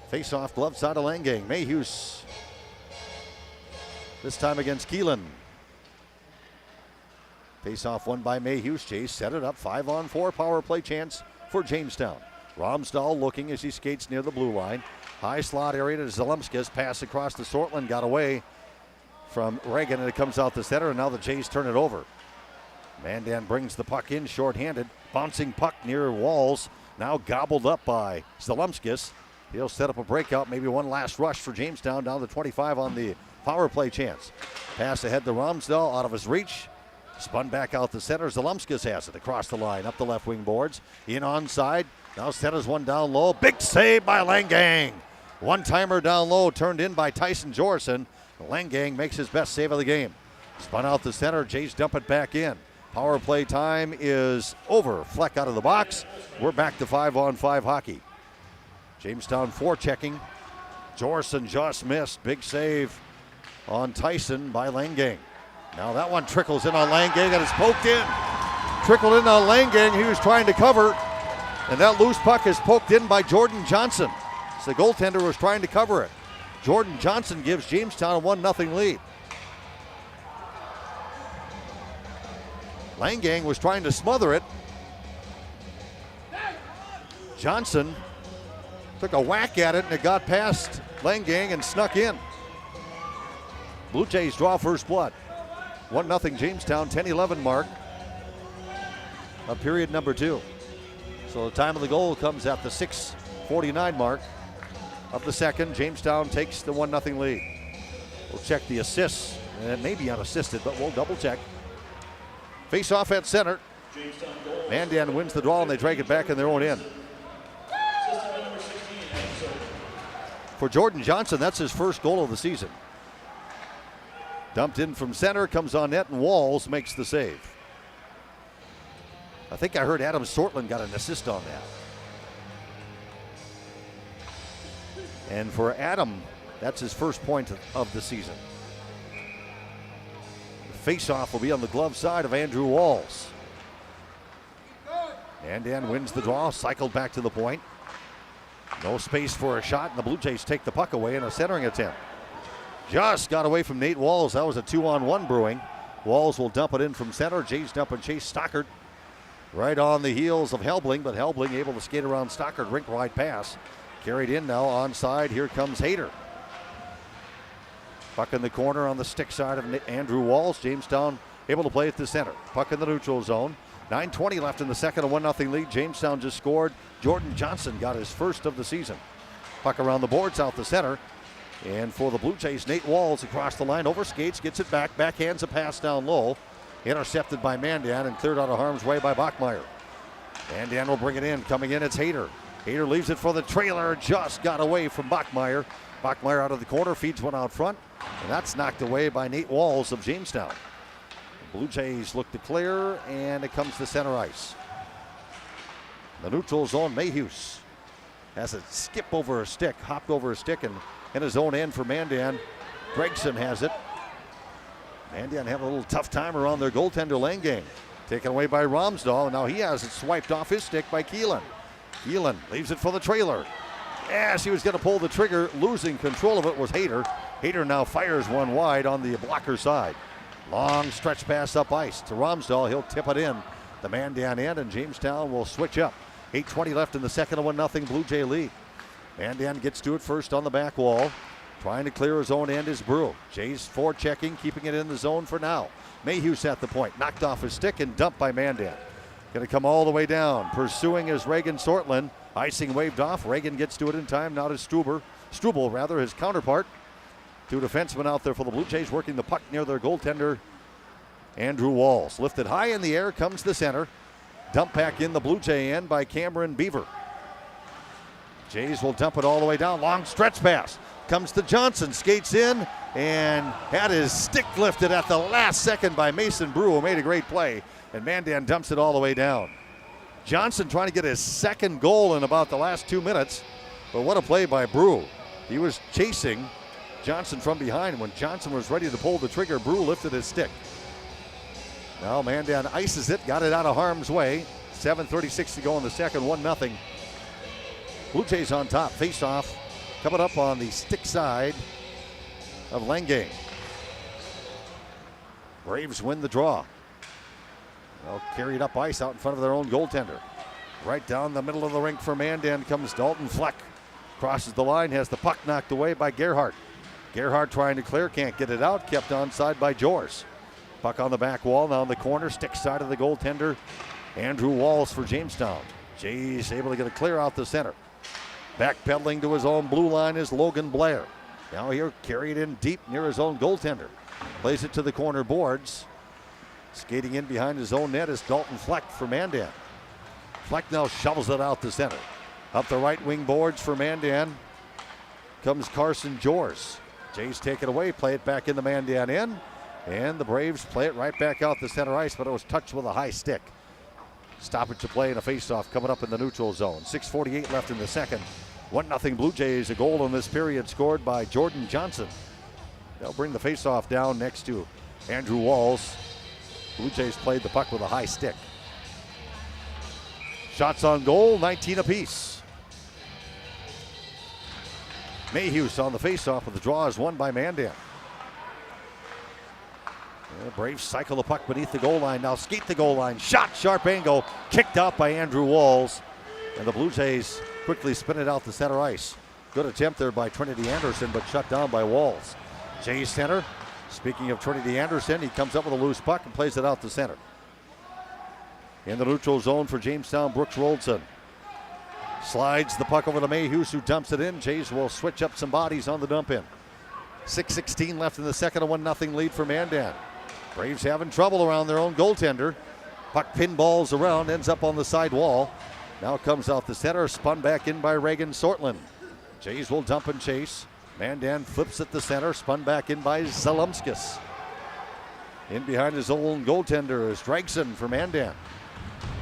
Face-off, glove side of Langang. Mayhews. This time against Keelan. Face-off won by Mayhews. Chase set it up. 5-on-4 power play chance for Jamestown. Romsdahl looking as he skates near the blue line. High slot area to Zalumskis. Pass across to Sortland. Got away from Reagan, and it comes out the center, and now the Jays turn it over. Mandan brings the puck in shorthanded. Bouncing puck near Walls. Now gobbled up by Zalumskis. He'll set up a breakout. Maybe one last rush for Jamestown down to 25 on the power play chance. Pass ahead to Romsdahl, out of his reach. Spun back out the center. Zalumskis has it across the line, up the left wing boards. In onside. Now centers one down low. Big save by Langang. One-timer down low, turned in by Tyson Jorson. Langang makes his best save of the game. Spun out the center. Jays dump it back in. Power play time is over. Fleck out of the box. We're back to 5-on-5 hockey. Jamestown forechecking. Jorson just missed. Big save on Tyson by Langang. Now that one trickles in on Langang and it's poked in. Trickled in on Langang. He was trying to cover. And that loose puck is poked in by Jordan Johnson. So the goaltender was trying to cover it. Jordan Johnson gives Jamestown a 1-0 lead. Langang was trying to smother it. Johnson took a whack at it and it got past Langang and snuck in. Blue Jays draw first blood. 1-0 Jamestown, 10-11 mark of period number 2. So the time of the goal comes at the 6:49 mark of the second. Jamestown takes the 1-0 lead. We'll check the assists, and it may be unassisted, but we'll double check. Face off at center. Mandan wins the draw and they drag it back in their own end. For Jordan Johnson, that's his first goal of the season. Dumped in from center, comes on net, and Walls makes the save. I think I heard Adam Sortland got an assist on that. And for Adam, that's his first point of the season. The face-off will be on the glove side of Andrew Walls. Mandan wins the draw, cycled back to the point. No space for a shot, and the Blue Jays take the puck away in a centering attempt. Just got away from Nate Walls. That was a 2-on-1 brewing. Walls will dump it in from center. Jays dump and chase Stockard. Right on the heels of Helbling, but Helbling able to skate around Stockard. Rink wide pass. Carried in now onside. Here comes Hayter. Puck in the corner on the stick side of Andrew Walls. Jamestown able to play at the center. Puck in the neutral zone. 9:20 left in the second, a 1-0 lead. Jamestown just scored. Jordan Johnson got his first of the season. Puck around the boards out the center. And for the Blue Jays, Nate Walls across the line, overskates, gets it back, backhands a pass down low. Intercepted by Mandan and cleared out of harm's way by Bachmeyer. Mandan will bring it in. Coming in, it's Hayter. Hayter leaves it for the trailer. Just got away from Bachmeyer. Bachmeyer out of the corner, feeds one out front. And that's knocked away by Nate Walls of Jamestown. The Blue Jays look to clear, and it comes to center ice. The neutral zone, Mayhews has a skip over a stick, hopped over a stick, and in his own end for Mandan. Gregson has it. Mandan having a little tough time around their goaltender lane game. Taken away by Romsdahl, and now he has it swiped off his stick by Keelan. Keelan leaves it for the trailer. As he was going to pull the trigger, losing control of it was Hayter. Hayter now fires one wide on the blocker side. Long stretch pass up ice to Romsdahl. He'll tip it in. The Mandan end, and Jamestown will switch up. 8:20 left in the second, a 1-0 Blue Jay lead. Mandan gets to it first on the back wall. Trying to clear his own end is Brew. Jays forechecking, keeping it in the zone for now. Mayhews at the point, knocked off his stick and dumped by Mandan. Going to come all the way down. Pursuing is Reagan Sortland. Icing waved off. Reagan gets to it in time. Now to Struble, his counterpart. Two defensemen out there for the Blue Jays working the puck near their goaltender, Andrew Walls. Lifted high in the air comes the center. Dump back in the Blue Jay end by Cameron Beaver. Jays will dump it all the way down. Long stretch pass. Comes to Johnson. Skates in and had his stick lifted at the last second by Mason Brew, who made a great play. And Mandan dumps it all the way down. Johnson trying to get his second goal in about the last 2 minutes. But what a play by Brew. He was chasing Johnson from behind. When Johnson was ready to pull the trigger, Brew lifted his stick. Now Mandan ices it. Got it out of harm's way. 7:36 to go in the second. 1-0. Blue Jays on top. Face off coming up on the stick side of Langay. Braves win the draw. They'll carry it up ice out in front of their own goaltender. Right down the middle of the rink for Mandan comes Dalton Fleck. Crosses the line, has the puck knocked away by Gerhardt. Gerhardt trying to clear, can't get it out. Kept onside by Jors. Puck on the back wall, now in the corner, stick side of the goaltender. Andrew Walls for Jamestown. Jays able to get a clear out the center. Backpedaling to his own blue line is Logan Blair. Now here, carried in deep near his own goaltender. Plays it to the corner boards. Skating in behind his own net is Dalton Fleck for Mandan. Fleck now shovels it out the center. Up the right wing boards for Mandan comes Carson Jors. Jays take it away, play it back in the Mandan end. And the Braves play it right back out the center ice, but it was touched with a high stick. Stoppage to play in a faceoff coming up in the neutral zone. 6:48 left in the second. 1-0 Blue Jays. A goal in this period scored by Jordan Johnson. They'll bring the faceoff down next to Andrew Walls. Blue Jays played the puck with a high stick. Shots on goal, 19 apiece. Mayhews on the faceoff, but the draw is won by Mandan. The Braves cycle the puck beneath the goal line. Now skate the goal line. Shot, sharp angle. Kicked out by Andrew Walls. And the Blue Jays quickly spin it out the center ice. Good attempt there by Trinity Anderson, but shut down by Walls. Jays center. Speaking of Trinity Anderson, he comes up with a loose puck and plays it out the center. In the neutral zone for Jamestown, Brooks Roldson. Slides the puck over to Mayhews, who dumps it in. Jays will switch up some bodies on the dump in. 6:16 left in the second, a 1-0 lead for Mandan. Braves having trouble around their own goaltender. Puck pinballs around, ends up on the side wall. Now comes out the center, spun back in by Reagan Sortland. Jays will dump and chase. Mandan flips at the center, spun back in by Zalumskis. In behind his own goaltender is Gregson for Mandan.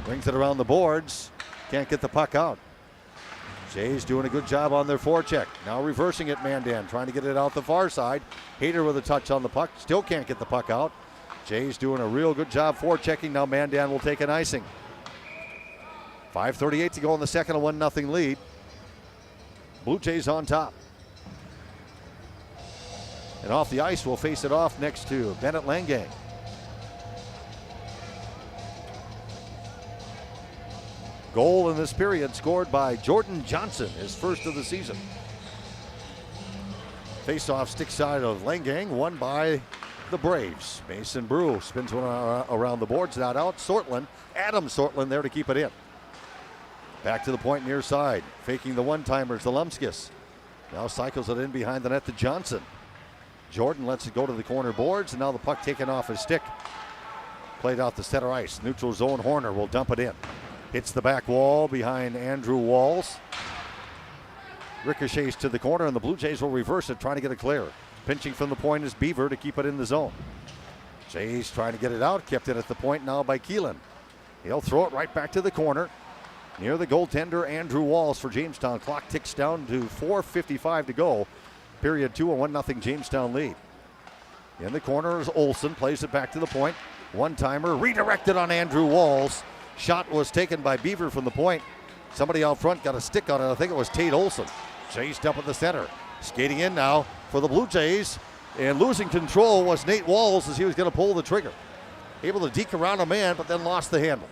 Brings it around the boards, can't get the puck out. Jays doing a good job on their forecheck. Now reversing it, Mandan, trying to get it out the far side. Hayter with a touch on the puck, still can't get the puck out. Jays doing a real good job forechecking. Now Mandan will take an icing. 5:38 to go in the second, a 1-0 lead. Blue Jays on top. And off the ice, we'll face it off next to Bennett Langang. Goal in this period scored by Jordan Johnson, his first of the season. Face-off stick side of Langang, won by the Braves. Mason Brew spins one around the boards, not out. Sortland, Adam Sortland there to keep it in. Back to the point near side, faking the one-timers, the Lumskis. Now cycles it in behind the net to Johnson. Jordan lets it go to the corner boards, and now the puck taken off his stick. Played out the center ice. Neutral zone, Horner will dump it in. Hits the back wall behind Andrew Walls. Ricochets to the corner, and the Blue Jays will reverse it, trying to get it clear. Pinching from the point is Beaver to keep it in the zone. Jays trying to get it out, kept it at the point now by Keelan. He'll throw it right back to the corner. Near the goaltender, Andrew Walls for Jamestown. Clock ticks down to 4:55 to go. Period 2, a 1-0 Jamestown lead. In the corner is Olsen, plays it back to the point. One-timer redirected on Andrew Walls. Shot was taken by Beaver from the point. Somebody out front got a stick on it. I think it was Tate Olsen. Chased up at the center. Skating in now for the Blue Jays. And losing control was Nate Walls as he was going to pull the trigger. Able to deke around a man, but then lost the handle.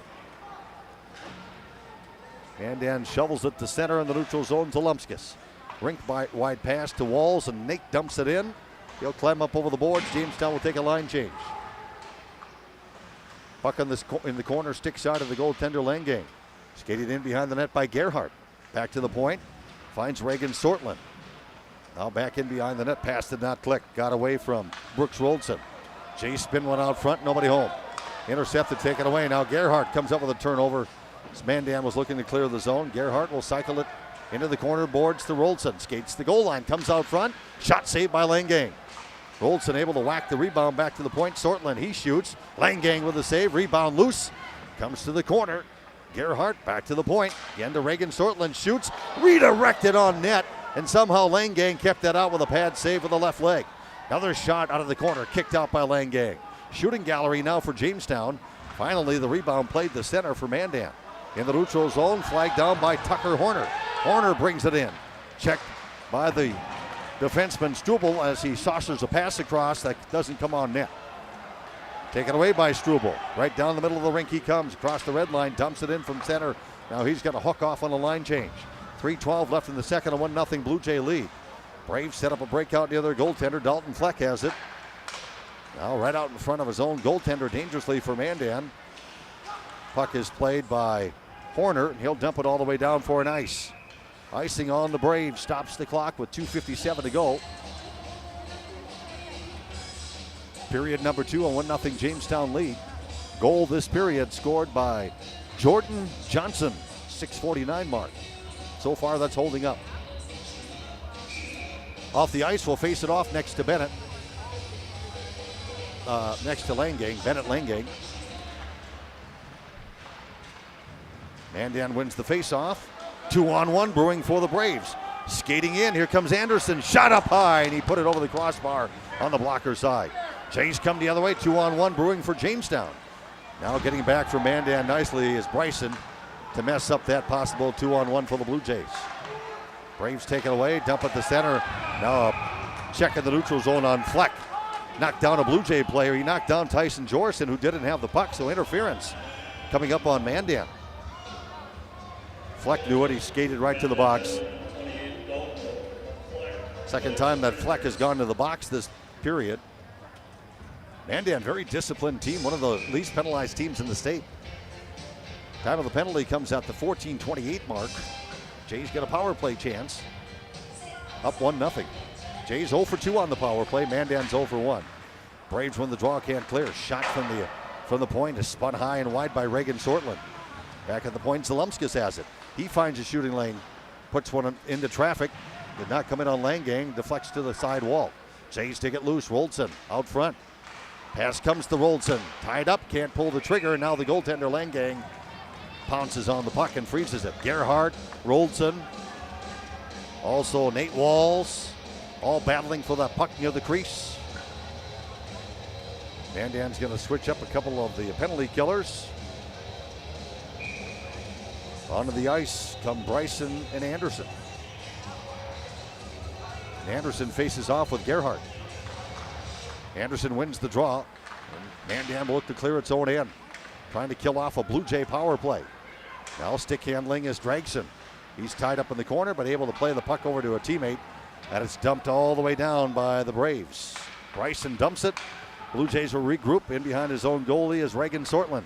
Mandan shovels it to center in the neutral zone to Lumskis. Rink wide pass to Walls, and Nate dumps it in. He'll climb up over the boards. Jamestown will take a line change. Puck in the corner stick side of the goaltender Langang. Skated in behind the net by Gerhardt. Back to the point. Finds Reagan Sortland. Now back in behind the net. Pass did not click. Got away from Brooks Roldson. Jay spin one out front. Nobody home. Intercepted, taken away. Now Gerhardt comes up with a turnover. As Mandan was looking to clear the zone. Gerhardt will cycle it into the corner boards to Roldson. Skates the goal line. Comes out front. Shot saved by Langang. Roldson able to whack the rebound back to the point. Sortland, he shoots. Langang with a save. Rebound loose. Comes to the corner. Gerhardt back to the point. Again to Reagan Sortland. Shoots. Redirected on net. And somehow Langang kept that out with a pad save with the left leg. Another shot out of the corner. Kicked out by Langang. Shooting gallery now for Jamestown. Finally, the rebound played the center for Mandan. In the neutral zone, flagged down by Tucker Horner. Horner brings it in. Checked by the defenseman Struble as he saucers a pass across that doesn't come on net. Taken away by Struble. Right down the middle of the rink he comes. Across the red line, dumps it in from center. Now he's got a hook off on a line change. 3:12 left in the second, a 1-0 Blue Jay lead. Braves set up a breakout near their goaltender. Dalton Fleck has it. Now right out in front of his own goaltender dangerously for Mandan. Puck is played by Horner, and he'll dump it all the way down for an ice. Icing on the Braves, stops the clock with 2:57 to go. Period number 2, a 1-0 Jamestown lead. Goal this period scored by Jordan Johnson, 6:49 mark. So far that's holding up. Off the ice, we'll face it off next to Bennett. Next to Langang, Bennett Langang. Mandan wins the face-off. 2-on-1 brewing for the Braves. Skating in, here comes Anderson. Shot up high, and he put it over the crossbar on the blocker side. Jays come the other way. 2-on-1 brewing for Jamestown. Now getting back for Mandan nicely is Bryson to mess up that possible 2-on-1 for the Blue Jays. Braves take it away, dump at the center. Now a check in the neutral zone on Fleck. Knocked down a Blue Jay player. He knocked down Tyson Jorson, who didn't have the puck, so interference coming up on Mandan. Fleck knew it. He skated right to the box. Second time that Fleck has gone to the box this period. Mandan, very disciplined team, one of the least penalized teams in the state. Time of the penalty comes at the 14:28 mark. Jays get a power play chance. Up 1-0. Jays 0 for 2 on the power play. Mandan's 0 for 1. Braves win the draw, can't clear. Shot from the point is spun high and wide by Reagan Sortland. Back at the point, Zalumskis has it. He finds a shooting lane, puts one into traffic. Did not come in on Langang, deflects to the side wall. Jays take it loose, Roldson out front. Pass comes to Roldson, tied up, can't pull the trigger, and now the goaltender Langang pounces on the puck and freezes it. Gerhardt, Roldson, also Nate Walls, all battling for that puck near the crease. Mandan's going to switch up a couple of the penalty killers. Onto the ice come Bryson and Anderson. Anderson faces off with Gerhardt. Anderson wins the draw. Mandan will look to clear its own end. Trying to kill off a Blue Jay power play. Now stick handling is Dragson. He's tied up in the corner, but able to play the puck over to a teammate. And it's dumped all the way down by the Braves. Bryson dumps it. Blue Jays will regroup. In behind his own goalie is Reagan Sortland.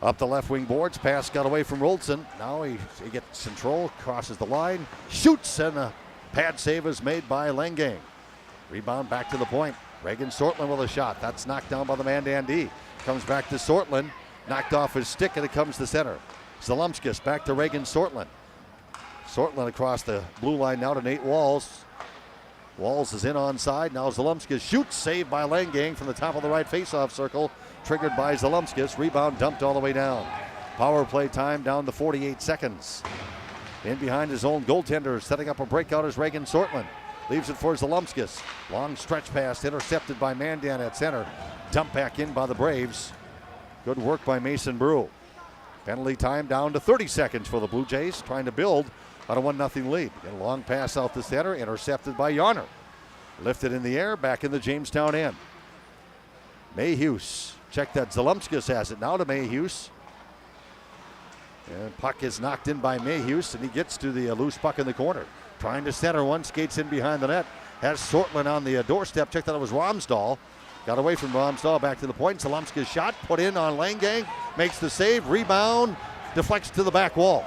Up the left wing boards. Pass got away from Roldson. Now he gets control, crosses the line, shoots, and a pad save is made by Langang. Rebound back to the point. Reagan Sortland with a shot. That's knocked down by the Mandan D. Comes back to Sortland. Knocked off his stick, and it comes to center. Zalumskis back to Reagan Sortland. Sortland across the blue line now to Nate Walls. Walls is in onside. Now Zalumskis shoots. Saved by Langang from the top of the right faceoff circle. Triggered by Zalumskis. Rebound dumped all the way down. Power play time down to 48 seconds. In behind his own goaltender, setting up a breakout is Reagan Sortland. Leaves it for Zalumskis. Long stretch pass intercepted by Mandan at center. Dumped back in by the Braves. Good work by Mason Brew. Penalty time down to 30 seconds for the Blue Jays, trying to build on a 1-0 lead. Get a long pass out the center, intercepted by Yarner. Lifted in the air, back in the Jamestown end. Mayhews, check that, Zalumskis has it now to Mayhews. And puck is knocked in by Mayhews, and he gets to the loose puck in the corner. Trying to center one, skates in behind the net. Has Sortland on the doorstep. Check that it was Romsdahl. Got away from Romsdahl, back to the point. Zalumskis shot, put in on Langang. Makes the save, rebound, deflects to the back wall.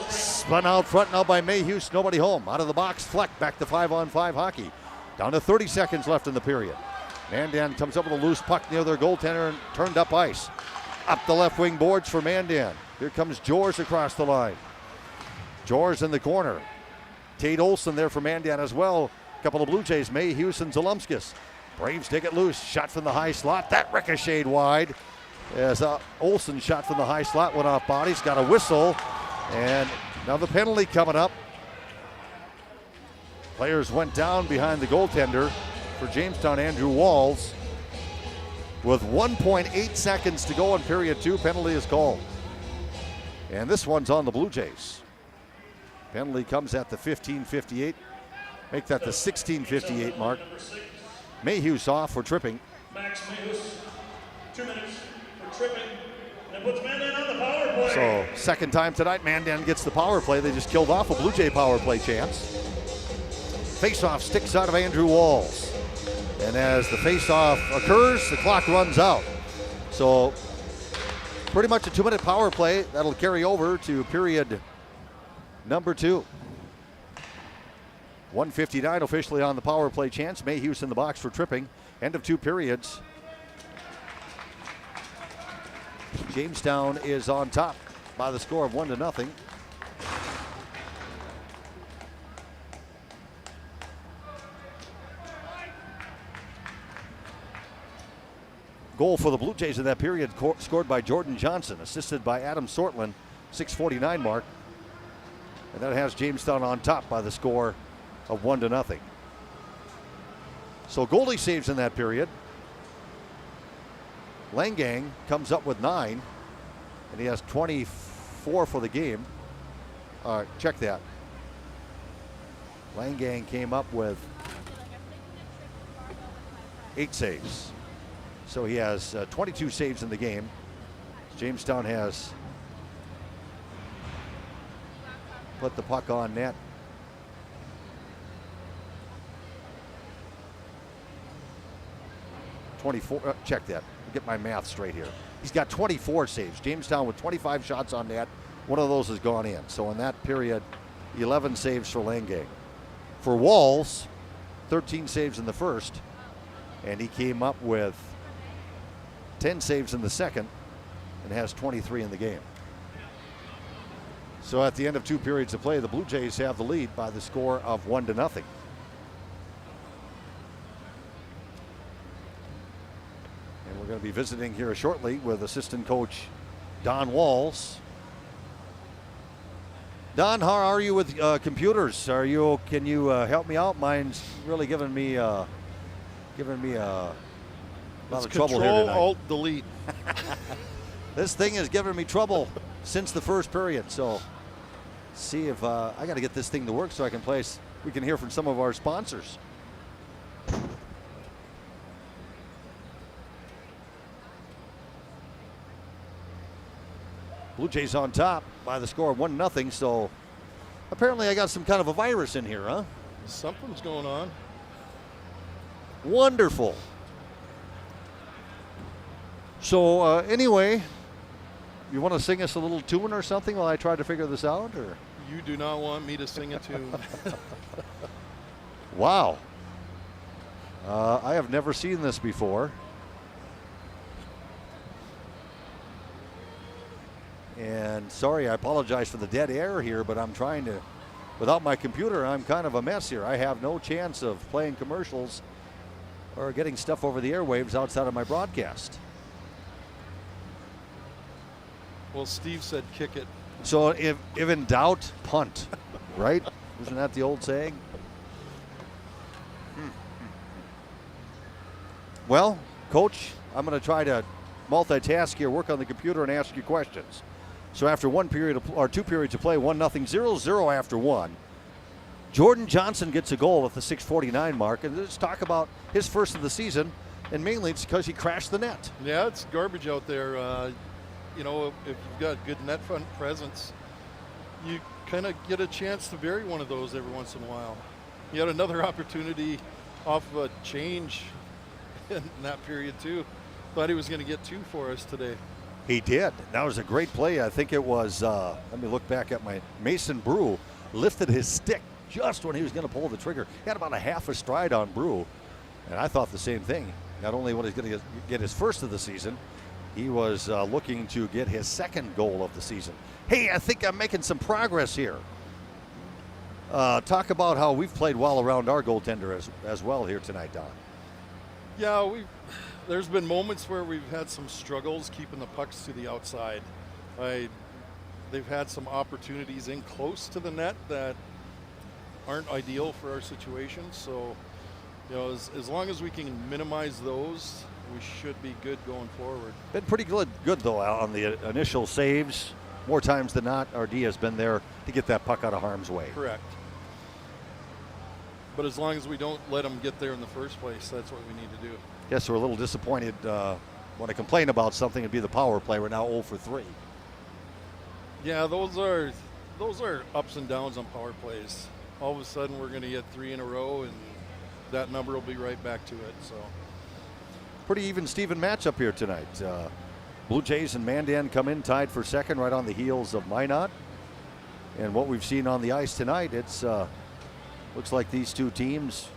Spun out front now by Mayhews, nobody home. Out of the box, Fleck back to 5-on-5 hockey. Down to 30 seconds left in the period. Mandan comes up with a loose puck near their goaltender and turned up ice. Up the left wing boards for Mandan. Here comes Jors across the line. Jors in the corner. Tate Olson there for Mandan as well. A couple of Blue Jays, Mayhews and Zalumskis. Braves take it loose. Shot from the high slot. That ricocheted wide. As Olson shot from the high slot, went off bodies, got a whistle. And now the penalty coming up. Players went down behind the goaltender for Jamestown, Andrew Walls. With 1.8 seconds to go in period 2, penalty is called. And this one's on the Blue Jays. Penalty comes at the 15:58. Make that the 16:58 mark. Mayhews off for tripping. Max Mayhews, 2 minutes for tripping. And puts Mandan on the power play. So second time tonight, Mandan gets the power play. They just killed off a Blue Jay power play chance. Face-off sticks out of Andrew Walls. And as the face-off occurs, the clock runs out. So pretty much a 2-minute power play. That'll carry over to period number 2. 1:59 officially on the power play chance. Mayhews in the box for tripping. End of 2 periods. Jamestown is on top by the score of 1-0. Goal for the Blue Jays in that period scored by Jordan Johnson, assisted by Adam Sortland, 6:49 mark. And that has Jamestown on top by the score of 1-0. So goalie saves in that period. Langang comes up with 9, and he has 24 for the game. Check that. Langang came up with 8 saves. So he has 22 saves in the game. Jamestown has put the puck on net. Check that. Get my math straight here. He's got 24 saves. Jamestown with 25 shots on net. One of those has gone in. So in that period, 11 saves for Langang. For Walls, 13 saves in the first, and he came up with 10 saves in the second and has 23 in the game. So at the end of 2 periods of play, the Blue Jays have the lead by the score of 1-0. We're going to be visiting here shortly with assistant coach Don Walls. Don, how are you with computers? Can you help me out? Mine's really giving me a lot of trouble here tonight. Control Alt Delete. This thing is giving me trouble since the first period. So see if I got to get this thing to work so I can place we can hear from some of our sponsors. Blue Jays on top by the score of 1-0, so apparently I got some kind of a virus in here, huh? Something's going on. Wonderful. So anyway, you want to sing us a little tune or something while I try to figure this out? Or You do not want me to sing a tune. wow. I have never seen this before. And sorry, I apologize for the dead air here, but I'm trying to, without my computer, I'm kind of a mess here. I have no chance of playing commercials or getting stuff over the airwaves outside of my broadcast. Well, Steve said kick it. So if in doubt, punt, right? Isn't that the old saying? Well, Coach, I'm going to try to multitask here, work on the computer, and ask you questions. So after 2 periods of play, 1-0, 0-0 after one. Jordan Johnson gets a goal at the 6:49 mark, and let's talk about his first of the season, and mainly it's because he crashed the net. Yeah, it's garbage out there. You know, if you've got good net front presence, you kind of get a chance to vary one of those every once in a while. He had another opportunity off of a change in that period too. Thought he was going to get 2 for us today. He did. That was a great play. I think it was, let me look back at my, Mason Brew lifted his stick just when he was going to pull the trigger. He had about a half a stride on Brew, and I thought the same thing. Not only was he going to get his first of the season, he was looking to get his second goal of the season. Hey, I think I'm making some progress here. Talk about how we've played well around our goaltender as well here tonight, Don. Yeah, there's been moments where we've had some struggles keeping the pucks to the outside. They've had some opportunities in close to the net that aren't ideal for our situation. So, you know, as long as we can minimize those, we should be good going forward. Been pretty good though on the initial saves. More times than not, our D has been there to get that puck out of harm's way. Correct. But as long as we don't let them get there in the first place, that's what we need to do. Yes, we're a little disappointed. Want to complain about something, it'd be the power play. We're now 0 for 3. Yeah, those are ups and downs on power plays. All of a sudden, we're going to get 3 in a row, and that number will be right back to it. So, pretty even Steven matchup here tonight. Blue Jays and Mandan come in tied for second, right on the heels of Minot. And what we've seen on the ice tonight, it's looks like these two teams,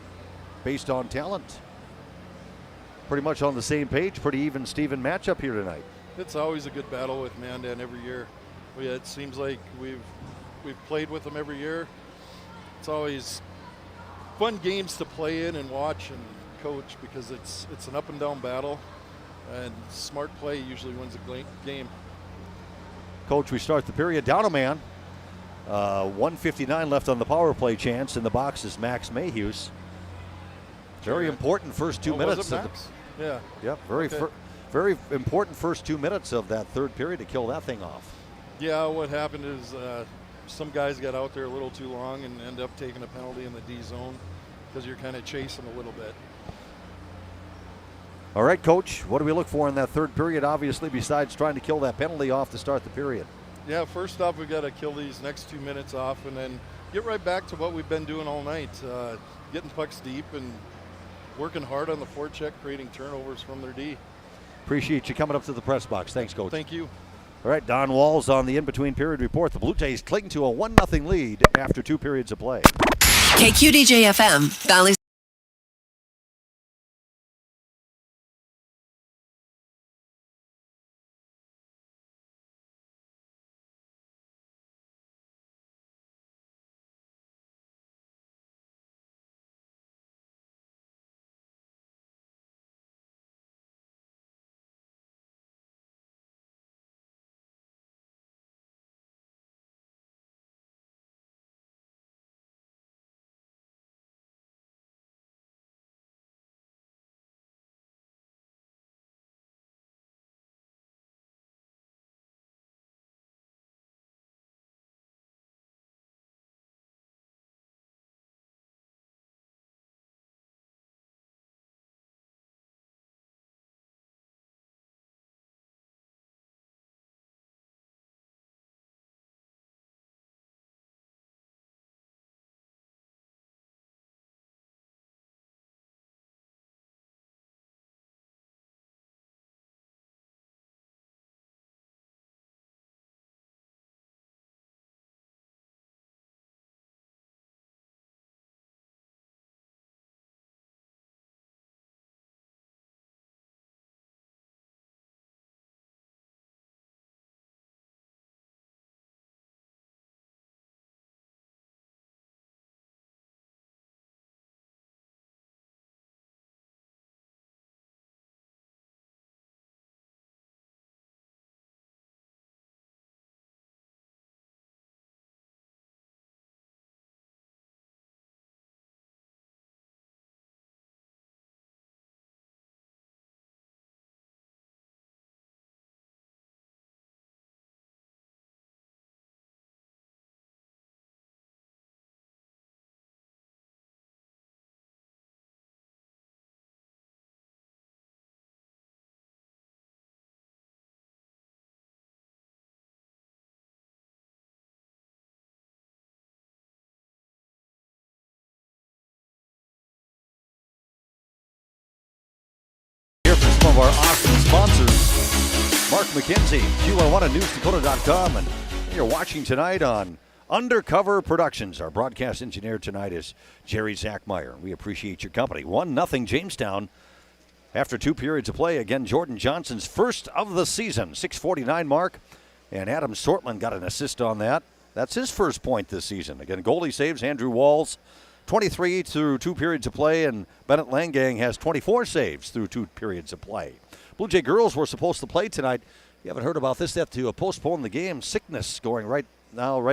based on talent, pretty much on the same page. Pretty even Steven matchup here tonight. It's always a good battle with Mandan every year. It seems like we've played with them every year. It's always fun games to play in and watch and coach because it's an up and down battle, and smart play usually wins a game. Coach, we start the period down a man. 1:59 left on the power play chance. In the box is Max Mayhews. Very important first 2 minutes. Was it Max? Yeah. Yep. Very important first 2 minutes of that third period to kill that thing off. Yeah, what happened is some guys got out there a little too long and end up taking a penalty in the D zone because you're kind of chasing a little bit. All right, Coach, what do we look for in that third period, obviously, besides trying to kill that penalty off to start the period? Yeah, first off, we've got to kill these next 2 minutes off and then get right back to what we've been doing all night, getting pucks deep and working hard on the forecheck, creating turnovers from their D. Appreciate you coming up to the press box. Thanks, Coach. Thank you. All right, Don Walls on the in-between period report. The Blue Jays cling to a 1-0 lead after 2 periods of play. KQDJ-FM, Valley some of our awesome sponsors. Mark McKenzie, Q101 at NewsDakota.com, and you're watching tonight on Undercover Productions. Our broadcast engineer tonight is Jerry Zachmeyer. We appreciate your company. 1-0 Jamestown after 2 periods of play. Again, Jordan Johnson's first of the season, 6:49 mark, and Adam Sortland got an assist on that. That's his first point this season. Again, goalie saves, Andrew Walls, 23 through 2 periods of play, and Bennett Langang has 24 saves through 2 periods of play. Blue Jay girls were supposed to play tonight. You haven't heard about this. They have to postpone the game. Sickness going right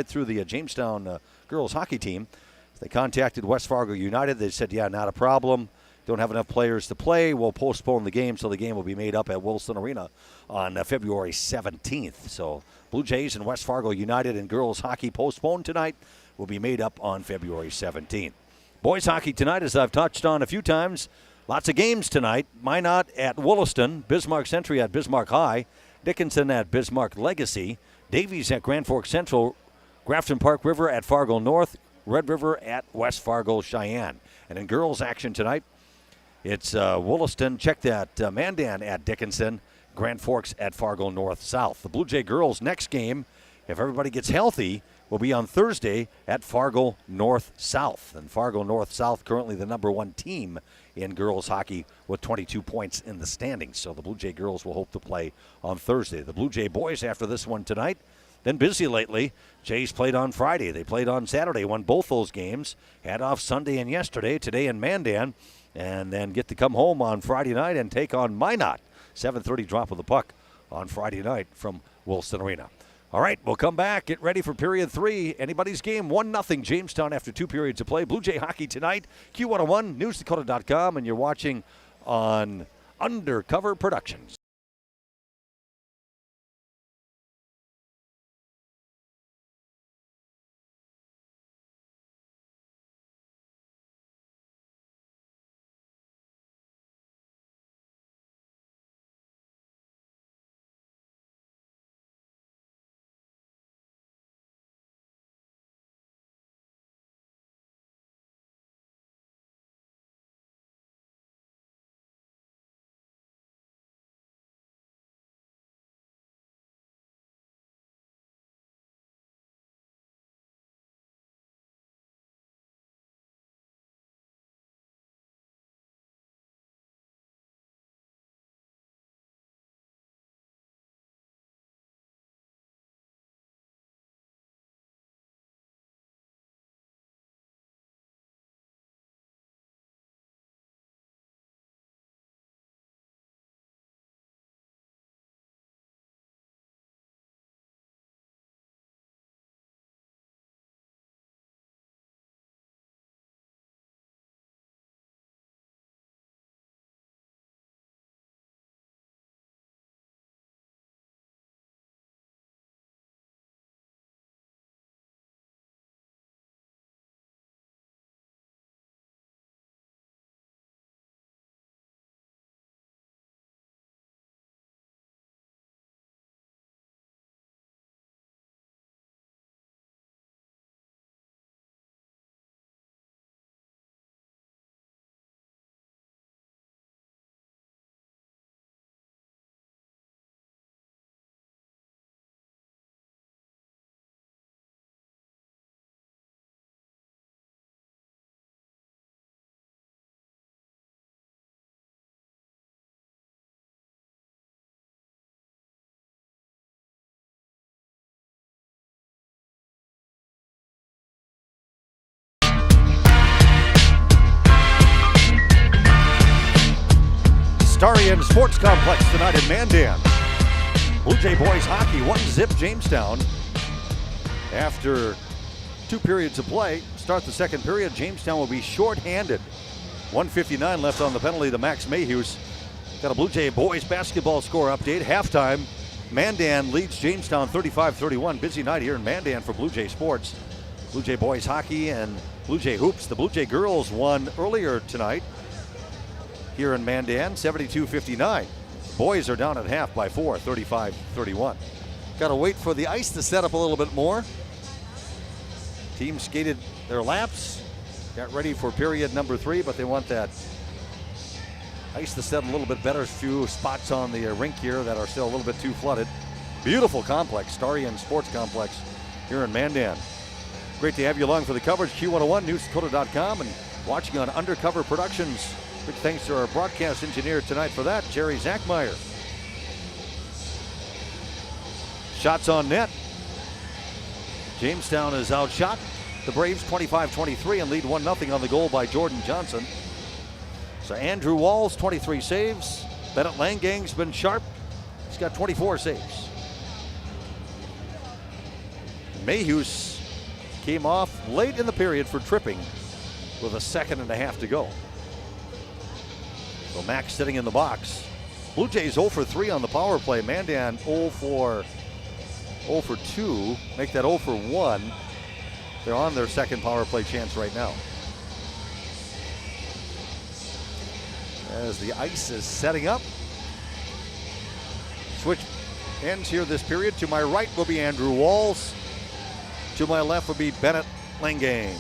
through the Jamestown girls hockey team. They contacted West Fargo United. They said, yeah, not a problem. Don't have enough players to play. We'll postpone the game, so the game will be made up at Wilson Arena on February 17th. So Blue Jays and West Fargo United and girls hockey postponed tonight will be made up on February 17th. Boys hockey tonight, as I've touched on a few times, lots of games tonight. Minot at Wollaston, Bismarck Century at Bismarck High, Dickinson at Bismarck Legacy, Davies at Grand Forks Central, Grafton Park River at Fargo North, Red River at West Fargo Cheyenne. And in girls action tonight, it's Wollaston, check that, Mandan at Dickinson, Grand Forks at Fargo North South. The Blue Jay girls' next game, if everybody gets healthy, will be on Thursday at Fargo North South. And Fargo North South currently the #1 team in girls hockey with 22 points in the standings. So the Blue Jay girls will hope to play on Thursday. The Blue Jay boys after this one tonight, been busy lately. Jays played on Friday. They played on Saturday, won both those games. Had off Sunday and yesterday, today in Mandan. And then get to come home on Friday night and take on Minot. 7:30 drop of the puck on Friday night from Wilson Arena. All right, we'll come back. Get ready for period 3. Anybody's game, 1-0 Jamestown after 2 periods of play. Blue Jay hockey tonight, Q101, NewsDakota.com, and you're watching on Undercover Productions. Starian Sports Complex tonight in Mandan. Blue Jay boys hockey 1-0 Jamestown. After 2 periods of play, start the second period, Jamestown will be shorthanded. 1:59 left on the penalty to Max Mayhews. Got a Blue Jay boys basketball score update. Halftime, Mandan leads Jamestown 35-31. Busy night here in Mandan for Blue Jay sports. Blue Jay boys hockey and Blue Jay hoops. The Blue Jay girls won earlier tonight here in Mandan, 72-59. Boys are down at half by 4, 35-31. Got to wait for the ice to set up a little bit more. Teams skated their laps, got ready for period number 3, but they want that Ice the set a little bit better. A few spots on the rink here that are still a little bit too flooded. Beautiful complex, Starian Sports Complex here in Mandan. Great to have you along for the coverage. Q101, newsdakota.com, and watching on Undercover Productions. Big thanks to our broadcast engineer tonight for that, Jerry Zachmeyer. Shots on net. Jamestown is outshot. The Braves 25-23 and lead 1-0 on the goal by Jordan Johnson. So Andrew Walls, 23 saves. Bennett Langang's been sharp. He's got 24 saves. Mayhews came off late in the period for tripping with a 2.5 to go. So Max sitting in the box. Blue Jays 0 for 3 on the power play. Mandan 0 for 2. Make that 0 for 1. They're on their second power play chance right now. As the ice is setting up. Switch ends here this period. To my right will be Andrew Walls. To my left will be Bennett Langang.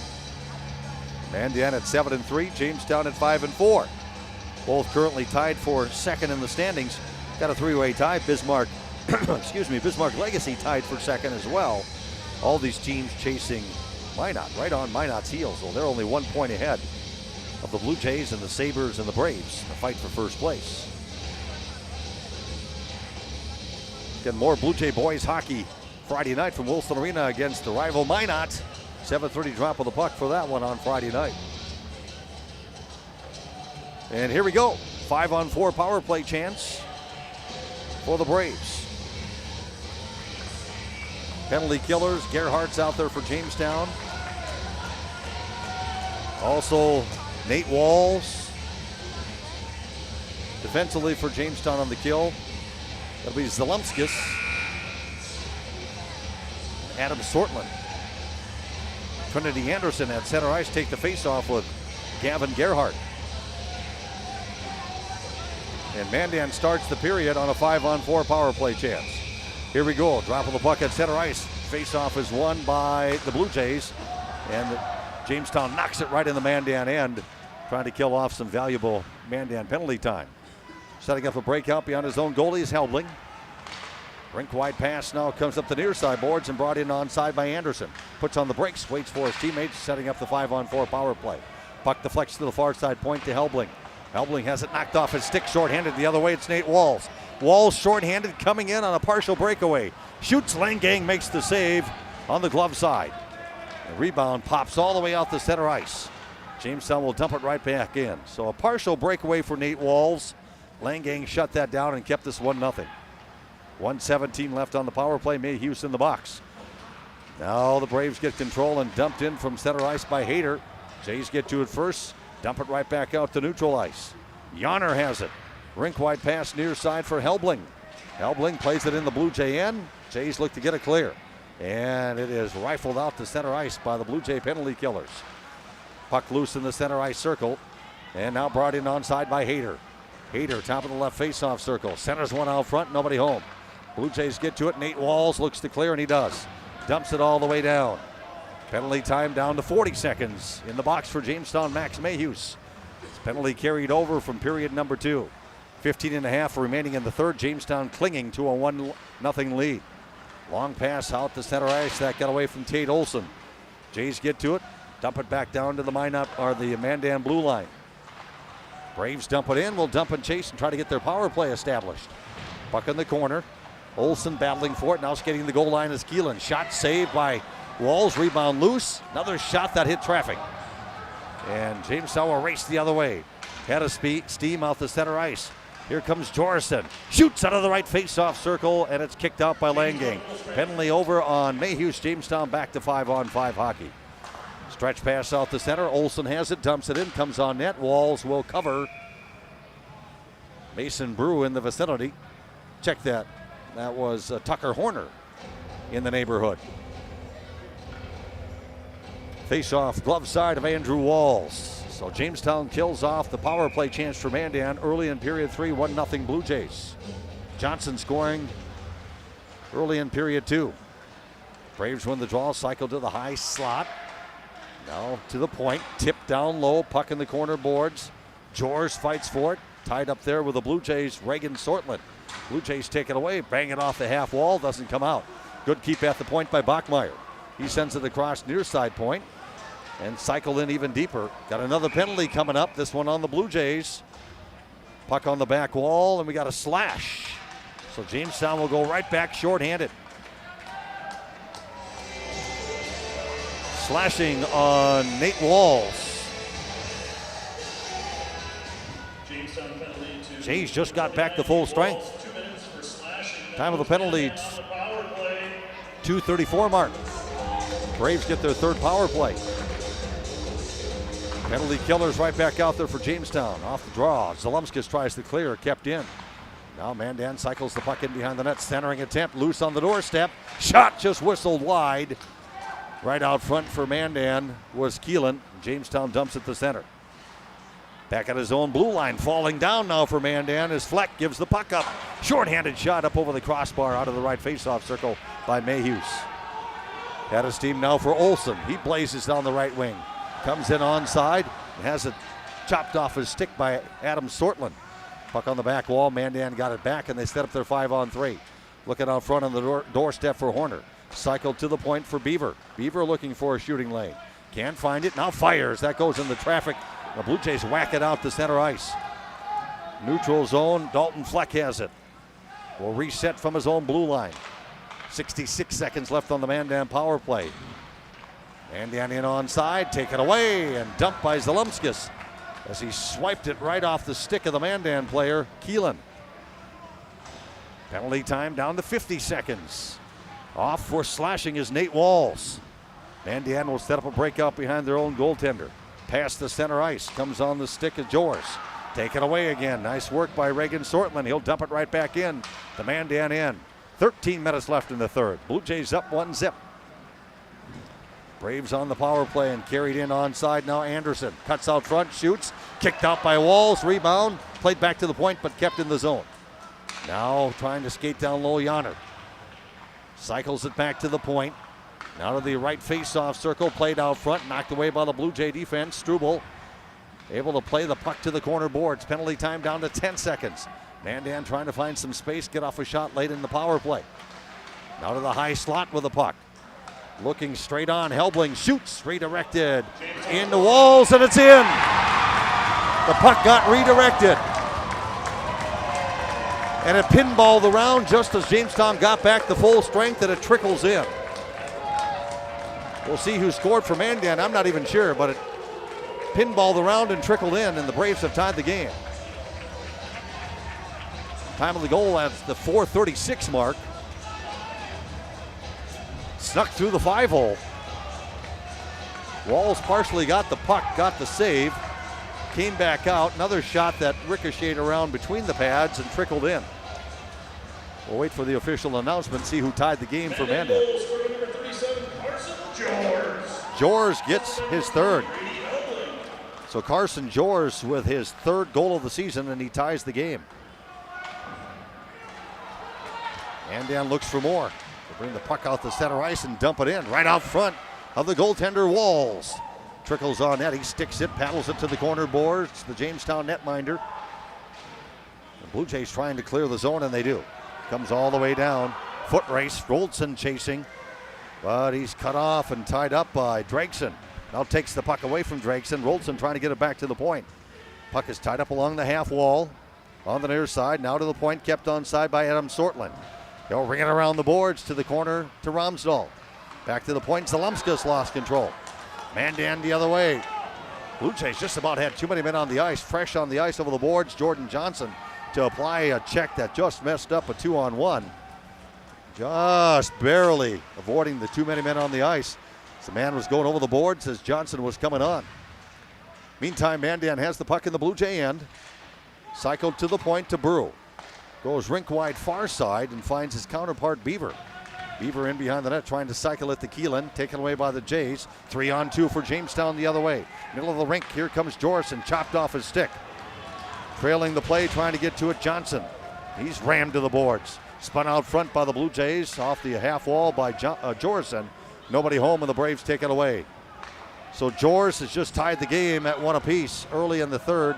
Mandan at 7-3, Jamestown at 5-4. Both currently tied for second in the standings. Got a three-way tie. Bismarck, Bismarck Legacy tied for second as well. All these teams chasing Minot, right on Minot's heels. So they're only 1 point ahead of the Blue Jays and the Sabres and the Braves. The fight for first place. Getting more Blue Jay boys hockey Friday night from Wilson Arena against the rival Minot. 7:30 drop of the puck for that one on Friday night. And here we go. 5-on-4 power play chance for the Braves. Penalty killers. Gerhardt's out there for Jamestown. Also, Nate Walls. Defensively for Jamestown on the kill. That'll be Zalumskis. Adam Sortland. Trinity Anderson at center ice take the face-off with Gavin Gerhardt. And Mandan starts the period on a 5-on-4 power play chance. Here we go. Drop of the puck at center ice. Face-off is won by the Blue Jays. And Jamestown knocks it right in the Mandan end, trying to kill off some valuable Mandan penalty time. Setting up a breakout beyond his own goalie is Helbling. Rink-wide pass now comes up the near side boards and brought in onside by Anderson. Puts on the brakes, waits for his teammates, setting up the 5-on-4 power play. Puck deflects to the far side point to Helbling. Helbling has it knocked off his stick, shorthanded the other way. It's Nate Walls. Walls shorthanded, coming in on a partial breakaway. Shoots, Langang makes the save on the glove side. The rebound pops all the way out the center ice. Jamestown will dump it right back in. So a partial breakaway for Nate Walls. Langang shut that down and kept this 1-0. 1:17 left on the power play. Mayhews in the box. Now the Braves get control and dumped in from center ice by Hayter. Jays get to it first. Dump it right back out to neutral ice. Yonner has it. Rink-wide pass near side for Helbling. Helbling plays it in the Blue Jay end. Jays look to get it clear. And it is rifled out to center ice by the Blue Jay penalty killers. Puck loose in the center ice circle. And now brought in onside by Hayter. Hayter, top of the left faceoff circle. Centers one out front, nobody home. Blue Jays get to it. Nate Walls looks to clear, and he does. Dumps it all the way down. Penalty time down to 40 seconds. In the box for Jamestown, Max Mayhews. His penalty carried over from period number 2. 15.5 remaining in the third. Jamestown clinging to a 1-0 lead. Long pass out to center ice. That got away from Tate Olson. Jays get to it. Dump it back down to the Mandan blue line. Braves dump it in. Will dump and chase and try to get their power play established. Puck in the corner. Olson battling for it. Now skating the goal line is Keelan. Shot saved by Walls. Rebound loose. Another shot that hit traffic. And Jamestown will race the other way. Head of steam out the center ice. Here comes Jorison. Shoots out of the right face-off circle, and it's kicked out by Langang. Penalty over on Mayhews. Jamestown back to 5-on-5 hockey. Stretch pass out the center. Olson has it, dumps it in, comes on net. Walls will cover. Mason Brew in the vicinity. Check that. That was Tucker Horner in the neighborhood. Face-off glove side of Andrew Walls. So Jamestown kills off the power play chance for Mandan early in period 3, 1-0 Blue Jays. Johnson scoring early in period 2. Braves win the draw, cycle to the high slot. Now to the point, tip down low, puck in the corner boards. George fights for it. Tied up there with the Blue Jays, Reagan Sortland. Blue Jays take it away, bang it off the half wall, doesn't come out. Good keep at the point by Bachmeyer. He sends it across near side point and cycled in even deeper. Got another penalty coming up, this one on the Blue Jays. Puck on the back wall, and we got a slash. So Jamestown will go right back shorthanded. Slashing on Nate Walls. Jays just got back to full strength. Time of the penalty, 2:34 mark. Braves get their third power play. Penalty killers right back out there for Jamestown. Off the draw, Zalumskis tries to clear, kept in. Now Mandan cycles the puck in behind the net, centering attempt, loose on the doorstep. Shot just whistled wide. Right out front for Mandan was Keelan. Jamestown dumps at the center. Back at his own blue line, falling down now for Mandan as Fleck gives the puck up. Short-handed shot up over the crossbar out of the right faceoff circle by Mayhews. Had his team now for Olsen. He blazes down the right wing. Comes in onside and has it chopped off his stick by Adam Sortland. Puck on the back wall. Mandan got it back and they set up their 5-on-3. Looking out front on the doorstep for Horner. Cycled to the point for Beaver. Beaver looking for a shooting lane. Can't find it. Now fires. That goes in the traffic. The Blue Jays whack it out to center ice. Neutral zone. Dalton Fleck has it. Will reset from his own blue line. 66 seconds left on the Mandan power play. Mandan in onside. Taken away and dumped by Zalumskis as he swiped it right off the stick of the Mandan player, Keelan. Penalty time down to 50 seconds. Off for slashing is Nate Walls. Mandan will set up a breakout behind their own goaltender. Past the center ice, comes on the stick of Jors. Taken away again. Nice work by Reagan Sortland. He'll dump it right back in. The Mandan end. 13 minutes left in the third. Blue Jays up 1-0. Braves on the power play and carried in onside. Now Anderson cuts out front, shoots. Kicked out by Walls. Rebound. Played back to the point, but kept in the zone. Now trying to skate down low, Yonner. Cycles it back to the point. Now to the right face-off circle, played out front, knocked away by the Blue Jay defense. Struble able to play the puck to the corner boards. Penalty time down to 10 seconds. Mandan trying to find some space, get off a shot late in the power play. Now to the high slot with the puck. Looking straight on, Helbling shoots, redirected into Walls, and it's in. The puck got redirected. And it pinballed around just as Jamestown got back to full strength, and it trickles in. We'll see who scored for Mandan. I'm not even sure, but it pinballed around and trickled in, and the Braves have tied the game. Time of the goal at the 4:36 mark. Snuck through the 5-hole. Walls partially got the puck, got the save, came back out. Another shot that ricocheted around between the pads and trickled in. We'll wait for the official announcement, see who tied the game for Mandan. Jors gets his third. So Carson Jors with his third goal of the season, and he ties the game. Mandan looks for more. They bring the puck out the center ice and dump it in right out front of the goaltender Walls. Trickles on net, he sticks it, paddles it to the corner boards, the Jamestown netminder. The Blue Jays trying to clear the zone, and they do. Comes all the way down. Foot race, Roldson chasing. But he's cut off and tied up by Dragson. Now takes the puck away from Dragson. Roldson trying to get it back to the point. Puck is tied up along the half wall. On the near side, now to the point, kept onside by Adam Sortland. He'll ring it around the boards to the corner to Romsdahl. Back to the point, Zalumskis lost control. Mandan the other way. Blue Jays just about had too many men on the ice. Fresh on the ice over the boards, Jordan Johnson to apply a check that just messed up a 2-on-1. Just barely avoiding the too many men on the ice. As the man was going over the boards as Johnson was coming on. Meantime, Mandan has the puck in the Blue Jay end. Cycled to the point to Brew. Goes rink wide far side and finds his counterpart Beaver. Beaver in behind the net trying to cycle it to Keelan. Taken away by the Jays. 3-on-2 for Jamestown the other way. Middle of the rink, here comes Jorson, chopped off his stick. Trailing the play, trying to get to it, Johnson. He's rammed to the boards. Spun out front by the Blue Jays, off the half wall by Jorson. Nobody home, and the Braves take it away. So Jors has just tied the game at 1 apiece early in the third.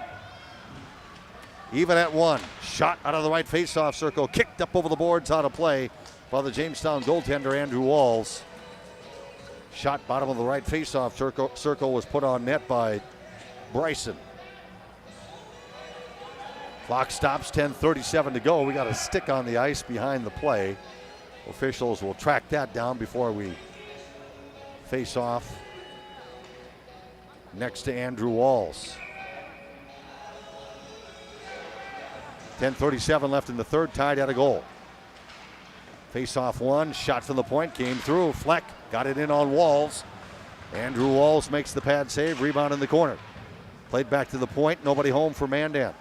even at 1. Shot out of the right faceoff circle, kicked up over the boards, out of play by the Jamestown goaltender, Andrew Walls. Shot bottom of the right faceoff circle was put on net by Bryson. Clock stops, 10:37 to go. We got a stick on the ice behind the play. Officials will track that down before we face off next to Andrew Walls. 10:37 left in the third, tied at a goal. Face off 1, shot from the point, came through. Fleck got it in on Walls. Andrew Walls makes the pad save, rebound in the corner. Played back to the point, nobody home for Mandan.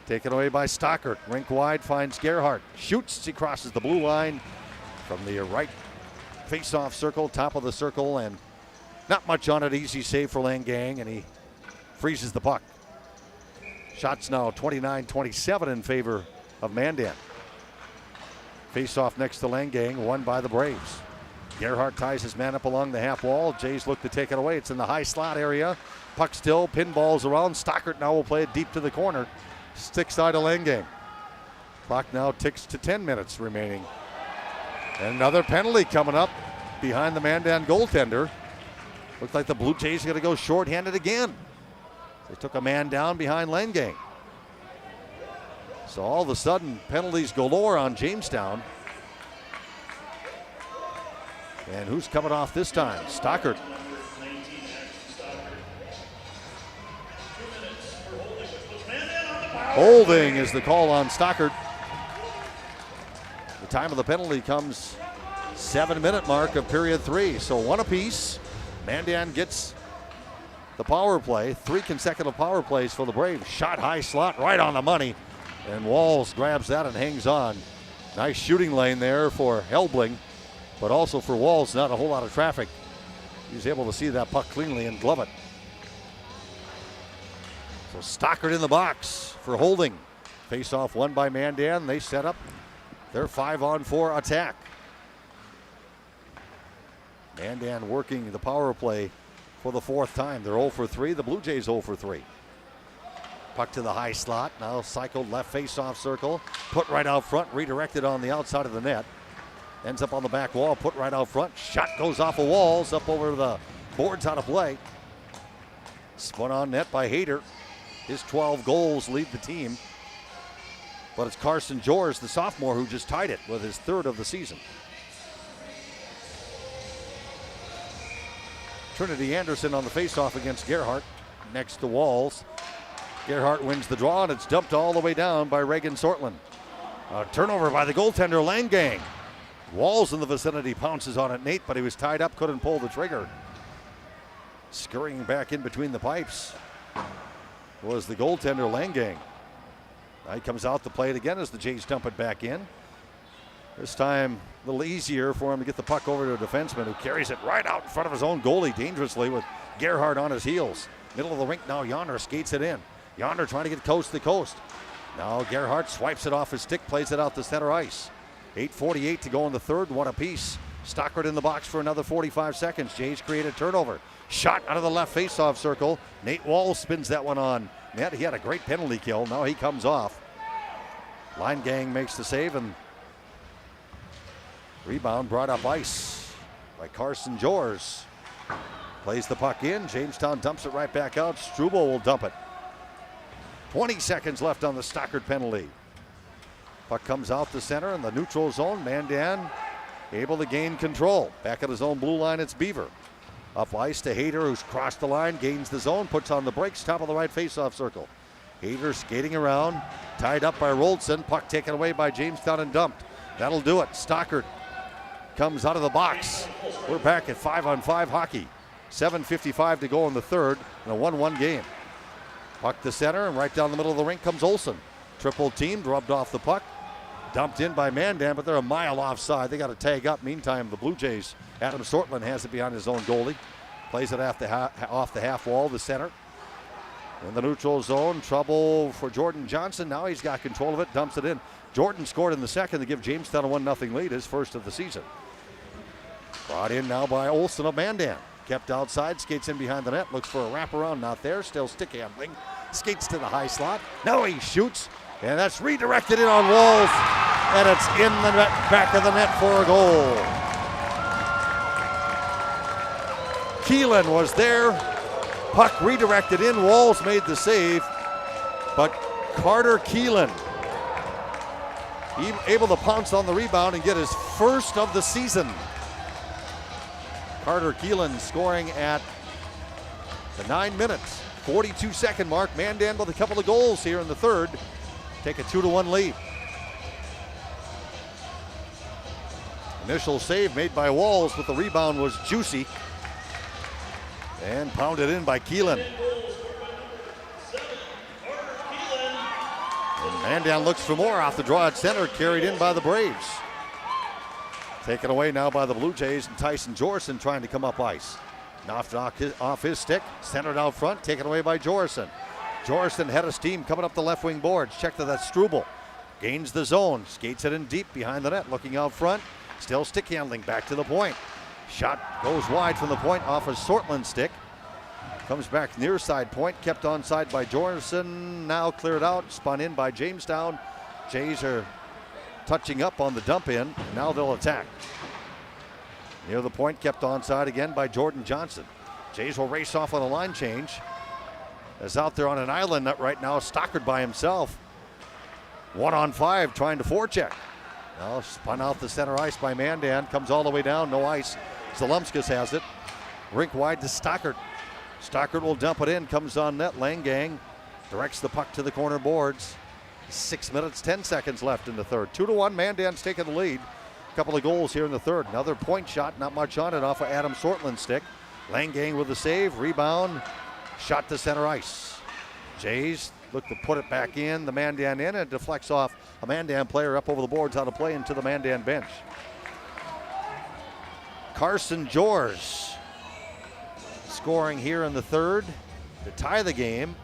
Taken away by Stockert. Rink wide, finds Gerhardt. Shoots as he crosses the blue line from the right face-off circle, top of the circle, and not much on it. Easy save for Langang, and he freezes the puck. Shots now 29-27 in favor of Mandan. Face-off next to Langang, won by the Braves. Gerhardt ties his man up along the half wall. Jays look to take it away. It's in the high slot area. Puck still, pinballs around. Stockert now will play it deep to the corner. Stick side of Langang. Clock now ticks to 10 minutes remaining. And another penalty coming up behind the Mandan goaltender. Looks like the Blue Jays are going to go shorthanded again. They took a man down behind Langang. So all of a sudden, penalties galore on Jamestown. And who's coming off this time? Stockert. Holding is the call on Stockert. The time of the penalty comes 7-minute mark of period 3. So 1 apiece. Mandan gets the power play. 3 consecutive power plays for the Braves. Shot high slot right on the money. And Walls grabs that and hangs on. Nice shooting lane there for Helbling, but also for Walls, not a whole lot of traffic. He's able to see that puck cleanly and glove it. So Stockert in the box for holding. Face-off won by Mandan. They set up their 5-on-4 attack. Mandan working the power play for the 4th time. They're 0 for 3. The Blue Jays 0 for 3. Puck to the high slot. Now cycled left face-off circle. Put right out front. Redirected on the outside of the net. Ends up on the back wall. Put right out front. Shot goes off of Walls. Up over the boards, out of play. Spun on net by Hayter. His 12 goals lead the team. But it's Carson George, the sophomore, who just tied it with his 3rd of the season. Trinity Anderson on the faceoff against Gerhardt. Next to Walls. Gerhardt wins the draw, and it's dumped all the way down by Reagan Sortland. A turnover by the goaltender, Langang. Walls in the vicinity, pounces on it, Nate, but he was tied up, couldn't pull the trigger. Scurrying back in between the pipes was the goaltender, Langang. Now he comes out to play it again as the Jays dump it back in. This time, a little easier for him to get the puck over to a defenseman who carries it right out in front of his own goalie dangerously with Gerhardt on his heels. Middle of the rink now, Yonder skates it in. Yonder trying to get coast to coast. Now Gerhardt swipes it off his stick, plays it out to center ice. 8:48 to go in the third, 1 apiece. Stockert in the box for another 45 seconds. Jays create a turnover. Shot out of the left faceoff circle. Nate Walls spins that one on net. He had a great penalty kill. Now he comes off. Langang makes the save, and rebound brought up ice by Carson George. Plays the puck in. Jamestown dumps it right back out. Struble will dump it. 20 seconds left on the Stockert penalty. Puck comes out to center in the neutral zone. Mandan able to gain control. Back at his own blue line, it's Beaver. Up ice to Hayter, who's crossed the line, gains the zone, puts on the brakes, top of the right faceoff circle. Hayter skating around, tied up by Roldson. Puck taken away by Jamestown and dumped. That'll do it. Stockert comes out of the box. We're back at 5-on-5 hockey. 7:55 to go in the third in a 1-1 game. Puck to center, and right down the middle of the rink comes Olsen. Triple teamed, rubbed off the puck. Dumped in by Mandan, but they're a mile offside. They got to tag up. Meantime, the Blue Jays, Adam Sortland has it behind his own goalie. Plays it off the half wall, the center. In the neutral zone, trouble for Jordan Johnson. Now he's got control of it, dumps it in. Jordan scored in the second to give Jamestown a 1-0 lead, his first of the season. Brought in now by Olsen of Mandan. Kept outside, skates in behind the net, looks for a wraparound, not there. Still stick handling. Skates to the high slot. Now he shoots, and that's redirected in on Walls, and it's in the net, back of the net for a goal. Keelan was there. Puck redirected in. Walls made the save, but Carter Keelan able to pounce on the rebound and get his first of the season. Carter Keelan scoring at the 9 minutes, 42-second mark. Mandan with a couple of goals here in the third. Take a 2-1 lead. Initial save made by Walls, but the rebound was juicy. And pounded in by Keelan. And Mandan looks for more off the draw at center, carried in by the Braves. Taken away now by the Blue Jays, and Tyson Jorson trying to come up ice. Knocked off his stick, centered out front, taken away by Jorson. Jorson head of steam coming up the left wing boards. Check to that Struble. Gains the zone, skates it in deep behind the net, looking out front. Still stick handling, back to the point. Shot goes wide from the point off a Sortland stick. Comes back near side point, kept onside by Jorson. Now cleared out, spun in by Jamestown. Jays are touching up on the dump in. Now they'll attack. Near the point, kept onside again by Jordan Johnson. Jays will race off on a line change. Is out there on an island net right now, Stockard by himself. 1-on-5 trying to forecheck. Now spun out the center ice by Mandan. Comes all the way down, no ice. Zalumskis has it. Rink wide to Stockard. Stockard will dump it in, comes on net. Langang directs the puck to the corner boards. 6 minutes, 10 seconds left in the third. 2-1, Mandan's taking the lead. Couple of goals here in the third. Another point shot, not much on it, off of Adam Sortland's stick. Langang with the save, rebound, shot to center ice. Jays look to put it back in, the Mandan in, and it deflects off a Mandan player up over the boards, out of play into the Mandan bench. Carson Jors scoring here in the third to tie the game.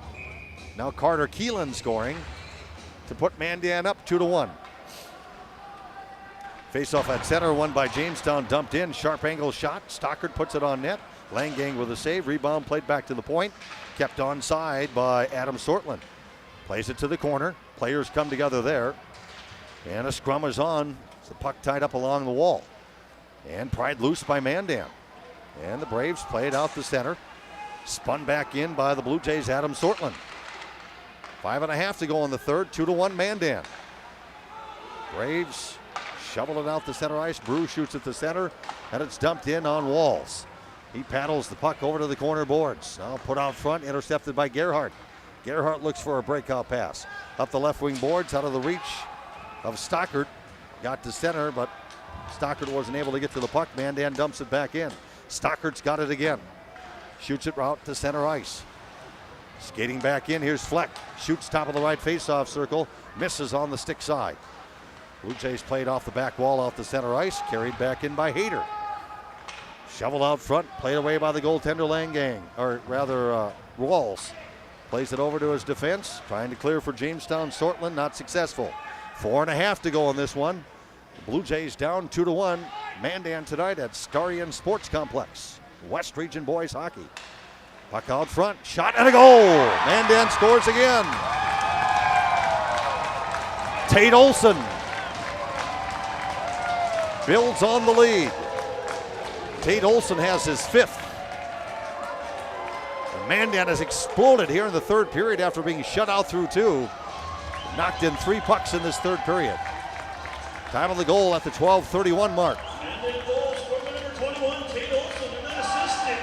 Now Carter Keelan scoring to put Mandan up 2-1. Face-off at center, won by Jamestown, dumped in, sharp angle shot. Stockard puts it on net. Langang with a save, rebound played back to the point. Kept onside by Adam Sortland. Plays it to the corner. Players come together there. And a scrum is on. The puck tied up along the wall. And pried loose by Mandan. And the Braves play it out the center. Spun back in by the Blue Jays, Adam Sortland. 5.5 to go in the third, 2-1 Mandan. Braves shovel it out the center ice. Brew shoots at the center, and it's dumped in on Walls. He paddles the puck over to the corner boards. Now put out front, intercepted by Gerhardt. Gerhardt looks for a breakout pass. Up the left wing boards, out of the reach of Stockard. Got to center, but Stockard wasn't able to get to the puck. Mandan dumps it back in. Stockard's got it again. Shoots it out to center ice. Skating back in, here's Fleck. Shoots top of the right face-off circle. Misses on the stick side. Blue Jays played off the back wall, off the center ice. Carried back in by Hayter. Shoveled out front, played away by the goaltender Langang, or rather Walls. Plays it over to his defense, trying to clear for Jamestown. Sortland, not successful. 4.5 to go in this one. The Blue Jays down 2-1. Mandan tonight at Starion Sports Complex. West Region Boys Hockey. Puck out front, shot and a goal. Mandan scores again. Tate Olson builds on the lead. Tate Olson has his fifth. And Mandan has exploded here in the third period after being shut out through two. Knocked in 3 pucks in this third period. Time of the goal at the 12:31 mark. Mandan goal, scored by number 21, Tate Olson, and an assistant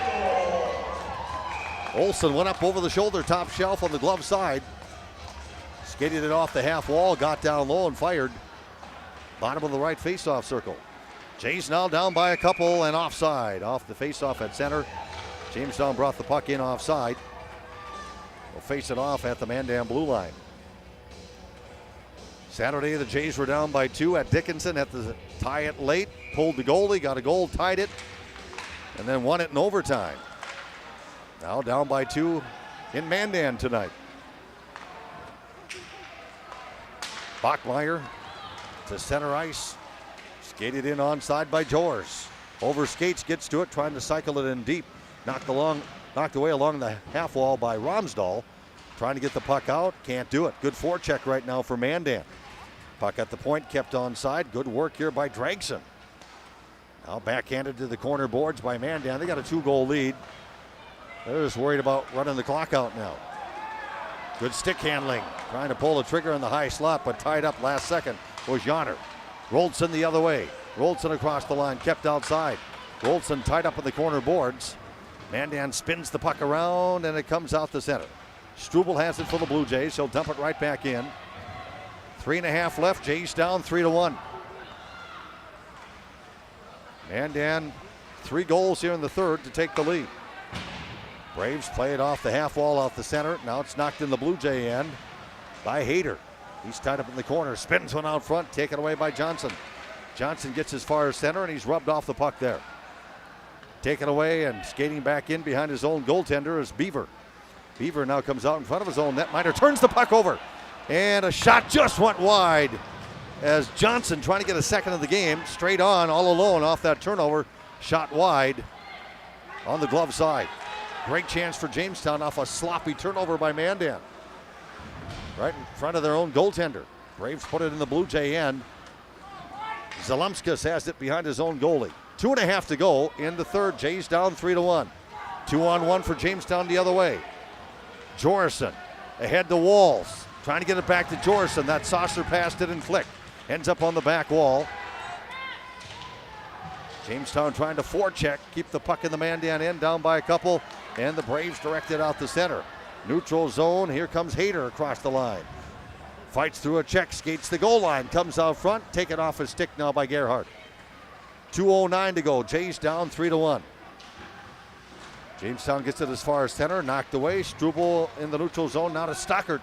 goal. Olson went up over the shoulder, top shelf on the glove side. Skated it off the half wall, got down low and fired. Bottom of the right face-off circle. Jays now down by a couple and offside. Off the face-off at center. Jamestown brought the puck in offside. Will face it off at the Mandan blue line. Saturday, the Jays were down by 2 at Dickinson, at the tie it late. Pulled the goalie, got a goal, tied it, and then won it in overtime. Now down by 2 in Mandan tonight. Bachmeyer to center ice. Skated in onside by Jors. Over skates, gets to it, trying to cycle it in deep. Knocked away along the half wall by Romsdahl. trying to get the puck out, can't do it. Good forecheck right now for Mandan. Puck at the point, kept onside. Good work here by Dragson. Now backhanded to the corner boards by Mandan. They got a 2-goal lead. They're just worried about running the clock out now. Good stick handling. Trying to pull the trigger in the high slot, but tied up last second was Yonner. Roldson the other way. Roldson across the line, kept outside. Roldson tied up in the corner boards. Mandan spins the puck around, and it comes out the center. Struble has it for the Blue Jays. He'll dump it right back in. 3.5 left. Jays down 3-1. Mandan, 3 goals here in the third to take the lead. Braves play it off the half wall off the center. Now it's knocked in the Blue Jay end by Hayter. He's tied up in the corner. Spins one out front. Taken away by Johnson. Johnson gets as far as center, and he's rubbed off the puck there. Taken away and skating back in behind his own goaltender is Beaver. Beaver now comes out in front of his own netminder, turns the puck over, and a shot just went wide as Johnson, trying to get a second of the game, straight on, all alone off that turnover, shot wide on the glove side. Great chance for Jamestown off a sloppy turnover by Mandan. Right in front of their own goaltender. Braves put it in the Blue Jay end. Zalumskis has it behind his own goalie. 2.5 to go in the third. Jays down 3-1. 2-on-1 for Jamestown the other way. Jorison ahead to Walls. Trying to get it back to Jorison. That saucer pass didn't click. Ends up on the back wall. Jamestown trying to forecheck. Keep the puck in the Mandan end, down by a couple. And the Braves direct it out the center. Neutral zone. Here comes Hayter across the line. Fights through a check. Skates the goal line. Comes out front. Taken off his stick now by Gerhardt. 2:09 to go. Jays down 3-1. Jamestown gets it as far as center. Knocked away. Struble in the neutral zone. Now to Stockert.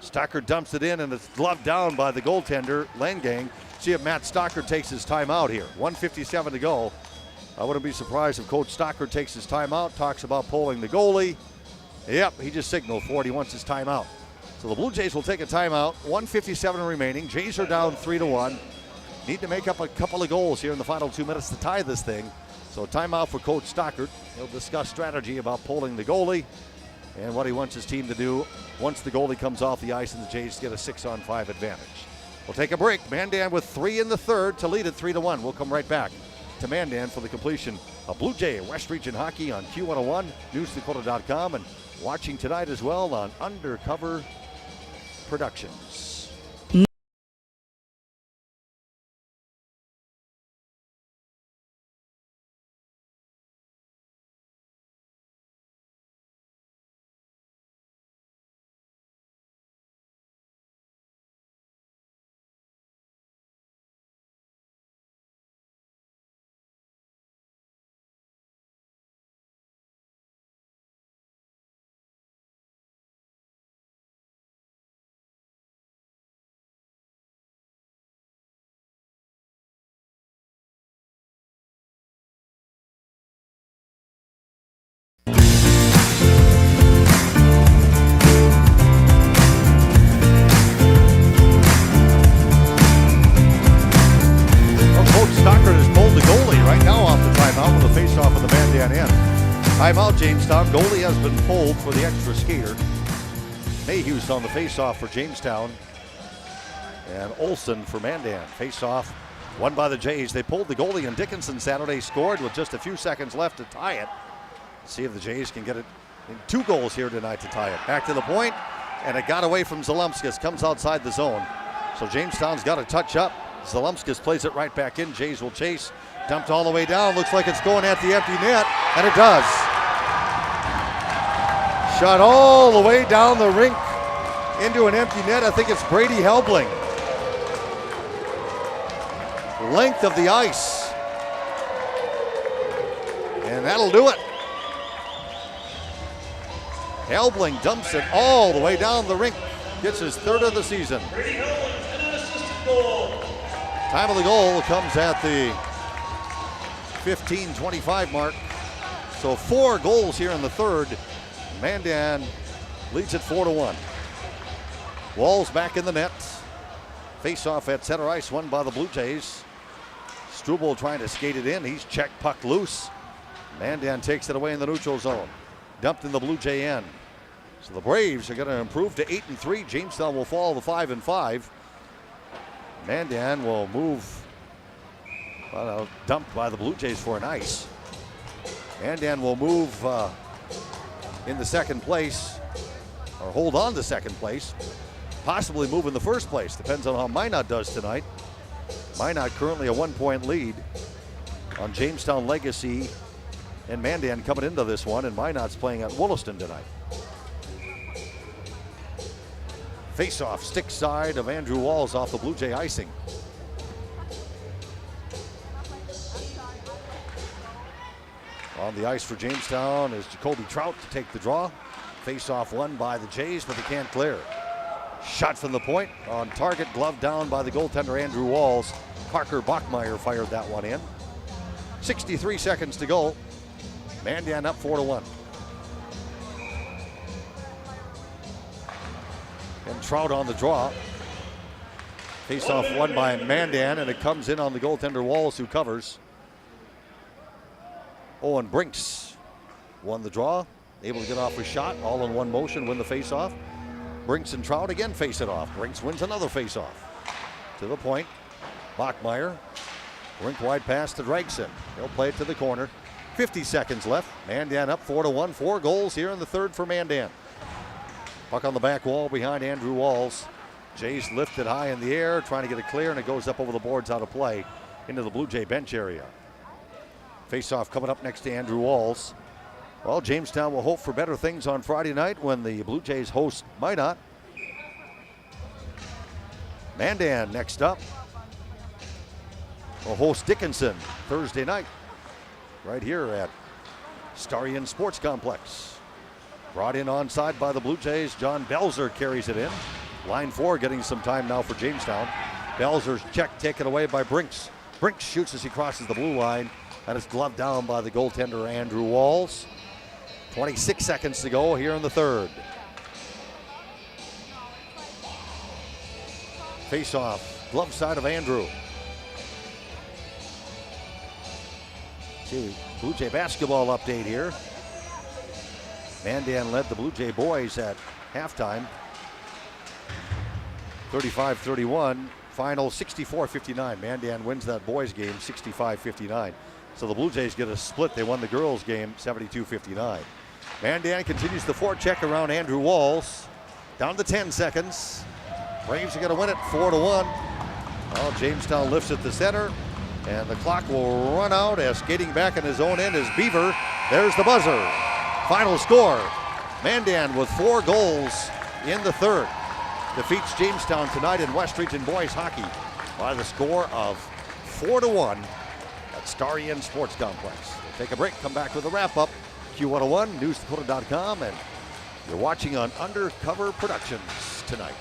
Stockert dumps it in, and it's gloved down by the goaltender, Langang. See if Matt Stockert takes his timeout here. 1:57 to go. I wouldn't be surprised if Coach Stockert takes his timeout, talks about pulling the goalie. Yep, he just signaled for it. He wants his timeout. So the Blue Jays will take a timeout. 1:57 remaining. Jays are down 3-1. Need to make up a couple of goals here in the final 2 minutes to tie this thing. So timeout for Coach Stockert. He'll discuss strategy about pulling the goalie and what he wants his team to do once the goalie comes off the ice and the Jays get a 6-on-5 advantage. We'll take a break. Mandan with 3 in the third to lead at 3-1. We'll come right back to Mandan for the completion of Blue Jay West Region Hockey on Q101, NewsDakota.com, and watching tonight as well on Undercover Productions. Timeout, Jamestown. Goalie has been pulled for the extra skater. Mayhew's on the faceoff for Jamestown. And Olsen for Mandan. Faceoff won by the Jays. They pulled the goalie, and Dickinson Saturday scored with just a few seconds left to tie it. See if the Jays can get it in 2 goals here tonight to tie it. Back to the point, and it got away from Zalumskis. Comes outside the zone. So Jamestown's got to touch up. Zalumskis plays it right back in. Jays will chase. Dumped all the way down. Looks like it's going at the empty net, and it does. Shot all the way down the rink into an empty net. I think it's Brady Helbling. Length of the ice. And that'll do it. Helbling dumps it all the way down the rink. Gets his 3rd of the season. Brady Helbling and an assisted goal. Time of the goal comes at the 15:25 mark. So 4 goals here in the third. Mandan leads it 4-1. Walls back in the net. Face-off at center ice, won by the Blue Jays. Struble trying to skate it in. He's checked, puck loose. Mandan takes it away in the neutral zone. Dumped in the Blue Jay end. So the Braves are going to improve to 8-3. Jamestown will fall to 5-5. Mandan will move, dumped by the Blue Jays for an ice. Mandan will move in the second place, or hold on to second place, possibly move in the first place. Depends on how Minot does tonight. Minot currently a 1-point lead on Jamestown Legacy and Mandan coming into this one, and Minot's playing at Wollaston tonight. Face-off, stick side of Andrew Walls off the Blue Jay icing. On the ice for Jamestown is Jacoby Trout to take the draw. Face-off won by the Jays, but they can't clear. Shot from the point, on target, glove down by the goaltender Andrew Walls. Parker Bachmeyer fired that one in. 63 seconds to go. Mandan up 4-1. And Trout on the draw. Face-off won by Mandan, and it comes in on the goaltender Walls, who covers. Owen Brinks won the draw, able to get off a shot, all in one motion, win the face-off. Brinks and Trout again face it off. Brinks wins another face-off. To the point, Bachmeyer. Rink wide pass to Dragson. He'll play it to the corner. 50 seconds left. Mandan up 4-1. 4 goals here in the third for Mandan. Puck on the back wall behind Andrew Walls. Jays lifted high in the air, trying to get it clear, and it goes up over the boards out of play into the Blue Jay bench area. Face-off coming up next to Andrew Walls. Well, Jamestown will hope for better things on Friday night when the Blue Jays host Minot. Mandan next up will host Dickinson Thursday night right here at Starion Sports Complex. Brought in onside by the Blue Jays. John Belzer carries it in. Line 4 getting some time now for Jamestown. Belzer's check taken away by Brinks. Brinks shoots as he crosses the blue line, and it's gloved down by the goaltender Andrew Walls. 26 seconds to go here in the third. Face-off, glove side of Andrew. See, Blue Jay basketball update here. Mandan led the Blue Jay boys at halftime. 35-31, final 64-59. Mandan wins that boys game 65-59. So the Blue Jays get a split. They won the girls game 72-59. Mandan continues the forecheck around Andrew Walls. Down to 10 seconds. Braves are going to win it 4-1. Well, Jamestown lifts at the center, and the clock will run out as skating back in his own end is Beaver. There's the buzzer. Final score, Mandan with 4 goals in the third defeats Jamestown tonight in West Region boys hockey by the score of 4-1 at Starion Sports Complex. We'll take a break, come back with a wrap-up. Q101, newsdakota.com, and you're watching on Undercover Productions tonight.